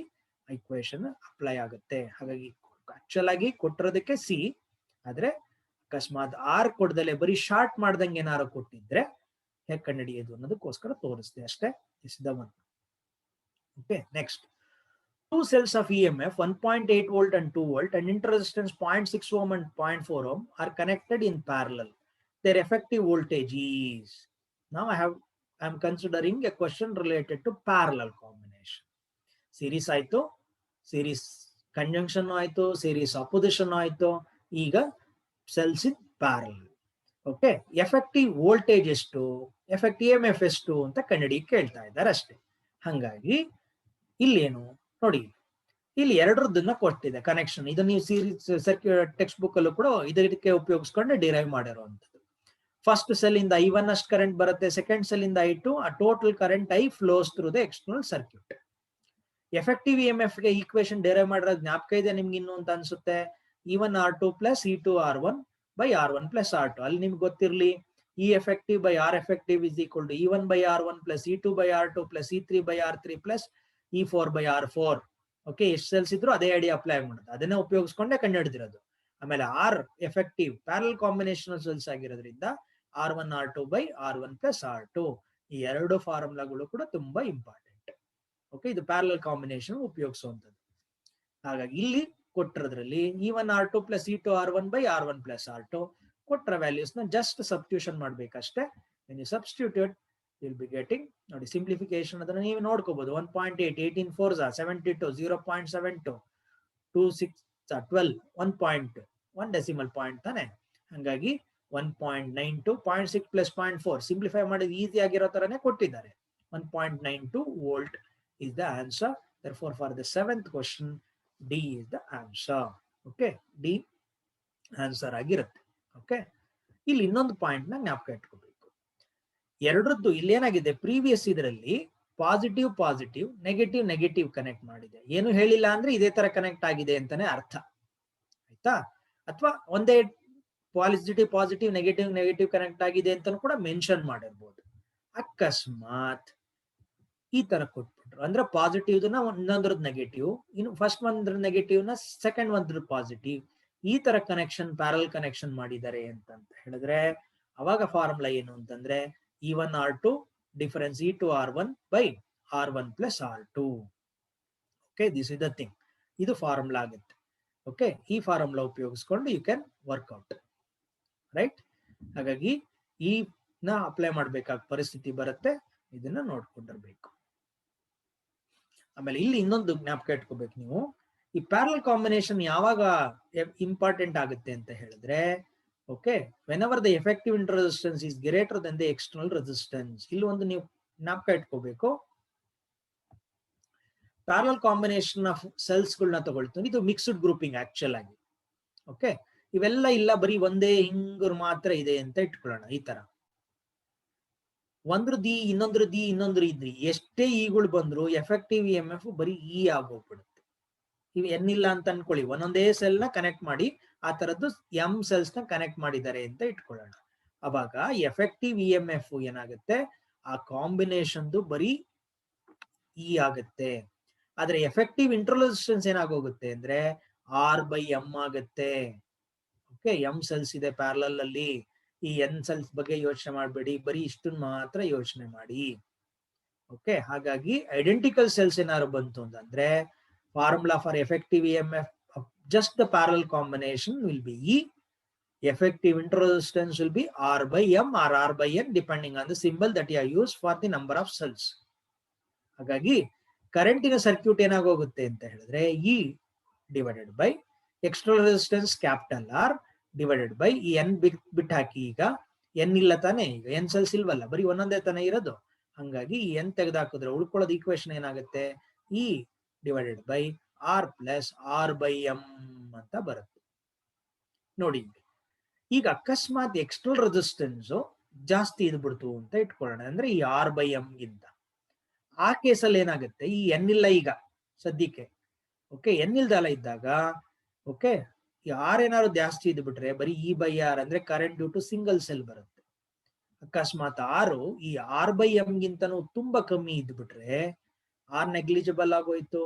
ಈಕ್ವೇಶನ್ ಅಪ್ಲೈ ಆಗುತ್ತೆ. ಹಾಗಾಗಿ ಆಕ್ಚುಲ್ ಆಗಿ ಕೊಟ್ಟಿರೋದಕ್ಕೆ ಸಿ, ಆದ್ರೆ ಅಕಸ್ಮಾತ್ ಆರ್ ಕೊಡ್ದಲೆ ಬರೀ ಶಾರ್ಟ್ ಮಾಡ್ದಂಗೆ ಏನಾರು ಕೊಟ್ಟಿದ್ರೆ ಹೇಗೆ ಕಂಡುಹಿಡಿಯೋದು ಅನ್ನೋದಕ್ಕೋಸ್ಕರ ತೋರಿಸ್ದೆ ಅಷ್ಟೇ. Is the one. Okay, next. Two cells of EMF 1.8 volt and 2 volt and interresistance 0.6 ohm and 0.4 ohm are connected in parallel. Their effective voltage is. Now I am considering a question related to parallel combination. Series ಆಯ್ತು, series conjunction ಆಯ್ತು, series opposition ಆಯ್ತು, ಈಗ cells in parallel. Okay, effective voltage ಎಷ್ಟು, effective EMF ಎಷ್ಟು ಅಂತ ಕಂಡುಹಿಡಿ ಕೇಳ್ತಾ ಇದ್ದಾರೆ ಅಷ್ಟೇ. ಹಂಗಾಗಿ ಇಲ್ಲೇನು ನೋಡಿ, ಇಲ್ಲಿ ಎರಡರದನ್ನ ಕೊಟ್ಟಿದೆ ಕನೆಕ್ಷನ್. ಇದನ್ನ ನೀವು ಸೀರೀಸ್ ಸರ್ಕ್ಯೂಟ್ ಟೆಕ್ಸ್ಟ್ ಬುಕ್ ಅಲ್ಲೂ ಕೂಡ ಇದಕ್ಕೆ ಉಪಯೋಗಿಸ್ಕೊಂಡು ಡಿರೈವ್ ಮಾಡಿರುವಂತದ್ದು. ಫಸ್ಟ್ ಸೆಲ್ ಇಂದ I1 ಅಷ್ಟು ಕರೆಂಟ್ ಬರುತ್ತೆ, ಸೆಕೆಂಡ್ ಸೆಲ್ ಇಂದ I2, ಆ total current I flows through the external circuit. Effective EMF ಗೆ ಈಕ್ವೇಶನ್ ಡಿರೈವ್ ಮಾಡಿರೋದು ಜ್ಞಾಪಕ ಇದೆ ನಿಮ್ಗೆ ಇನ್ನು ಅಂತ ಅನ್ಸುತ್ತೆ. E1 R2 plus E2 R1 by R1 plus R2. ಅಲ್ಲಿ ನಿಮ್ಗೆ ಗೊತ್ತಿರಲಿ, E effective by R effective is equal to E1 by R1 plus E2 by R2 plus E3 by R3 plus E4 by R4. Okay, ಎಷ್ಟು cells ಇದ್ರು ಅದೇ idea apply ಮಾಡೋದು, ಅದನ್ನ ಉಪಯೋಗಿಸ್ಕೊಂಡೆ ಕಂಡು ಹಿಡಿದಿರೋದು. ಆಮೇಲೆ R effective parallel combination cells ಆಗಿರೋದ್ರಿಂದ R1R2/R1+R2 ಈ ಎರಡು ಫಾರ್ಮುಲಾಗಳು ಕೂಡ ತುಂಬಾ ಇಂಪಾರ್ಟೆಂಟ್. ಓಕೆ, ಇದು ಪ್ಯಾರಲಲ್ ಕಾಂಬಿನೇಷನ್ ಉಪಯೋಗಿಸುವಂತದ್ದು. ಹಾಗಾಗಿ ಇಲ್ಲಿ ಕೊಟ್ಟಿರೋದ್ರಲ್ಲಿ E1R2+E2R1/R1+R2 ಕೊಟ್ಟರ ವ್ಯಾಲ್ಯೂಸ್ ನ ಜಸ್ಟ್ ಸಬ್ಸ್ಟಿಟ್ಯೂಷನ್ ಮಾಡ್ಬೇಕಷ್ಟೇ. when you substitute you'll be getting, ನೋಡಿ ಸಿಂಪ್ಲಿಫಿಕೇಶನ್ ಅದನ್ನ ನೀವು ನೋಡ್ಕೋಬಹುದು. 1.8 18 4s 72 0.72 2 6 12 1.1 ಡೆಸಿಮಲ್ ಪಾಯಿಂಟ್ ತಾನೆ. ಹಾಗಾಗಿ 1.92 0.6 + 0.4 ಸಿಂಪ್ಲಿಫೈ ಮಾಡಿದ ಈಸಿ ಆಗಿರೋ ತರನೇ ಕೊಟ್ಟಿದ್ದಾರೆ. 1.92 volt is the answer. Therefore for the 7th question D is the answer. Okay, D answer ಆಗಿರುತ್ತೆ. ಓಕೆ, ಇಲ್ಲಿ ಇನ್ನೊಂದು ಪಾಯಿಂಟ್ ನ ಜ್ಞಾಪಕ ಇಟ್ಕೋಬೇಕು. ಎರಡರದ್ದು ಇಲ್ಲಿ ಏನಾಗಿದೆ, ಪ್ರೀವಿಯಸ್ ಇದರಲ್ಲಿ positive positive negative negative connect ಮಾಡಿದೆ. ಏನು ಹೇಳಿಲ್ಲ ಅಂದ್ರೆ ಇದೇ ತರ ಕನೆಕ್ಟ್ ಆಗಿದೆ ಅಂತಾನೆ ಅರ್ಥ, ಆಯ್ತಾ? ಅಥವಾ ಒಂದೇ positive positive negative negative connect ಆಗಿದೆ ಅಂತ ಕೂಡ ಮೆನ್ಷನ್ ಮಾಡಿರ್ಬೋದು. ಅಕಸ್ಮಾತ್ ಈ ತರ ಕೊಟ್ಬಿಟ್ರು ಅಂದ್ರೆ ಪಾಸಿಟಿವ್ ಇನ್ನೊಂದ್ರದ್ದು ನೆಗೆಟಿವ್, ಇನ್ನು ಫಸ್ಟ್ ಒಂದ್ರ ನೆಗೆಟಿವ್ ನ ಸೆಕೆಂಡ್ ಒಂದ್ರ ಪಾಸಿಟಿವ್, ಈ ತರ ಕನೆಕ್ಷನ್ ಪ್ಯಾರಲ್ ಕನೆಕ್ಷನ್ ಮಾಡಿದ್ದಾರೆ ಅಂತ ಹೇಳಿದ್ರೆ ಅವಾಗ ಫಾರ್ಮುಲಾ ಏನು ಅಂತಂದ್ರೆ E1R2 difference E2R1/R1+R2. Okay, this is the thing. ಇದು ಫಾರ್ಮುಲಾ ಆಗುತ್ತೆ. ಓಕೆ, ಈ ಫಾರ್ಮುಲಾ ಉಪಯೋಗಿಸ್ಕೊಂಡು ಯು ಕ್ಯಾನ್ ವರ್ಕ್ಔಟ್, ರೈಟ್? ಹಾಗಾಗಿ ಈ ನ ಅಪ್ಲೈ ಮಾಡ್ಬೇಕಾದ ಪರಿಸ್ಥಿತಿ ಬರುತ್ತೆ, ಇದನ್ನ ನೋಡ್ಕೊಂಡಿರ್ಬೇಕು. ಆಮೇಲೆ ಇಲ್ಲಿ ಇನ್ನೊಂದು ಜ್ಞಾಪಕ ಇಟ್ಕೋಬೇಕು ನೀವು, ಈ ಪ್ಯಾರಲ್ ಕಾಂಬಿನೇಷನ್ ಯಾವಾಗ ಇಂಪಾರ್ಟೆಂಟ್ ಆಗುತ್ತೆ ಅಂತ ಹೇಳಿದ್ರೆ, okay, whenever the effective inter resistance is greater than the external resistance. ಇಲ್ಲಿ ಒಂದು ನೀವು ಜ್ಞಾಪಕ ಇಟ್ಕೋಬೇಕು, ಪ್ಯಾರಲ್ ಕಾಂಬಿನೇಷನ್ ಆಫ್ ಸೆಲ್ಸ್ ಗಳನ್ನ ತಗೊಳ್ತೀನಿ. ಇದು ಮಿಕ್ಸ್ಡ್ ಗ್ರೂಪಿಂಗ್ ಆಕ್ಚುಲ್ ಆಗಿ. ಓಕೆ, ಇವೆಲ್ಲ ಇಲ್ಲ, ಬರೀ ಒಂದೇ ಹಿಂಗರು ಮಾತ್ರ ಇದೆ ಅಂತ ಇಟ್ಕೊಳ್ಳೋಣ. ಈ ತರ ಒಂದ್ರ ದಿ ಇನ್ನೊಂದ್ರ ದಿ ಇನ್ನೊಂದ್ರ ಇದ್ರಿ ಎಷ್ಟೇ ಈಗಳು ಬಂದ್ರು ಎಫೆಕ್ಟಿವ್ EMF ಬರೀ ಇ ಆಗೋಗ್ಬಿಡುತ್ತೆ. ಇವು ಏನಿಲ್ಲ ಅಂತ ಅನ್ಕೊಳ್ಳಿ, ಒಂದೊಂದೇ ಸೆಲ್ ನ ಕನೆಕ್ಟ್ ಮಾಡಿ ಆ ತರದ್ದು ಎಂ ಸೆಲ್ಸ್ ನ ಕನೆಕ್ಟ್ ಮಾಡಿದ್ದಾರೆ ಅಂತ ಇಟ್ಕೊಳ್ಳೋಣ. ಅವಾಗ ಎಫೆಕ್ಟಿವ್ EMF ಏನಾಗುತ್ತೆ, ಆ ಕಾಂಬಿನೇಷನ್ ಬರೀ ಇ ಆಗುತ್ತೆ. ಆದ್ರೆ ಎಫೆಕ್ಟಿವ್ ಇಂಟರ್ನಲ್ ರೆಸಿಸ್ಟೆನ್ಸ್ ಏನಾಗೋಗುತ್ತೆ ಅಂದ್ರೆ R/M ಆಗುತ್ತೆ. ಓಕೆ, ಎಂ ಸೆಲ್ಸ್ ಇದೆ ಪ್ಯಾರಲಲ್ ಅಲ್ಲಿ, ಈ ಎನ್ ಸೆಲ್ಸ್ ಬಗ್ಗೆ ಯೋಚನೆ ಮಾಡಬೇಡಿ, ಬರೀ ಇಷ್ಟನ್ನ ಮಾತ್ರ ಯೋಚನೆ ಮಾಡಿ. ಓಕೆ, ಹಾಗಾಗಿ ಐಡೆಂಟಿಕಲ್ ಸೆಲ್ಸ್ ಏನಾದ್ರು ಬಂತು ಅಂತಂದ್ರೆ formula for effective EMF just the parallel combination will be E. Effective interresistance will be R/M or R/N depending on the symbol that you have used for the number of cells. ಹಾಗಾಗಿ ಕರೆಂಟಿನ circuit ಏನಾಗೋಗುತ್ತೆ ಅಂತ ಹೇಳಿದ್ರೆ E divided by external resistance capital R divided by ಈ N ಬಿಟ್ಟು ಹಾಕಿ. ಈಗ N ಇಲ್ಲ ತಾನೆ, ಈಗ N ಸೆಲ್ಸ್ ಇಲ್ವಲ್ಲ, ಬರೀ ಒಂದೊಂದೇ ತಾನೆ ಇರೋದು. ಹಂಗಾಗಿ ಈ N ತೆಗೆದಾಕಿದ್ರೆ ಉಳ್ಕೊಳ್ಳೋದು ಈಕ್ವೇಶನ್ ಏನಾಗುತ್ತೆ, E divided by R+R/M ಅಂತ ಬರುತ್ತೆ. ನೋಡಿ, ಈಗ ಅಕಸ್ಮಾತ್ ಎಕ್ಸ್ಟರ್ನಲ್ ರೆಸಿಸ್ಟೆನ್ಸ್ ಜಾಸ್ತಿ ಇದ್ಬಿಡ್ತು ಅಂತ ಇಟ್ಕೊಳ್ಳೋಣ, ಅಂದ್ರೆ ಈ R/M ಗಿಂತ. ಆ ಕೇಸಲ್ಲಿ ಏನಾಗುತ್ತೆ, ಈ ಎನ್ ಇಲ್ಲ ಈಗ ಸದ್ಯಕ್ಕೆ. ಓಕೆ, ಎನ್ ಇಲ್ದಲ್ಲ ಇದ್ದಾಗ, ಓಕೆ, ಈ ಆರ್ ಏನಾದ್ರು ಜಾಸ್ತಿ ಇದ್ಬಿಟ್ರೆ ಬರೀ E/R ಅಂದ್ರೆ current due to single cell ಬರುತ್ತೆ. ಅಕಸ್ಮಾತ್ ಆರು ಈ R/M ಗಿಂತನೂ ತುಂಬಾ ಕಮ್ಮಿ ಇದ್ಬಿಟ್ರೆ ಆರ್ ನೆಗ್ಲಿಜಿಬಲ್ ಆಗೋಯ್ತು.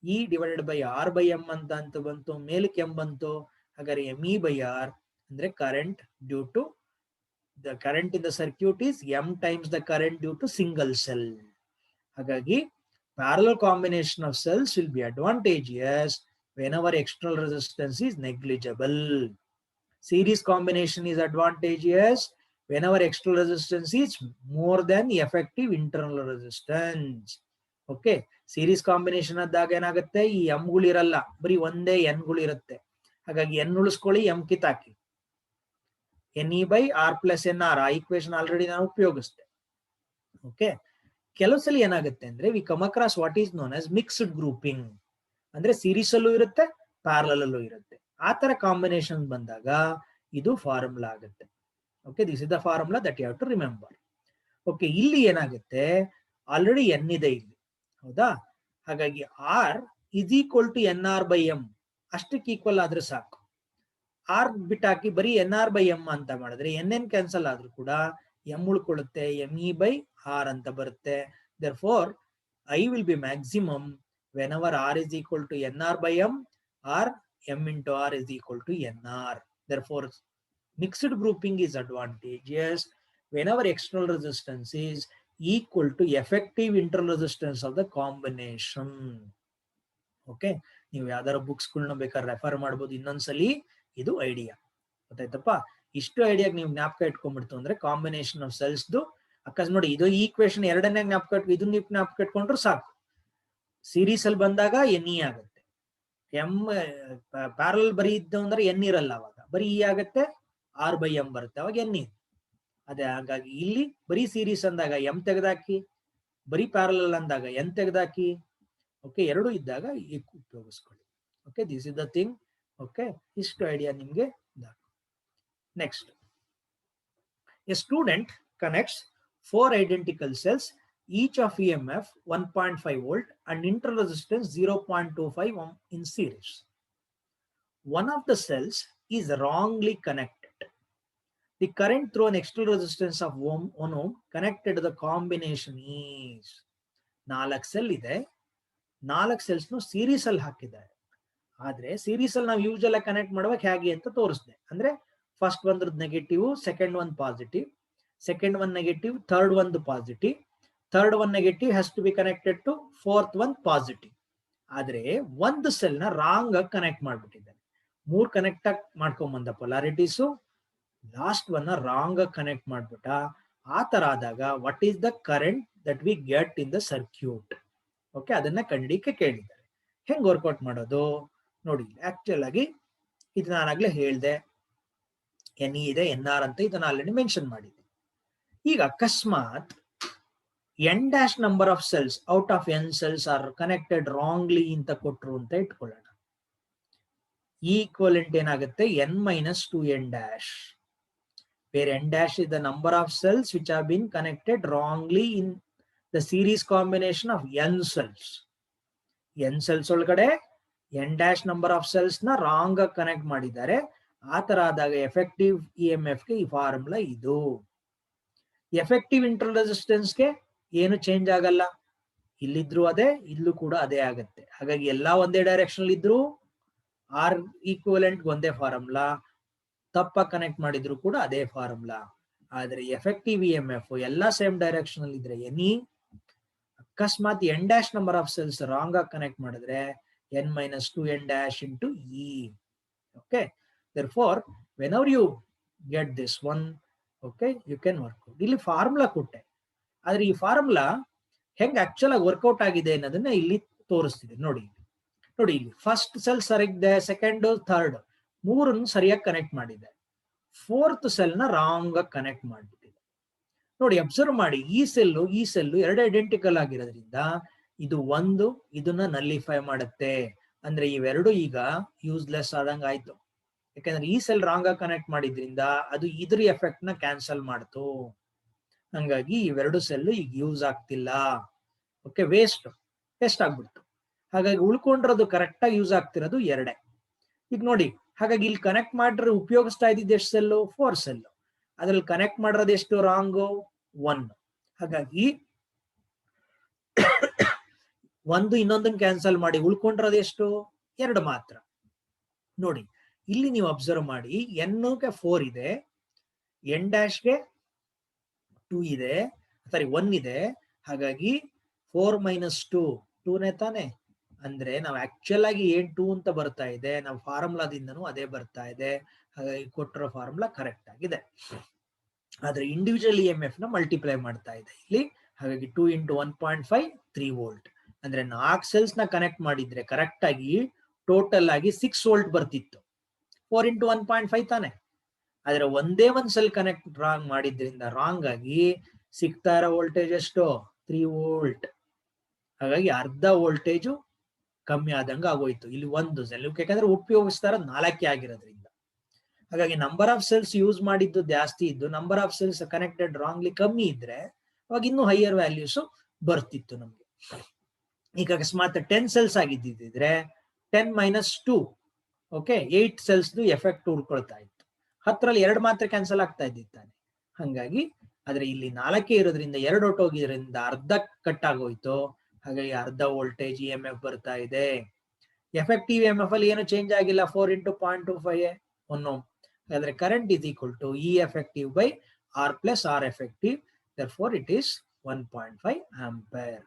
E divided by R/M ಅಂತ ಬಂತು, ಮೇಲಕ್ಕೆ M ಬಂತು. ಹಾಗಾದ್ರೆ ME/R ಅಂದ್ರೆ current due to the current in the circuit is M times the current due to single cell. ಹಾಗಾಗಿ parallel combination of cells will be advantageous whenever external resistance is negligible. Series combination is advantageous whenever external resistance is more than effective internal resistance. Okay, series combination ಆದಾಗ ಏನಾಗುತ್ತೆ, ಈ ಎಂಗಳು ಇರಲ್ಲ, ಬರೀ ಒಂದೇ ಎನ್ಗಳು ಇರುತ್ತೆ. ಹಾಗಾಗಿ N ಉಳಿಸ್ಕೊಳ್ಳಿ, M ಕಿತ್ತಾಕಿ, NE/R+NR ಆ equation already ನಾನು ಉಪಯೋಗಿಸ್ತೆ. ಓಕೆ, ಕೆಲವು ಸಲ ಏನಾಗುತ್ತೆ ಅಂದ್ರೆ we come across what is known as mixed grouping, ಅಂದ್ರೆ ಸೀರೀಸ್ ಅಲ್ಲೂ ಇರುತ್ತೆ ಪ್ಯಾರಲಲ್ ಅಲ್ಲೂ ಇರುತ್ತೆ. ಆ ತರ ಕಾಂಬಿನೇಷನ್ ಬಂದಾಗ ಇದು ಫಾರ್ಮುಲಾ ಆಗುತ್ತೆ. Okay, this is the formula that you have to remember. Okay, ಇಲ್ಲಿ ಏನಾಗುತ್ತೆ, ಆಲ್ರೆಡಿ ಎನ್ ಇದೆ ಇಲ್ಲಿ, ಹೌದಾ? ಹಾಗಾಗಿ R is equal to NR/M ಅಷ್ಟಕ್ಕೆ ಈಕ್ವಲ್ ಆದ್ರೆ ಸಾಕು. ಆರ್ ಬಿಟ್ಟಾಕಿ ಬರೀ NR/M ಅಂತ ಮಾಡಿದ್ರೆ NN ಕ್ಯಾನ್ಸಲ್ ಆದ್ರೂ ಕೂಡ M ಉಳ್ಕೊಳ್ಳುತ್ತೆ, ME/R ಅಂತ ಬರುತ್ತೆ. Therefore I will be maximum whenever R is equal to NR by M, or M into R is equal to NR. Therefore, mixed grouping is advantageous whenever external resistance is equal to effective internal resistance of the combination. Okay, ನೀವು ಯಾವ್ದಾರ ಬುಕ್ಸ್ಗಳನ್ನ ಬೇಕಾದ್ರೆ refer ಮಾಡ್ಬೋದು. ಇನ್ನೊಂದ್ಸಲಿ ಇದು idea ಗೊತ್ತಾಯ್ತಪ್ಪ. ಇಷ್ಟು ಐಡಿಯಾಗ ನೀವು ಜ್ಞಾಪಕ ಇಟ್ಕೊಂಡ್ಬಿಡ್ತು ಅಂದ್ರೆ combination of ಸೆಲ್ಸ್ದು ಅಕಸ್ಮಾತ್ ನೋಡಿ, ಇದು ಈಕ್ವೇಶನ್ ಎರಡನೇ ಜ್ಞಾಪಕ ಇದನ್ನ ಜ್ಞಾಪಕ ಇಟ್ಕೊಂಡ್ರು ಸಾಕು. ಸೀರೀಸ್ ಅಲ್ಲಿ ಬಂದಾಗ NE ಆಗುತ್ತೆ. ಎಂ ಪ್ಯಾರಲ್ ಬರೀ ಇದ್ದು ಅಂದ್ರೆ N ಇರಲ್ಲ, ಅವಾಗ ಬರೀ E ಆಗುತ್ತೆ, R by M ಬರುತ್ತೆ, ಅವಾಗ NE. ಅದೇ ಹಾಗಾಗಿ ಇಲ್ಲಿ ಬರೀ ಸೀರೀಸ್ ಅಂದಾಗ M ತೆಗೆದಾಕಿ, ಬರೀ ಪ್ಯಾರಲಲ್ ಅಂದಾಗ N ತೆಗೆದಾಕಿ. ಓಕೆ, ಎರಡು ಇದ್ದಾಗ ಉಪಯೋಗಿಸ್ಕೊಳ್ಳಿ. Okay, this is the thing. Okay, ಇಷ್ಟು ಐಡಿಯಾ ನಿಮ್ಗೆ. Next, a student connects 4 identical cells, each of EMF 1.5 volt and internal resistance 0.25 ohm in series. One of the cells is wrongly connected. The current through an external resistance of 1 ohm connected to the combination is 4 cell ಇದೆ, 4 cells series ಅಲ್ಲಿ ಹಾಕಿದ್ದಾರೆ. ಆದ್ರೆ series ಅಲ್ಲಿ ನಾವು usual connect ಮಾಡುವಾಗ ಹೇಗೆ ಅಂತ ತೋರಿಸಿದೆ. ಅಂದ್ರೆ ಫಸ್ಟ್ ಒಂದ್ರದ್ದು negative, second one positive, second one negative, third ಒಂದು positive, third one negative has to be connected to fourth one positive. ಆದ್ರೆ ಒಂದು ಸೆಲ್ ನ ರಾಂಗ್ ಆಗಿ ಕನೆಕ್ಟ್ ಮಾಡ್ಬಿಟ್ಟಿದ್ದಾರೆ. 3 ಕನೆಕ್ಟ್ ಆಗಿ ಮಾಡ್ಕೊಂಡ್ ಬಂದ ಪೊಲಾರಿಟೀಸು, ಲಾಸ್ಟ್ ಒನ್ ರಾಂಗ್ ಆಗಿ ಕನೆಕ್ಟ್ ಮಾಡ್ಬಿಟ್ಟ. ಆ ತರ ಆದಾಗ what is the current that we get in the circuit? Okay, ಅದನ್ನ ಕಂಡಿಕ್ಕೆ ಕೇಳಿದ್ದಾರೆ. ಹೆಂಗ್ ವರ್ಕೌಟ್ ಮಾಡೋದು ನೋಡಿ. ಆಕ್ಚುಲ್ ಆಗಿ ಇದು ನಾನಾಗ್ಲೇ ಹೇಳ್ದೆ, NE ಇದೆ, NR ಅಂತ ಇದನ್ನ ಆಲ್ರೆಡಿ ಮೆನ್ಷನ್ ಮಾಡಿದೆ. ಈಗ ಅಕಸ್ಮಾತ್ N' number of cells out of N cells are connected wrongly ಅಂತ ಕೊಟ್ರು ಅಂತ ಇಟ್ಕೊಳ್ಳೋಣ. ಈಕ್ವಲೆಂಟ್ ಏನಾಗುತ್ತೆ? N-2N', where N' is the number of cells which have been connected wrongly in the series combination of N cells. N cells ಒಳಗಡೆ N' number of cells ನ wrong ಆಗಿ connect ಮಾಡಿದ್ದಾರೆ. ಆ ತರ ಆದಾಗ ಎಫೆಕ್ಟಿವ್ EMF ಗೆ ಈ ಫಾರ್ಮುಲಾ ಇದು. ಎಫೆಕ್ಟಿವ್ ಇಂಟರ್ನಲ್ ರೆಸಿಸ್ಟೆನ್ಸ್ಗೆ ಏನು ಚೇಂಜ್ ಆಗಲ್ಲ, ಇಲ್ಲಿದ್ರು ಅದೇ, ಇಲ್ಲೂ ಕೂಡ ಅದೇ ಆಗುತ್ತೆ. ಹಾಗಾಗಿ ಎಲ್ಲಾ ಒಂದೇ ಡೈರೆಕ್ಷನ್ ಇದ್ರು ಆರ್ ಈಕ್ವಲೆಂಟ್ ಒಂದೇ ಫಾರ್ಮುಲಾ, ತಪ್ಪ ಕನೆಕ್ಟ್ ಮಾಡಿದ್ರು ಕೂಡ ಅದೇ ಫಾರ್ಮುಲಾ. ಆದ್ರೆ ಎಫೆಕ್ಟಿವ್ EMF ಎಲ್ಲಾ ಸೇಮ್ ಡೈರೆಕ್ಷನ್ ಅಲ್ಲಿ ಇದ್ರೆ NE, ಅಕಸ್ಮಾತ್ N' number of cells wrong ಆಗಿ ಕನೆಕ್ಟ್ ಮಾಡಿದ್ರೆ N-2N' into E. Okay, therefore whenever you get this one, okay, you can work out. ಇಲ್ಲಿ ಫಾರ್ಮುಲಾ ಕೊಟ್ಟೆ, ಆದ್ರೆ ಈ ಫಾರ್ಮುಲಾ ಹೆಂಗ್ ಆಕ್ಚುಲ್ ಆಗಿ ವರ್ಕೌಟ್ ಆಗಿದೆ ಅನ್ನೋದನ್ನ ಇಲ್ಲಿ ತೋರಿಸ್ತಿದೆ. ನೋಡಿ ನೋಡಿ, ಇಲ್ಲಿ ಫಸ್ಟ್ ಸೆಲ್ ಸರಿಗಿದೆ, ಸೆಕೆಂಡ್, ಥರ್ಡ್ ಮೂರನ್ನು ಸರಿಯಾಗಿ ಕನೆಕ್ಟ್ ಮಾಡಿದೆ, ಫೋರ್ತ್ ಸೆಲ್ ನ ರಾಂಗ್ ಆಗಿ ಕನೆಕ್ಟ್ ಮಾಡ್ಬಿಟ್ಟಿದೆ. ನೋಡಿ, ಅಬ್ಸರ್ವ್ ಮಾಡಿ, ಈ ಸೆಲ್ಲು ಎರಡು ಐಡೆಂಟಿಕಲ್ ಆಗಿರೋದ್ರಿಂದ ಇದು ಒಂದು ಇದನ್ನ ನಲ್ಲಿಫೈ ಮಾಡುತ್ತೆ. ಅಂದ್ರೆ ಇವೆರಡು ಈಗ ಯೂಸ್ಲೆಸ್ ಆದಂಗ ಆಯ್ತು. ಯಾಕಂದ್ರೆ ಈ ಸೆಲ್ ರಾಂಗ್ ಆಗಿ ಕನೆಕ್ಟ್ ಮಾಡಿದ್ರಿಂದ ಅದು ಇದ್ರ ಎಫೆಕ್ಟ್ ನ ಕ್ಯಾನ್ಸಲ್ ಮಾಡ್ತು. ಹಂಗಾಗಿ ಇವೆರಡು ಸೆಲ್ ಈಗ ಯೂಸ್ ಆಗ್ತಿಲ್ಲ. ಓಕೆ, ವೇಸ್ಟ್ ಆಗ್ಬಿಡ್ತು. ಹಾಗಾಗಿ ಉಳ್ಕೊಂಡಿರೋದು ಕರೆಕ್ಟ್ ಆಗಿ ಯೂಸ್ ಆಗ್ತಿರೋದು ಎರಡೇ. ಈಗ ನೋಡಿ, ಹಾಗಾಗಿ ಇಲ್ಲಿ ಕನೆಕ್ಟ್ ಮಾಡ್ರೆ ಉಪಯೋಗಿಸ್ತಾ ಇದ್ದಿದ್ದು ಎಷ್ಟು ಸೆಲ್ಲು? 4 ಸೆಲ್ಲು. ಅದ್ರಲ್ಲಿ ಕನೆಕ್ಟ್ ಮಾಡಿರೋದು ಎಷ್ಟು ರಾಂಗು? 1. ಹಾಗಾಗಿ ಒಂದು ಇನ್ನೊಂದನ್ನ ಕ್ಯಾನ್ಸಲ್ ಮಾಡಿ ಉಳ್ಕೊಂಡಿರೋದು ಎಷ್ಟು? 2 ಮಾತ್ರ. ನೋಡಿ, ಇಲ್ಲಿ ನೀವು ಅಬ್ಸರ್ವ್ ಮಾಡಿ, N-ಗೆ 4 ಇದೆ, N' 2 ಇದೆ, ಸಾರಿ 1 ಇದೆ. ಹಾಗಾಗಿ 4 - 2 ತಾನೆ. ಅಂದ್ರೆ ನಾವು ಆಕ್ಚುಲ್ ಆಗಿ ಏನ್ 2 ಅಂತ ಬರ್ತಾ ಇದೆ, ನಾವು ಫಾರ್ಮುಲಾದಿಂದನೂ ಅದೇ ಬರ್ತಾ ಇದೆ. ಹಾಗಾಗಿ ಕೊಟ್ಟಿರೋ ಫಾರ್ಮುಲಾ ಕರೆಕ್ಟ್ ಆಗಿದೆ. ಆದ್ರೆ ಇಂಡಿವಿಜುವಲ್ EMF ನ ಮಲ್ಟಿಪ್ಲೈ ಮಾಡ್ತಾ ಇದೆ ಇಲ್ಲಿ. ಹಾಗಾಗಿ 2 × 1.5 3 ವೋಲ್ಟ್. ಅಂದ್ರೆ 4 ಸೆಲ್ಸ್ ನ ಕನೆಕ್ಟ್ ಮಾಡಿದ್ರೆ ಕರೆಕ್ಟ್ ಆಗಿ ಟೋಟಲ್ ಆಗಿ 6 ವೋಲ್ಟ್ ಬರ್ತಿತ್ತು. 4 × 1.5 ತಾನೆ. ಆದ್ರೆ ಒಂದೇ ಒಂದ್ ಸೆಲ್ ಕನೆಕ್ಟ್ ರಾಂಗ್ ಮಾಡಿದ್ರಿಂದ ರಾಂಗ್ ಆಗಿ ಸಿಗ್ತಾ ಇರೋ ವೋಲ್ಟೇಜ್ ಎಷ್ಟು? 3 ವೋಲ್ಟ್. ಹಾಗಾಗಿ ಅರ್ಧ ವೋಲ್ಟೇಜು ಕಮ್ಮಿ ಆದಂಗ ಆಗೋಯ್ತು ಇಲ್ಲಿ ಒಂದು ಸೆಲ್. ಯಾಕಂದ್ರೆ ಉಪಯೋಗಿಸ್ತಾರ 4 ಆಗಿರೋದ್ರಿಂದ. ಹಾಗಾಗಿ ನಂಬರ್ ಆಫ್ ಸೆಲ್ಸ್ ಯೂಸ್ ಮಾಡಿದ್ದು ಜಾಸ್ತಿ ಇದ್ದು, number of cells connected wrongly ಕಮ್ಮಿ ಇದ್ರೆ ಅವಾಗ ಇನ್ನೂ ಹೈಯರ್ ವ್ಯಾಲ್ಯೂಸ್ ಬರ್ತಿತ್ತು ನಮ್ಗೆ. ಈಗ ಅಕಸ್ಮಾತ್ 10 ಸೆಲ್ಸ್ ಆಗಿದ್ದಿದ್ರೆ 10 - 2, ಓಕೆ, 8 ಸೆಲ್ಸ್ ಎಫೆಕ್ಟ್ ಉಳ್ಕೊಳ್ತಾ ಇತ್ತು. 10ರಲ್ಲಿ 2 ಮಾತ್ರ ಕ್ಯಾನ್ಸಲ್ ಆಗ್ತಾ ಇದ್ದಿತ್ತಾನೆ. ಹಂಗಾಗಿ ಆದ್ರೆ ಇಲ್ಲಿ 4 ಇರೋದ್ರಿಂದ 2 ಹೊಟ್ಟೋಗಿದ್ರಿಂದ ಅರ್ಧ ಕಟ್ ಆಗೋಯ್ತು. ಹಾಗಾಗಿ ಅರ್ಧ ವೋಲ್ಟೇಜ್ EMF ಬರ್ತಾ ಇದೆ. ಎಫೆಕ್ಟಿವ್ EMF ಅಲ್ಲಿ ಏನು ಚೇಂಜ್ ಆಗಿಲ್ಲ, 4 into 0.25 1 ohm. ಹಾಗಾದ್ರೆ current is equal to E effective by R plus R effective. Therefore, it is 1.5 ampere.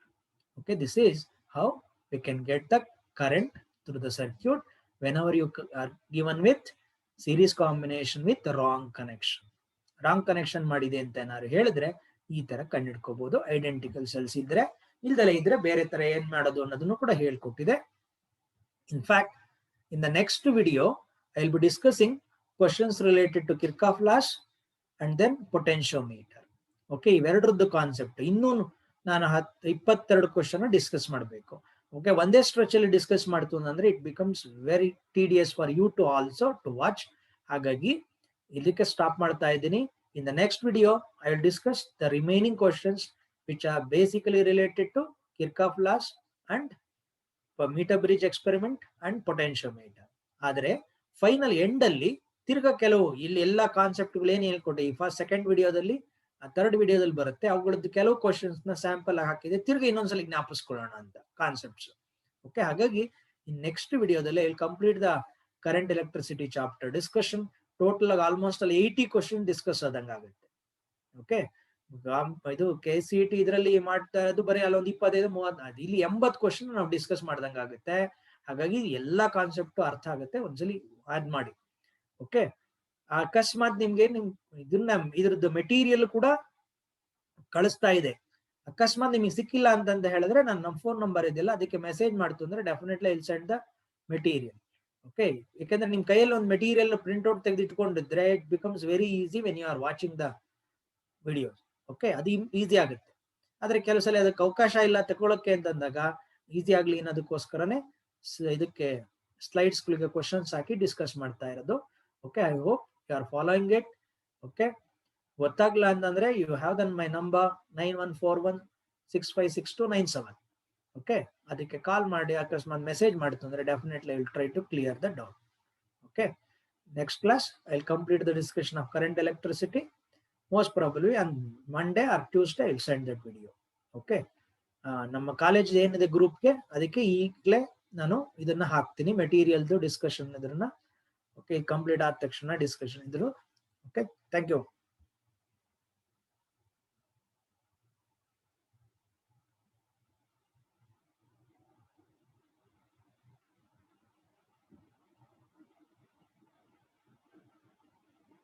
Okay, this is how we can get the current through the circuit whenever you are given with series combination with the wrong connection. Wrong connection ಮಾಡಿದೆ ಅಂತ ಏನಾದ್ರು ಹೇಳಿದ್ರೆ ಈ ತರ ಕಂಡುಹಿಡ್ಕೋಬಹುದು. Identical cells ಇದ್ರೆ ಇಲ್ದಲೇ ಇದ್ರೆ ಬೇರೆ ತರ ಏನ್ ಮಾಡೋದು ಅನ್ನೋದನ್ನು ಕೂಡ ಹೇಳ್ಕೊಟ್ಟಿದೆ. In fact, in the next video, I will be discussing questions related to Kirchhoff laws and then potentiometer. Okay, ಇವೆರಡರದ್ದು ಕಾನ್ಸೆಪ್ಟ್ ಇನ್ನೂ ನಾನು 22 ಕ್ವಶನ್ ಡಿಸ್ಕಸ್ ಮಾಡಬೇಕು. ಓಕೆ, ಒಂದೇ ಸ್ಟ್ರೆಚ್ ಅಲ್ಲಿ ಡಿಸ್ಕಸ್ ಮಾಡ್ತು ಅಂದ್ರೆ it becomes very tedious for you to also to watch. ಹಾಗಾಗಿ ಇದಕ್ಕೆ ಸ್ಟಾಪ್ ಮಾಡ್ತಾ ಇದ್ದೀನಿ. In the next video I will discuss the remaining questions which are basically related to Kirchhoff laws and meter bridge experiment and potentiometer. ಆದ್ರೆ final end ಅಲ್ಲಿ ತಿರ್ಗಾ ಕೆಲವು ಇಲ್ಲಿ ಎಲ್ಲಾ ಕಾನ್ಸೆಪ್ಟ್ಗಳು ಏನ್ ಹೇಳ್ಕೊಟ್ಟೆ ಈ ಸೆಕೆಂಡ್ ವಿಡಿಯೋದಲ್ಲಿ ಥರ್ಡ್ ವಿಡಿಯೋದಲ್ಲಿ ಬರುತ್ತೆ, ಅವುಗಳದ್ದು ಕೆಲವು ಕ್ವಶನ್ಸ್ ನ ಸ್ಯಾಂಪಲ್ ಹಾಕಿದೆ, ತಿರ್ಗಿ ಇನ್ನೊಂದ್ಸಲ ಜ್ಞಾಪಿಸ್ಕೊಳ್ಳೋಣ ಅಂತ ಕಾನ್ಸೆಪ್ಟ್ಸ್. ಓಕೆ, ಹಾಗಾಗಿ ನೆಕ್ಸ್ಟ್ ವಿಡಿಯೋದಲ್ಲಿ I will complete the current electricity chapter discussion. Total ಆಗಿ ಆಲ್ಮೋಸ್ಟ್ ಅಲ್ಲಿ 80 ಕ್ವಶನ್ ಡಿಸ್ಕಸ್ ಆದಂಗಾಗುತ್ತೆ. ಓಕೆ, ಇದು KCET ಇದರಲ್ಲಿ ಮಾಡ್ತಾ ಇರೋದು ಬರೀ ಅಲ್ಲೊಂದು 25-30, ಇಲ್ಲಿ 80 ಕ್ವಶನ್ ನಾವು ಡಿಸ್ಕಸ್ ಮಾಡ್ದಂಗಾಗುತ್ತೆ. ಹಾಗಾಗಿ ಎಲ್ಲಾ ಕಾನ್ಸೆಪ್ಟ್ ಅರ್ಥ ಆಗುತ್ತೆ, ಒಂದ್ಸಲಿ ಆಡ್ ಮಾಡಿ. ಓಕೆ, ಅಕಸ್ಮಾತ್ ನಿಮ್ಗೆ ಇದ್ರದ್ದು ಮೆಟೀರಿಯಲ್ ಕೂಡ ಕಳಿಸ್ತಾ ಇದೆ, ಅಕಸ್ಮಾತ್ ನಿಮಗೆ ಸಿಕ್ಕಿಲ್ಲ ಅಂತಂತ ಹೇಳಿದ್ರೆ ನಮ್ಮ ಫೋನ್ ನಂಬರ್ ಇದೆಯಲ್ಲ ಅದಕ್ಕೆ ಮೆಸೇಜ್ ಮಾಡ್ತು ಅಂದ್ರೆ definitely I'll send the material. Okay, ಯಾಕಂದ್ರೆ ನಿಮ್ ಕೈಯಲ್ಲಿ ಒಂದು ಮೆಟೀರಿಯಲ್ ಪ್ರಿಂಟ್ ಔಟ್ ತೆಗೆದು ಇಟ್ಕೊಂಡಿದ್ರೆ it becomes very easy when you are watching the videos. Okay, ಅದು ಈಸಿ ಆಗುತ್ತೆ. ಆದ್ರೆ ಕೆಲವು ಸಲ ಅದಕ್ಕೆ ಅವಕಾಶ ಇಲ್ಲ ತಗೊಳಕ್ಕೆ ಅಂತಂದಾಗ ಈಸಿ ಆಗ್ಲಿ ಅನ್ನೋದಕ್ಕೋಸ್ಕರನೇ ಇದಕ್ಕೆ ಸ್ಲೈಡ್ಸ್ ಗಳಿಗೆ ಕ್ವಶನ್ಸ್ ಹಾಕಿ ಡಿಸ್ಕಸ್ ಮಾಡ್ತಾ ಇರೋದು. Okay, I hope you are following it. Okay, ಗೊತ್ತಾಗ್ಲಿಲ್ಲ ಅಂತಂದ್ರೆ you have then my number 9141656297. Okay, ಅದಕ್ಕೆ ಕಾಲ್ ಮಾಡಿ ಅಕಸ್ಮಾತ್ ಮೆಸೇಜ್ ಮಾಡ್ತು ಅಂದ್ರೆ definitely I will try to clear the doubt. Okay, next class I will complete the discussion of current electricity. Most probably on Monday or Tuesday I will send that video. Okay, ನಮ್ಮ college ಏನಿದೆ ಗ್ರೂಪ್ಗೆ ಅದಕ್ಕೆ ಈಗಲೇ ನಾನು ಇದನ್ನ ಹಾಕ್ತೀನಿ, ಮೆಟೀರಿಯಲ್ದು discussion ಇದನ್ನ. ಓಕೆ, ಕಂಪ್ಲೀಟ್ ಆದ ತಕ್ಷಣ ಡಿಸ್ಕಷನ್ ಇದ್ರು. Okay, thank you.